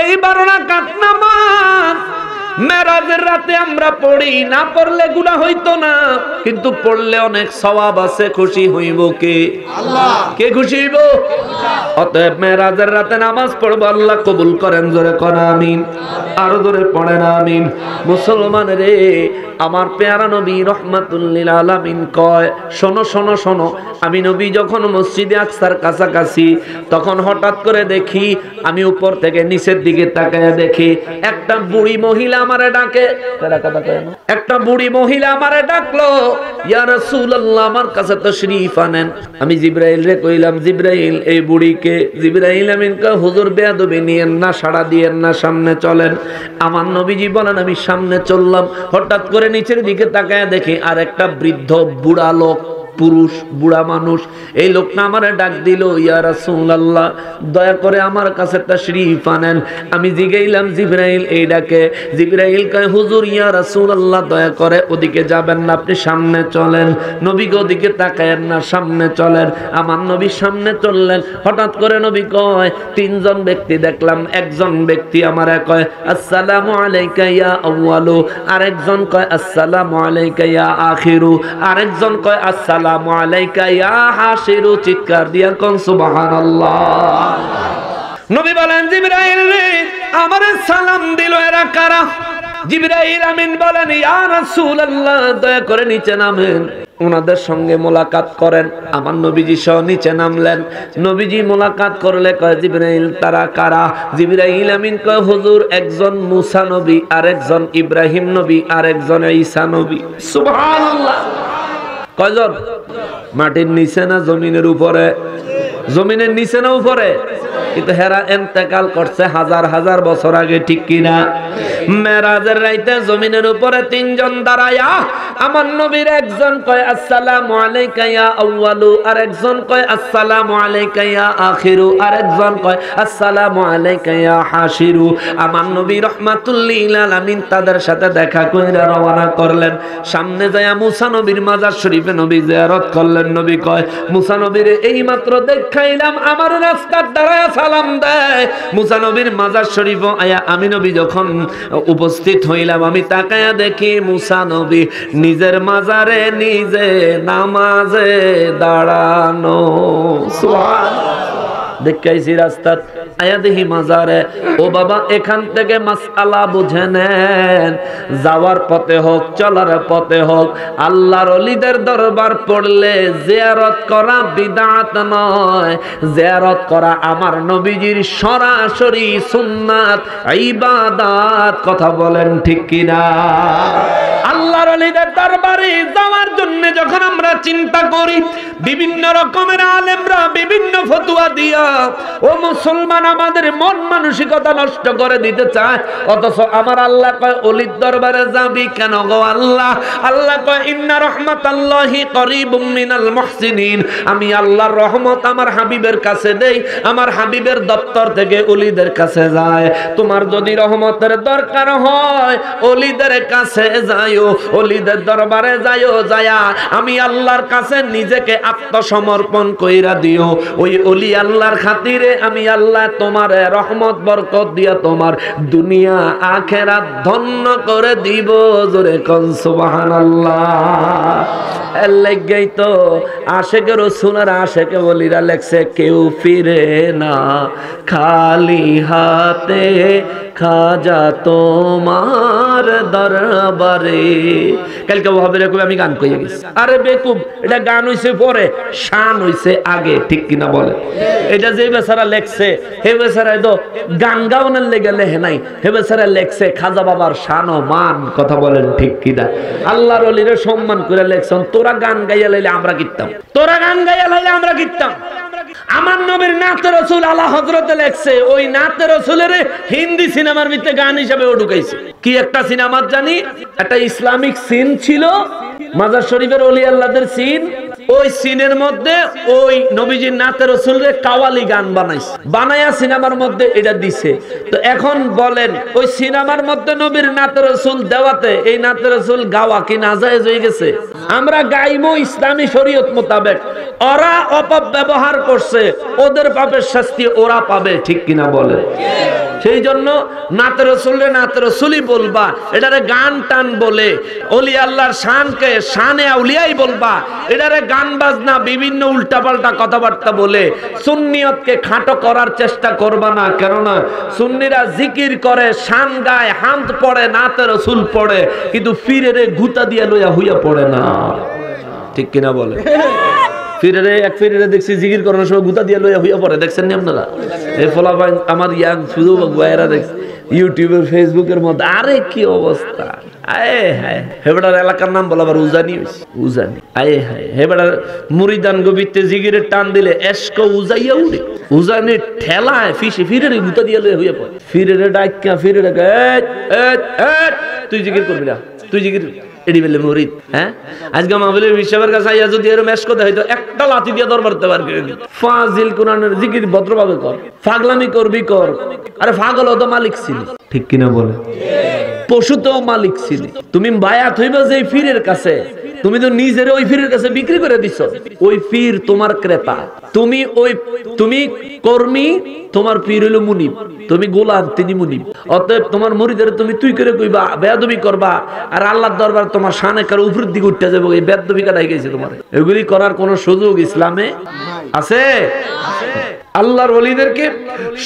Speaker 1: এই 12 রাকাত নামাজ মেরাজের রাতে আমরা পড়ি, না পড়লে গুনাহ হইতো না, কিন্তু পড়লে অনেক সওয়াব আছে। খুশি হইব কে? আল্লাহ। কে খুশি হইব? অতএব মেরাজের রাতে নামাজ পড়ব, আল্লাহ কবুল করেন। জোরে কোন আমিন। আরো জোরে পড়েন আমিন। মুসলমান রে, আমার পেয়ারা নবী রাহমাতুল লিল আলামিন কয়, শোনো শোনো শোনো, আমি নবী যখন মসজিদে আকসার কাছাকাছি, তখন হঠাৎ করে দেখি, আমি উপর থেকে নিচের দিকে তাকায় দেখি একটা বুড়ি মহিলা আমারে ডাকে। একটা বুড়ি মহিলা আমারে ডাকলো, ইয়া রাসূলুল্লাহ আমার কাছে তাশরীফ আনেন। আমি জিবরাইল রে কইলাম, জিবরাইল এই বুড়িকে? জিবরাইল আমিন কয়, হুজুর বেয়াদবি নিয়েন না, সাড়া দিয়েন না, সামনে চলেন। আমার নবীজি বলেন, আমি সামনে চললাম। হঠাৎ করে নিচের দিকে তাকায় দেখি আর একটা বৃদ্ধ বুড়া লোক, পুরুষ বুড়া মানুষ। এই লোকটা আমারে ডাক দিল, ইয়া রাসূলুল্লাহ দয়া করে আমার কাছে তাশরীফ আনেন। আমি জিগাইলাম, জিবরাইল এই ডাকে? জিবরাইল কয়, হুজুর ইয়া রাসূলুল্লাহ দয়া করে ওদিকে যাবেন না, আপনি সামনে চলেন। নবী গো ওদিকে তাকায়েন না, সামনে চলেন। আমার নবী সামনে চললেন। হঠাৎ করে নবী কয়, 3 জন ব্যক্তি দেখলাম। একজন ব্যক্তি আমারে কয় আসসালামু আলাইকা ইয়া আউয়ালু, আরেকজন কয় আসসালামু আলাইকা ইয়া আখিরু, আরেকজন কয় আসসালামু আলাইকা ইয়া হাশিরু। চিৎকার দিয়া কোন সুবহানাল্লাহ। নবী বলেন, জিবরাইল রে আমারে সালাম দিল, এরা কারা? জিবরাইল আমিন বলেন, ইয়া রাসূলুল্লাহ দয়া করে নিচে নামেন, ওনাদের সঙ্গে মোলাকাত করেন। আমার নবীজি সহ নিচে নামলেন। নবীজি মোলাকাত করলে কয়, জিবরাইল তারা কারা? জিবরাইল আমিন কয়, হুজুর একজন মুসা নবী, আরেকজন ইব্রাহিম নবী, আরেকজন ঈসা নবী। সুবহানাল্লাহ। কয়জন? মাটির নিচে না জমিনের উপরে? জমিনের নিচে না উপরে? কিন্তু হেরা ইন্তেকাল করছে হাজার হাজার বছর আগে, ঠিক কিনা? মেরাজের রাইতে জমিনের উপরে তিনজন দাঁড়ায়া আমার নবীর একজন কয় আসসালামু আলাইকা ইয়া আউয়ালু, আর একজন কয় আসসালামু আলাইকা ইয়া আখিরু, আর একজন কয় আসসালামু আলাইকা ইয়া হাশিরু। আমার নবী রাহমাতুল লিল আলামিন তাদের সাথে দেখা কইরা রওনা করলেন। সামনে যায়া মুসা নবীর মাজার শরীফে নবী জিয়ারত করলেন। নবী কয় মুসা নবীর এই মাত্র দেখাইলাম আমার রাস্তার দাঁড়ায় সালাম দেয়। মুসা নবীর মাজার শরীফ আয়া আমি নবী যখন উপস্থিত হইলাম, আমি তাকায়া দেখি মুসা নবী নিজের মাজারে নিজে নামাজে দাঁড়ানো। সুবহানাল্লাহ। দেখাইছি রাস্তার আয়া দেখি মাজারে। ও বাবা, এখান থেকে মাসআলা বুঝে নেন, যাওয়ার পথে হোক চলার পথে হোক আল্লাহর ওলিদের দরবার পড়লে জিয়ারত করা বিদআত নয়, জিয়ারত করা আমার নবীজির সরাসরি সুন্নাত ইবাদত। কথা বলেন ঠিক কিনা? আল্লাহর ওলিদের দরবারে যাওয়ার জন্য যখন আমরা চিন্তা করি, বিভিন্ন রকমের আলেমরা বিভিন্ন ফতোয়া দিয়া ও মুসলমান আমাদের মন মানসিকতা নষ্ট করে দিতে চায়। অথচ আমার আল্লাহ কয় ওলির দরবারে যাবি কেন গো আল্লাহ? আল্লাহ কয় ইন্না রাহমাতাল্লাহি করিবুম মিনাল মুহসিনিন। আমি আল্লাহর রহমত আমার হাবিবের কাছে দেই, আমার হাবিবের দপ্তর থেকে ওলিদের কাছে যায়। তোমার যদি রহমতের দরকার হয় ওলিদের কাছে যাইও, ওলিদের দরবারে যাইও, যায়া আমি আল্লাহর কাছে নিজেকে আত্মসমর্পণ কইরা দিও। ওই ওলি আল্লাহর খাতিরে আমি আল্লাহ তোমার রহমত বরকত দিয়া তোমার দুনিয়া আখেরাত ধন্য করে দিব। জোরে কোন সুবহানাল্লাহ। এর লাগেই তো আশেকে রাসূলের আশেকে ওলিরা লেখছে কেউ ফিরে না খালি হাতে, খাজা তোমার দরবারে। কালকে ভাবে কবে আমি গান কইয়া গেছি। আরে বেকুব, এটা গান হইছে পরে, শান হইছে আগে, ঠিক কিনা বলে? এটা যে বেচারা লেখছে হে বেচারা তো গান গাওয়ানোর লেগে লেহে নাই, হে বেচারা লেখছে খাজা বাবার শান ও মান। কথা বলেন ঠিক কিনা? আল্লাহর ওলিরে সম্মান করে লেখছেন। তোরা গান গাইয়া লাইলে আমরা কিতাম, তোরা গান গাইয়া লাইলে আমরা কিতাম। আমার নবীর নাতে রাসূল আলা হযরতে লেখছে, ওই নাতে রাসূলের হিন্দি সিনেমার ভিতরে গান হিসেবে ও ঢুকাইছে। কি একটা সিনেমা জানি, একটা ইসলামিক সিন ছিল, মাজার শরীফের ওলি আল্লাহদের সিন। ওই সিনের মধ্যে ওই নবীজির নাতে রাসূলের কাওয়ালি গান বানাইছে, বানায়া সিনেমার মধ্যে এটা দিছে। তো এখন বলেন ওই সিনেমার মধ্যে নবীর নাতে রাসূল দেওয়াতে এই নাতে রাসূল গাওয়া কি নাজায়েজ হয়ে গেছে? আমরা গাইবো ইসলামী শরীয়ত মোতাবেক, ওরা অপব্যবহার করছে, ওদের পাপের শাস্তি ওরা পাবে, ঠিক কিনা বলে? সেই জন্য নাতে রাসূলের নাতে রাসূলই বলবা, এটারে গান টান বলে। ওলি আল্লাহর শানকে শানে আউলিয়াই বলবা, এটারে গান বাজনা বিভিন্ন উল্টাপাল্টা কথাবার্তা বলে সুন্নিয়তকে খাটো করার চেষ্টা করবা না। কেননা সুন্নিরা জিকির করে, শান গায়, হামদ পড়ে, নাতে রাসূল পড়ে, কিন্তু ফিরেরে গুতা দিয়া লইয়া হইয়া পড়ে না, ঠিক কিনা বলে? ফিরেরে এক ফিরেরে দেখছি জিকির করার সময় গুতা দিয়া লইয়া হইয়া পড়ে, দেখছেন নি আপনারা? এই ফলাফল আমার ইয়াং শুধু ভাইরা দেখছি ইউটিউবের ফেসবুকের মধ্যে। আরে কি অবস্থা! আয়ে হায়, হেবেটার এলাকার নাম বলা আবার উজানি হইছে, উজানি। আয়ে হায়, হেবেটার মুরিদান গবিতে জিগিরের টান দিলে এশক উজাইয়া উড়ে, উজানি ঠেলায় ফিসে ফিরেরে গুতা দিয়া লইয়া হইয়া পড়ে। ফিরেরে ডাইকা ফিরেরে তুই জিকির করবি না, তুই জিকির এডি বেলে মুরিদ। হ্যাঁ, আজকে মাহফিলের বিশ্ববের কাছে আইয়া যদি এরকম মেশ কথা হইতো একটা লাথি দিয়ে দরবার দেবার করে দিত। ফাজিল কোরআনের জিকির ভদ্রভাবে কর, ফাগলামি করবি কর। আরে পাগল তো মালিক ছিলি, ঠিক কিনা বলে? পশু তো মালিক ছিলি। তুমি বায়াত হইবা যে পীরের কাছে, তুমি তো নিজের ওই পীরের কাছে বিক্রি করে দিছো। ওই পীর তোমার ক্রেতা, তুমি কর্মী, তোমার পীর হইল মুনিব, তুমি গোলাম, তিনি মুনিব। অতএব তোমার মুরিদের তুমি তুই করে কইবা, বেয়াদবি করবা, আর আল্লাহর দরবার তোমার শানে কার উপরের দিকে উঠতে যাবে, এই বেয়াদবি কাটাই গেছে তোমার। এগুলি করার কোন সুযোগ ইসলামে আছে? আল্লাহর ওলিদেরকে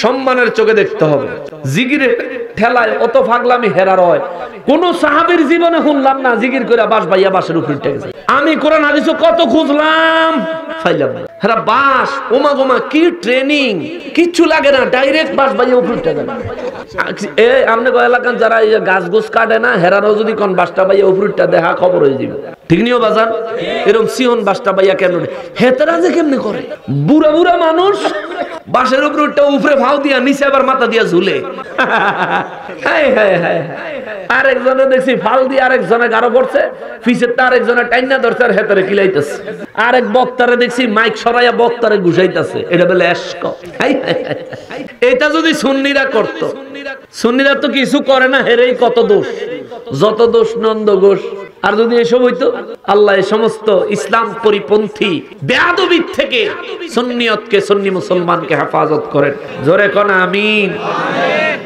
Speaker 1: সম্মানের চোখে দেখতে হবে। জিকিরে ঠেলায় অত ফাগলামি হেরার হয়। কোন সাহাবীর জীবনে শুনলাম না জিকির করে বাস ভাইয়া বাসের উপর উঠে গেছে। আমি কোরআন হাদিস কত খুঁজলাম, পাইলাম না। হেরা বাস ওমা গোমা কি ট্রেনিং, কিচ্ছু লাগে না, ডাইরেক্ট বাস ভাইয়া উপর উঠে যাবে। আমনে এলাকার যারা গাছ গোছ কাটে না, হেরারও যদি কোন বাসটা ভাইয়া উপর উঠে দেখা খবর হয়ে যাবে। ঠিক নিও বাজান, এরকম সিহন বাসটা বাইয়া কেন হেতারা যে কেমনে করে? বুড়া বুড়া মানুষ বাসের উপরে উপরে ফাও দিয়া নিচে আবার মাথা দিয়া ঝুলে। আরেকজনে দেখছি ফাল দিয়ে আরেকজনে গাঢ় করছে, পিছেরটা আরেকজনে টাইনা ধরছে আর হেতারে কিলাইতেছে। আরেক বক্তারে দেখছি মাইক সরাইয়া বক্তারে ঘুষাইতেছে, এটা বলে এশক। এটা যদি সুন্নিরা করত, সুন্নিরা তো কিছু করে না, হেরেই কত দোষ, যত দোষ নন্দ ঘোষ। আর যদি এসব হইতো, আল্লাহ এই সমস্ত ইসলাম পরিপন্থী বেয়াদবি থেকে সুন্নিয়তকে, সুন্নি মুসলমানকে হেফাজত করেন। জোরে কোন আমিন।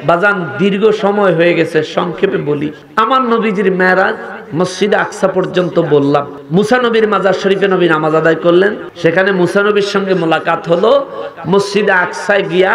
Speaker 1: বাজান দীর্ঘ সময় হয়ে গেছে, সংক্ষেপে বলি। আমার নবীজির মেরাজ মসজিদে আকসা পর্যন্ত বললাম। মুসা নবীর মাজার শরীফে নবী নামাজ আদায় করলেন, সেখানে মুসা নবীর সঙ্গে মোলাকাত হলো। মসজিদে আকসায় গিয়া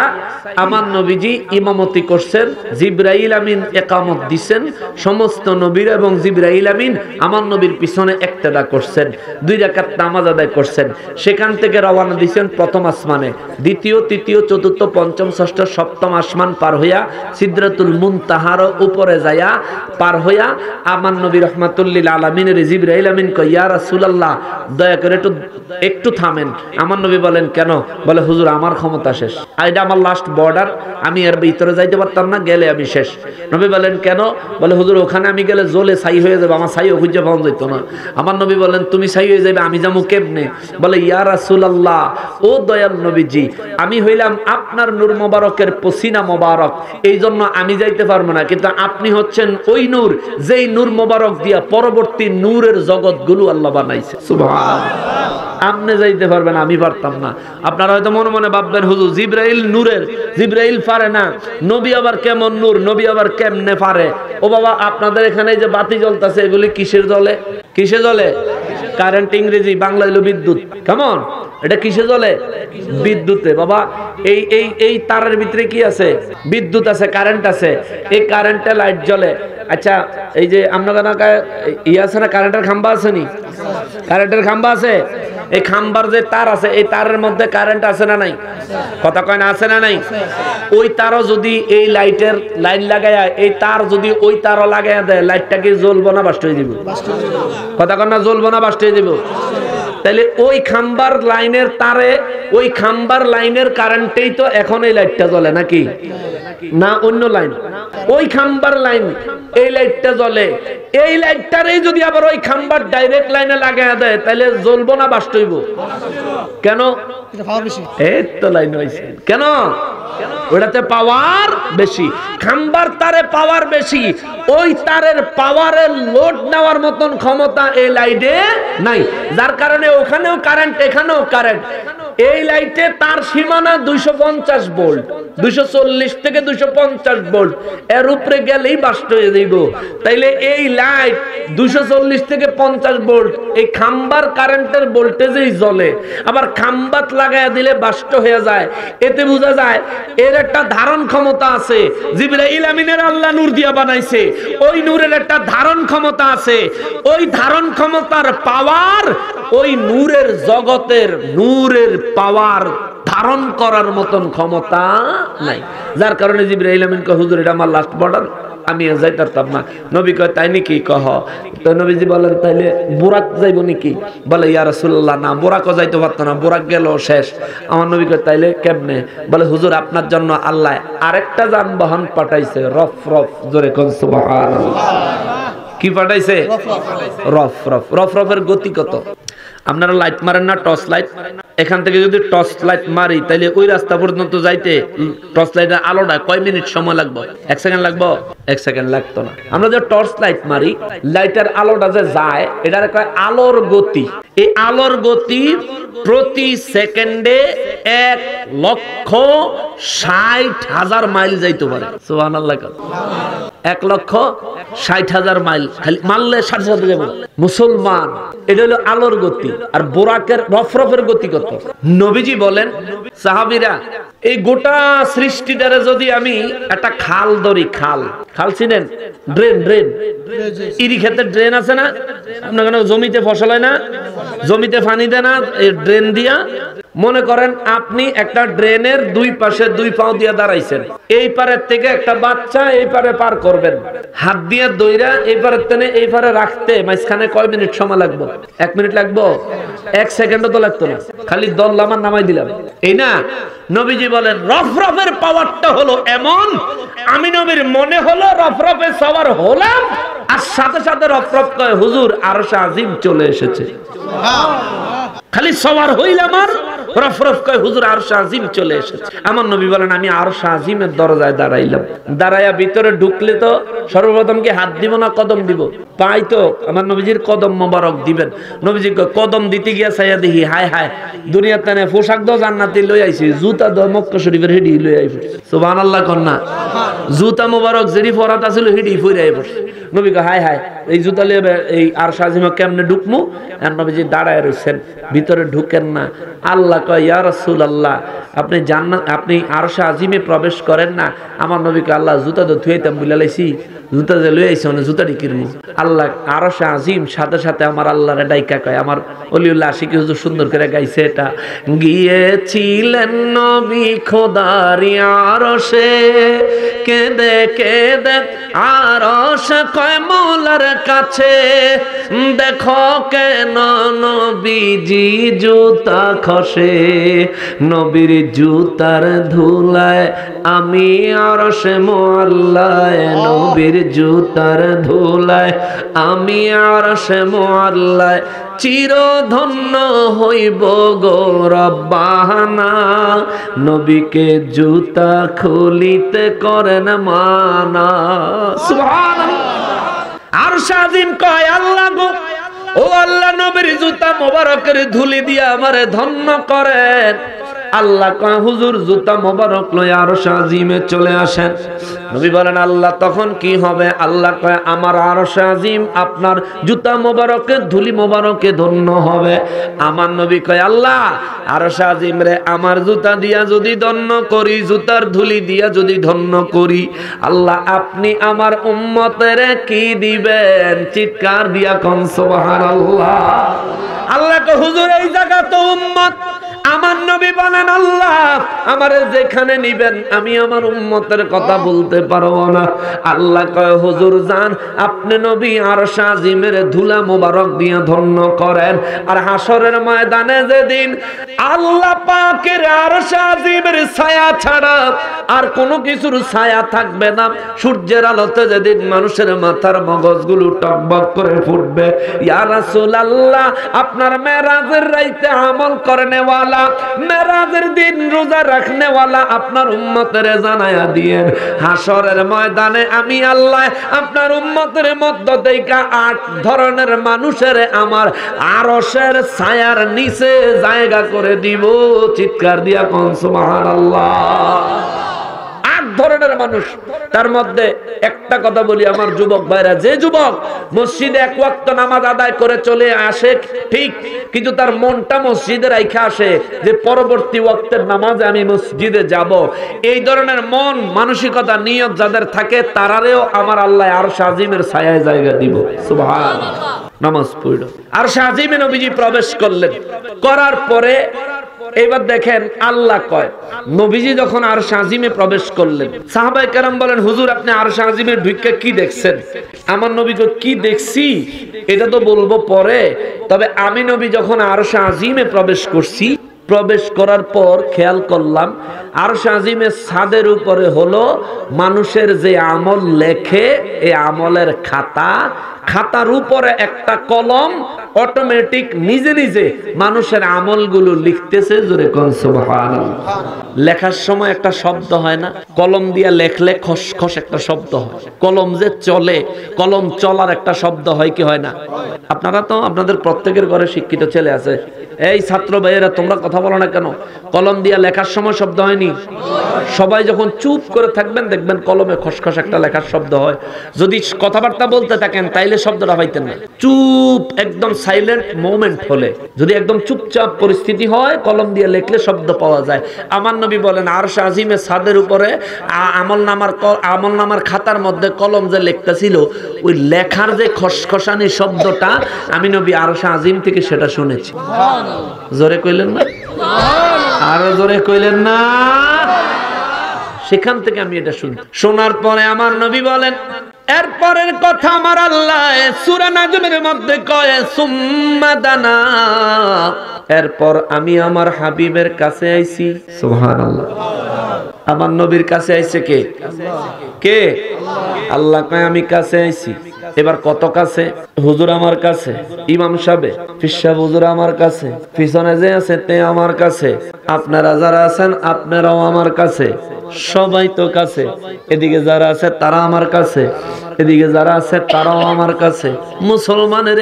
Speaker 1: আমার নবীজি ইমামতি করছেন, জিবরাইল আমিন ইকামত দিছেন। সমস্ত নবীর এবং জিবরাইল আমিন আমার নবীর পিছনে ইক্তেদা করছেন, 2 রাকাত নামাজ আদায় করছেন। সেখান থেকে রওনা দিয়েছেন প্রথম আসমানে, দ্বিতীয়, তৃতীয়, চতুর্থ, পঞ্চম, ষষ্ঠ, সপ্তম আসমান পার হইয়া সিদরাতুল মুনতাহার উপরে যায়া পার হইয়া আমার নবী রহমাতুল্লিল আলামিনের জিবরাইল আমিন কয়, ইয়া রাসূলুল্লাহ দয়া করে একটু থামেন। আমার নবী বলেন, কেন? বলে, হুজুর আমার ক্ষমতা শেষ, আর এটা আমার লাস্ট বর্ডার, আমি এর ভিতরে যাইতে পারতাম না, গেলে আমি শেষ। নবী বলেন, কেন? বলে, হুজুর ওখানে আমি গেলে জ্বলে ছাই হয়ে যাবে, আমার ছাইও খুঁজে পাওয়া যেত না। আমার নবী বলেন, তুমি ছাই হয়ে যাবে, আমি যাবো কেমনে? বলে, ইয়া রাসূলুল্লাহ, ও দয়াল নবীজি, আমি হইলাম আপনার নূর মোবারকের পসিনা মোবারক, এই জন্য আমি যাইতে পারবো না, কিন্তু আপনি হচ্ছেন ওই নূর যেই নূর মোবারক দিয়া পরবর্তী নূরের জগৎগুলো আল্লাহ বানাইছে। সুবহানাল্লাহ। আপনি যাইতে পারবেন, আমি পারতাম না। আপনারা হয়তো মনে মনে ভাববেন, হুজুর জিবরাইল নূরের, জিবরাইল পারে না, নবী আবার কেমন নূর, নবী আবার কেমনে পারে? ও বাবা, আপনাদের এখানে যে বাতি জ্বলতেছে এগুলি কিসের জ্বলে? কিসে জ্বলে? কারেন্ট, ইংরেজি, বাংলা হলো বিদ্যুৎ। কেমন? এটা কিসে জ্বলে? বিদ্যুতে। বাবা, এই এই এই তারের ভিতরে কি আছে? বিদ্যুৎ আছে, কারেন্ট আছে। এই কারেন্টে লাইট জ্বলে। আচ্ছা, এই যে আপনার ইয়ে আছে না, কারেন্টের খাম্বা আছে নি? কারেন্টের খাম্বা আছে। এই খাম্বার যে তার আছে, এই তারের মধ্যে কারেন্ট আছে না নাই? কথা কয় না, আছে না নাই? ওই তারও যদি এই লাইটের লাইন লাগায়া, এই তার যদি ওই তারও লাগাইয়া দেয়, লাইটটা কি জ্বলবো না বাস্ট হয়ে দিব? কথা কয় না, জ্বলবো না বাস্ট হয়ে দিব? তাহলে ওই খাম্বার লাইনের তারে, ওই খাম্বার লাইনের কারেন্টেই তো এখন এই লাইটটা জ্বলে, নাকি না অন্য লাইন? ওই খাম্বার লাইন, এই লাইটটা জ্বলে। এই লাইটটারে যদি আবার ওই খাম্বার ডাইরেক্ট লাইনে লাগায়া দেয়, তাহলে জ্বলবো না বাস্ট হইব? কেন? এই তো লাইন হইছে কেন? ওটাতে পাওয়ার বেশি, খাম্বার তারে পাওয়ার বেশি। ওই তারের পাওয়ারের লোড নেওয়ার মতন ক্ষমতা এই লাইটে নাই, যার কারণে ওখানেও কারেন্ট, এখানেও কারেন্ট। এই লাইটে তার সীমানা 250 ভোল্ট, 240 থেকে 250 ভোল্ট, এর উপরে গেলেই বাস্ট হয়ে যাইব। তাইলে এই লাইট 240 থেকে 50 ভোল্ট, এই খাম্বার কারেন্টের ভোল্টেজেই জ্বলে। আবার খাম্বাত লাগাইয়া দিলে বাস্ট হয়ে যায়। এতে বোঝা যায় এর একটা ধারণ ক্ষমতা আছে। জিবরাইল আমিনের আল্লাহ নূর দিয়া বানাইছে, ওই নূরের একটা ধারণ ক্ষমতা আছে। ওই ধারণ ক্ষমতার পাওয়ার ওই নূরের জগতের নূরের পাওয়ার ধারণ করার মতন ক্ষমতা নাই, যার কারণে জিবরাইল আমিন কয়, হুজুর এটা আমার লাস্ট বর্ডার, আমি যাইতে পারতাম না। নবী কয়, তাই নাকি? কহ। তো নবীজি বলেন, তাইলে বোরাক যাইব নাকি? বলে, ইয়া রাসূলুল্লাহ না, বোরাকও যাইতে পারতো না, বোরাক গেল শেষ। আমার নবী কয়, তাইলে কেমনে? বলে, হুজুর আপনার জন্য আল্লাহ আরেকটা যানবাহন পাঠাইছে, রফ রফ। জোরে কোন সুবহানাল্লাহ। কি পাঠাইছে? রফ রফ। রফ রফের গতি কত? আপনারা লাইট মারেন না, টর্চ লাইট? এখান থেকে যদি টর্চ লাইট মারি, তাহলে ওই রাস্তা পর্যন্ত যাইতে টর্চ লাইটের আলোটা কয় মিনিট সময় লাগবে? 1 সেকেন্ড লাগবে? 1 সেকেন্ড লাগতো না। আমরা যে টর্চ লাইট মারি, লাইটের আলোটা যে যায়, এটার কয় আলোর গতি। এই আলোর গতি প্রতি সেকেন্ডে 1,60,000 মাইল যাইতে পারে। সুবহানাল্লাহ। 1,60,000 মাইল খালি মারলে সাথে সাথে যাবো। মুসলমান, এটা হলো আলোর গতি। আর বোরাকের রফরফের গতি কত? নবীজি বলেন, সাহাবীরা, এই গোটা সৃষ্টিটারে যদি আমি একটা খাল ধরি, খাল, খাল চিনেন? ড্রেন, ড্রেন, ইরি ক্ষেতে ড্রেন আছে না? আপনার জমিতে ফসল হয় না, জমিতে পানি দেয় না, এই ড্রেন দিয়া মনে করেন আপনি একটা ড্রেনের দুই পাশে দুই পাও দিয়ে দাঁড়াইছেন, এই পারের থেকে একটা বাচ্চা এই পারে পার করবেন, হাত দিয়ে দইরা এই পারের থেকে এই পারে রাখতে মাঝখানে কয় মিনিট সময় লাগবে? 1 মিনিট লাগবে? 1 সেকেন্ডও তো লাগতো না, খালি দল্লামান নামাই দিলাম। এই না, নবীজি বলেন রফরফের পাওয়ারটা হলো এমন, আমি নবীর মনে হলো রফরফে সওয়ার হলাম, আর সাথে সাথে রফরফ কয় হুজুর আরশে আজিম চলে এসেছে। খালি সওয়ার হইলাম আর রফরফ কয় হুজুর আরশে আজিম চলে এসেছে। আমার নবী বলেন আমি আরশে আজিমের দরজায় দাঁড়াইলাম, দাঁড়াইয়া ভিতরে ঢুকলে তো সর্বপ্রথম কি হাত দিব না কদম দিব? পাই তো আমার নবীজির কদম মোবারক দিবেন। নবীজি কদম দিতে গিয়া চাইয়া দেখি হায় হায়, দুনিয়ার তানে পোশাক দাও জান্নাতি লই আইছি, জুতা দাও মক্কা শরীফের হিডি লই আই পড়ছে। সুবহানাল্লাহ কন্না, জুতা মোবারক যেরি ফরাত আছিল হিডি ফইরা আই পড়ছে। নবী কয় হায় হায়, এই জুতা লিয়ে এই আরশে আজিমে কেমনে ঢুকমু? আর নবীজি দাঁড়ায় রইছেন, ভিতরে ঢুকেন না। আল্লাহ কয় ইয়া রাসূলুল্লাহ আপনি জান্নাত, আপনি আরশে আজিমে প্রবেশ করেন না। আমার নবীকে আল্লাহ জুতা তো থুইতাম বলে লাইছি, জুতা যে লই আইছে মানে জুতাটি কিনবো। আল্লাহ আরশে আজিম সাথে সাথে আমার আল্লাহরে ডাইকা কয়, আমার ওলিউল্লাহ আশিকি হুজুর সুন্দর করে গাইছে এটা, গিয়েছিলেন নবী খোদারি আরশে, কেঁদে কেঁদে আরশ কয় মৌলার কাছে, দেখো কেন নবীজি জুতা খসে, নবীর জুতার ধুলায় আমি আরশে মুআল্লায়, নবীর জুতার ধুলায় আমি আরশে মুআল্লায়, চিরধন্য হইব গো রব্বানা, নবীকে জুতা খুলিতে করেন মানা। সুবহানাল্লাহ। আরশে আজিম কয় আল্লাহ গো, ও আল্লাহ নবীর জুতা মোবারকের ধুলি দিয়ে আমারে ধন্য করেন। আল্লাহ কয় হুজুর জুতা মোবারক লয়ে আরশে আজিমে চলে আসেন। নবী বলেন আল্লাহ তখন কি হবে? আল্লাহ কয় আমার আরশে আজিম আপনার জুতা মোবারকের ধুলি মোবারকে ধন্য হবে। আমার নবী কয় আল্লাহ আরশে আজিম রে আমার জুতা দিয়া যদি ধন্য করি, জুতার ধুলি দিয়া যদি ধন্য করি, আল্লাহ আপনি আমার উম্মতের কি দিবেন? চিৎকার দিয়া কোন সুবহানাল্লাহ। আল্লাহ কয় হুজুর এই জায়গা তো উম্মত। আমার নবী বলেন আল্লাহ আমারে যেখানে নিবেন আমি আমার উম্মতের কথা বলতে পারবো না। আল্লাহ কয় হুজুর যান, আপনি নবী আরশে আজিমের ধুলা মোবারক দিয়ে ধন্য করেন। আর হাসরের ময়দানে যেদিন আল্লাহ পাকের আরশে আজিমের ছায়া ছাড়া আর কোনো কিছুর ছায়া থাকবে না, সূর্যের আলোতে যেদিন মানুষের মাথার মগজগুলো টকবক করে ফুটবে, ইয়া রাসূলুল্লাহ আপনার মেরাজের রাইতে আমল করনেওয়ালা, মেরাজের দিন রোজা রাখনেওয়ালা আপনার উম্মতের জানায়া দিয়েন, হাসরের ময়দানে আমি আল্লাহ আপনার উম্মতের মধ্য থেকে 8 ধরনের মানুষের আমার আরশের ছায়ার নিচে জায়গা করে দিব। চিৎকার দিয়া কোন সুবহানাল্লাহ। 8 ধরনের মানুষ। তার মধ্যে একটা কথা বলি আমার যুবক ভাইরা, যে যুবক মসজিদে 1 ওয়াক্ত নামাজ আদায় করে চলে আসে ঠিক, কিন্তু তার মনটা মসজিদে রাইখা আসে যে পরবর্তী ওয়াক্তের নামাজে আমি মসজিদে যাব, এই ধরনের মন মানসিকতা নিয়ত যাদের থাকে তারারেও আমার আল্লাহ আরশে আজিমের ছায়ায় জায়গা দিব। সুবহানাল্লাহ। নামাজ পড়ল, আরশে আজিমে নবীজি প্রবেশ করলেন, করার পরে এবার দেখেন আল্লাহ কয় নবীজি যখন আরশে আজিমে প্রবেশ করলেন, সাহাবায়ে কেরাম বলেন হুজুর আপনি আরশে আজিমে ঢুকে কি দেখছেন? আমার নবী কয় কি দেখছি এটা তো বলবো পরে, তবে আমি নবী যখন আরশে আজিমে প্রবেশ করছি, প্রবেশ করার পর খেয়াল করলাম আরশে আজিমের ছাদের উপরে হলো মানুষের যে আমল লেখে এই আমলের খাতা, খাতার উপরে একটা কলম অটোমেটিক নিজে নিজে মানুষের আমলগুলো লিখতেছে। জোরে কোন সুবহানাল্লাহ। লেখার সময় একটা শব্দ হয় না, কলম দিয়া লেখলে খসখস একটা শব্দ হয়, কলম যে চলে, কলম চলার একটা শব্দ হয় কি হয় না? আপনারা তো আপনাদের প্রত্যেকের ঘরে শিক্ষিত ছেলে আছে, এই ছাত্র ভাইয়েরা তোমরা কথা বলো না কেন? কলম দিয়া লেখার সময় শব্দ হয়নি? সবাই যখন চুপ করে থাকবেন দেখবেন কলমে খসখস একটা লেখার শব্দ হয়। যদি কথাবার্তা বলতে থাকেন তাইলে শব্দটা পাইতেন না। চুপ একদম সাইলেন্ট মোমেন্ট হলে, যদি একদম চুপচাপ পরিস্থিতি হয় কলম দিয়ে লেখলে শব্দ পাওয়া যায়। আমার নবী বলেন আরশে আজিমের ছাদের উপরে আমলনামার খাতার মধ্যে কলম যে লেখতেছিল ওই লেখার যে খসখসানি শব্দটা আমি নবী আরশে আজিম থেকে সেটা শুনেছি। জোরে কইলেন না? আরো জোরে কইলেন না? সেখান থেকে আমি এটা শুনি। শোনার পরে আমার নবী বলেন, এরপরের কথা আমার আল্লাহ সূরা নাজমের মধ্যে কয়, সুম্মা দানা, এরপর আমি আমার হাবিবের কাছে আইছি। সুবহানাল্লাহ। আমার নবীর কাছে আইছে কে? কে? আল্লাহ কয় আমি কাছে আইছি। এবার কত কাছে? হুজুর আমার কাছে, ইমাম সাহেব, ফির সাহেব হুজুর আমার কাছে, পিছনে যে আছে তে আমার কাছে, আপনারা যারা আছেন আপনারাও আমার কাছে, সবাই তো কাছে। এদিকে যারা আছে তারা আমার কাছে, এদিকে যারা আছে তারাও আমার কাছে। মুসলমানের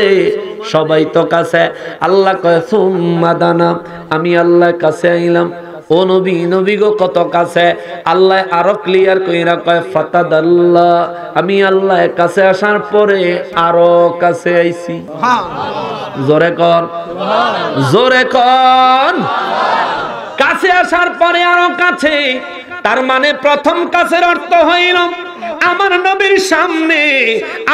Speaker 1: সবাই তো কাছে। আল্লাহ কয় সুম্মা দানা, আমি আল্লাহর কাছে আইলাম। ও নবী, নবী গো কত কাছে? আল্লাহ আরো ক্লিয়ার কইরা কয় ফাতাদাল্লাহ, আমি আল্লাহর কাছে আসার পরে আরো কাছে আইছি। জোরে কর, জোরে কর। কাছে আসার পরে আরো কাছে, তার মানে প্রথম কাছের অর্থ হইল আমার নবীর সামনে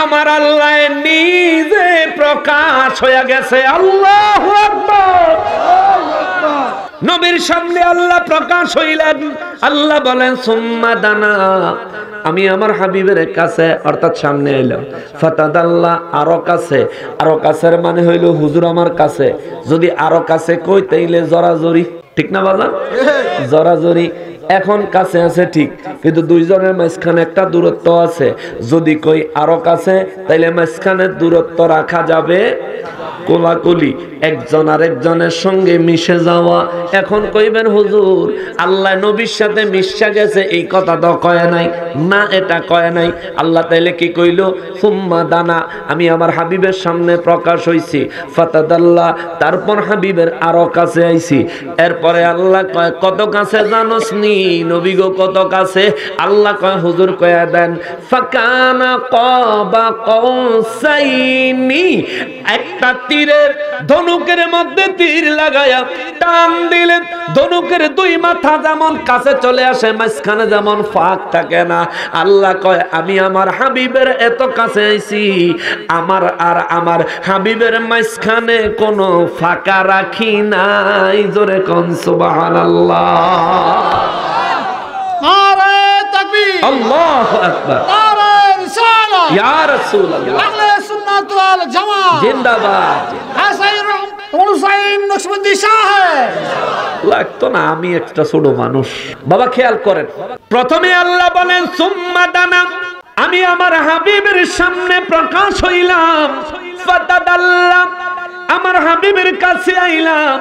Speaker 1: আমার আল্লাহ নিজে প্রকাশ হয়ে গেছে। আল্লাহু আকবার। নবীর সামনে আল্লাহ প্রকাশ হইলেন। আল্লাহ বলেন সুম্মা দানা, আমি আমার হাবিবের কাছে অর্থাৎ সামনে এলাম। ফাতাদাল্লাহ, আরো কাছে। আরো কাছের মানে হইল হুজুর আমার কাছে। যদি আরো কাছে কই তাইলে জরাজরি, ঠিক না বাজান? জরাজরি। এখন কাছে আছে ঠিক, কিন্তু দুইজনের মাঝখানে একটা দূরত্ব আছে। যদি কই আরো কাছে তাইলে মাঝখানের দূরত্ব রাখা যাবে কোলাকুলি, একজন আরেকজনের সঙ্গে মিশে যাওয়া। এখন কইবেন হুজুর আল্লাহ নবীর সাথে মিশা গেছে, এই কথা তো কয় নাই। না, এটা কয় নাই। আল্লাহ তাইলে কি কইল? সুম্মা দানা, আমি আমার হাবিবের সামনে প্রকাশ হইছি। ফাতাদাল্লাহ, তারপর হাবিবের আরো কাছে আইছি। এরপরে আল্লাহ কয় কত কাছে জানোস নি নবী গো? কত কাছে? আল্লাহ কয় হুজুর কয়া দেন। ফাকানা কাবা কাউসাইনি, একটা তীরের ধনুকের মধ্যে তীর লাগায়া টান দিলে ধনুকের দুই মাথা যেমন কাছে চলে আসে, মাঝখানে যেমন ফাঁক থাকে না। আল্লাহ কয় আমি আমার হাবিবের এত কাছে আইছি, আমার আর আমার হাবিবের মাঝখানে কোনো ফাঁকা রাখি নাই। জোরে কোন সুবহানাল্লাহ।
Speaker 2: নারে তাকবীর,
Speaker 1: আল্লাহু আকবার,
Speaker 2: নারে রিসালাত,
Speaker 1: ইয়া রাসূলুল্লাহ,
Speaker 2: আহলে সুন্নাত ওয়াল জামাত
Speaker 1: জিন্দাবাদ।
Speaker 2: হাসাইন হুসাইন নকশবন্দি সাহেব।
Speaker 1: লাগতো না, আমি একটা ছোট মানুষ। বাবা খেয়াল করেন, প্রথমে আল্লাহ বলেন সুম্মা দানা, আমি আমার হাবিবের সামনে প্রকাশ হইলাম। ফাতাদাল্লাহ, আমার হাবিবের কাছে আইলাম।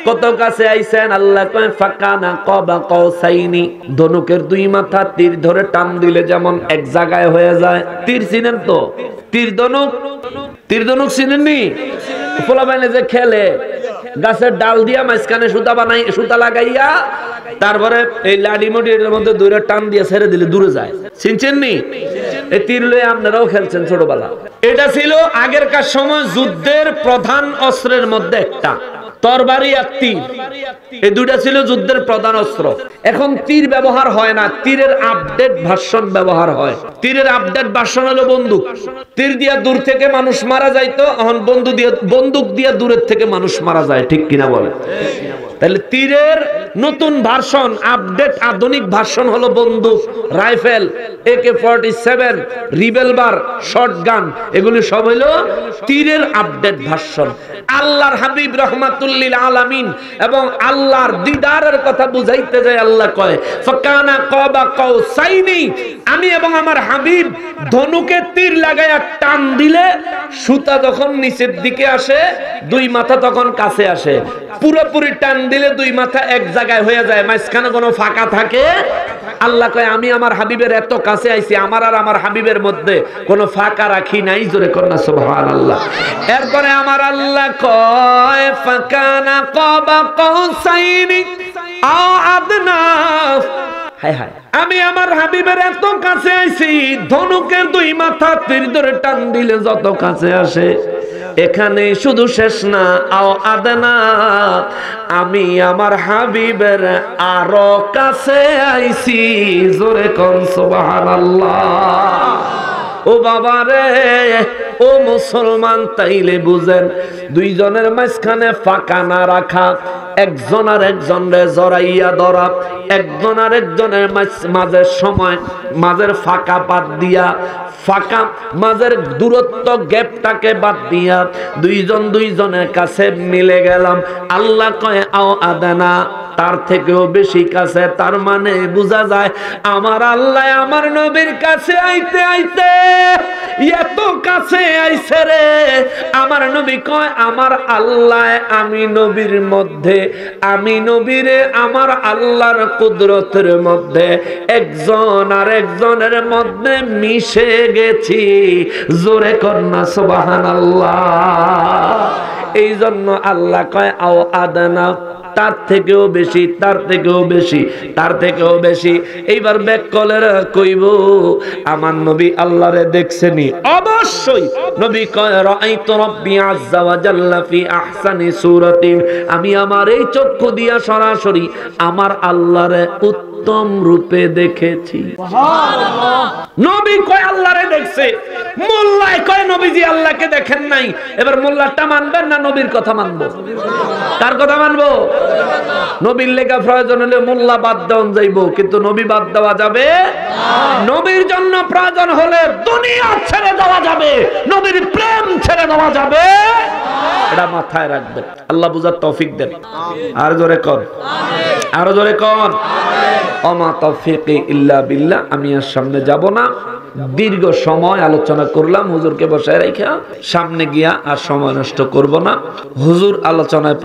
Speaker 1: কত কাছে আইছেন? আল্লাহ কয় ফাকানা কাবা কাউসাইনি, ধনুকের দুই মাথা তীর ধরে টান দিলে যেমন এক জায়গায় হয়ে যায়। তীর চিনেন তো? তীর ধনুক, তীর ধনুক চিনেননি? পোলাপাইনে যে খেলে গাছের ডাল দিয়া মাঝখানে সুতা বানাই, সুতা লাগাইয়া তারপরে এই লাডি মুটির মধ্যে দূরে টান দিয়ে ছেড়ে দিলে দূরে যায়। চিনছেননি? এই তীর লয়ে আপনারাও খেলছেন ছোটবেলা। এটা ছিল আগেরকার সময় যুদ্ধের প্রধান অস্ত্রের মধ্যে একটা। তরবারি আর তীর, এই দুইটা ছিল যুদ্ধের প্রধান অস্ত্র। এখন তীর ব্যবহার হয় না, তীরের আপডেট ভার্সন ব্যবহার হয়। তীরের আপডেট ভার্সন হলো বন্দুক। তীর দিয়া দূর থেকে মানুষ মারা যাইতো, এখন বন্দুক দিয়ে দূরের থেকে মানুষ মারা যায়। ঠিক কিনা বলে? তাহলে তীরের নতুন ভার্সন, আপডেট আধুনিক ভার্সন হলো বন্দুক, রাইফেল, AK-47, রিভলভার, শটগান, এগুলি সব হলো তীরের আপডেট ভার্সন। আল্লাহর হাবিব রাহমাতুল্লিল আলামিন এবং আল্লাহর দিদারের কথা বুঝাইতে যায় আল্লাহ কয় ফাকানা কাবা কাউসাইনি, আমি এবং আমার হাবিব ধনুকে তীর লাগায়া টান দিলে সুতা যখন নিচের দিকে আসে, দুই মাথা তখন কাছে আসে। পুরোপুরি টান দিলে দুই মাথা এক জায়গায় হয়ে যায়, মাঝখানে কোনো ফাঁকা থাকে। আল্লাহ কয় আমি আমার হাবিবের এত কাছে আইছি, আমার আর আমার হাবিবের মধ্যে কোনো ফাঁকা রাখি নাই। জোরে করনা সুবহানাল্লাহ। এরপরে আমার আল্লাহ কয় ফাকানা কাবা কাউসাইনি আও আদনা, হায় হায়, আমি আমার হাবিবের এত কাছে আইছি, ধনুকের দুই মাথা তীর ধরে টান দিলে যত কাছে আসে, এখানে শুধু শেষ না, আও আদনা, আমি আমার হাবিবের আরো কাছে আইছি। জোরে কোন সুবহানাল্লাহ। ও বাবা রে, ও মুসলমান, তাইলে বুঝেন দুইজনের মাঝখানে ফাঁকা না রাখা, একজন আর একজনের জড়াইয়া ধরা, একজন আর একজনের মাঝের সময় মাঝের ফাঁকা বাদ দিয়া, ফাঁকা মাঝের দূরত্ব গ্যাপটাকে বাদ দিয়া দুইজন দুইজনের কাছে মিলে গেলাম। আল্লাহ কয় আও আদানা, তার থেকেও বেশি কাছে। তার মানে বোঝা যায় আমার আল্লাহ আমার নবীর কাছে আইতে আইতে এত কাছে আইছে রে। আমার নবী কয় আমার আল্লাহ আমি নবীর মধ্যে, আমি নবীরে আমার আল্লাহর কুদরতের মধ্যে একজন আর একজনের মধ্যে মিশে গেছি। জোরে কন্যা সুবহানাল্লাহ। এই জন্য আল্লাহ কয় আও আদানা, তার থেকেও বেশি, তার থেকেও বেশি, তার থেকেও বেশি। এইবার ব্যাককলের কইব আমার নবী আল্লাহরে দেখছেনি? অবশ্যই। নবী কয় রাআইতু রাব্বি আযজা ওয়া জাল্লা ফি আহসানি সূরাতিন, আমি আমার এই চক্ষু দিয়া সরাসরি আমার আল্লাহরে উত্তম রূপে দেখেছি। সুবহানাল্লাহ। নবী কয় আল্লাহরে দেখছে, মোল্লায় কয় নবীজি আল্লাহকে দেখেন নাই। এবার মোল্লাটা মানবেন না নবীর কথা মানবো? কার কথা মানবো? নবীর লেখা প্রয়োজন হলে মোল্লা বাদ দেওয়া যাইব, কিন্তু নবী বাদ দেওয়া যাবে না। নবীর জন্য প্রয়োজন হলে দুনিয়া ছেড়ে দেওয়া যাবে, নবীর প্রেম ছেড়ে দেওয়া যাবে না। এটা মাথায় রাখবেন। আল্লাহ বুঝার তৌফিক দেন। আর জোরে কর, আরো জোরে কর। ওমা তাওফীকি ইল্লা বিল্লাহ। আমি আর সামনে যাব না, দীর্ঘ সময় আলোচনা করলাম। হুজুরকে বসায় রাখা সামনে গিয়া আর সময় নষ্ট করব না। হুজুর আলোচনায়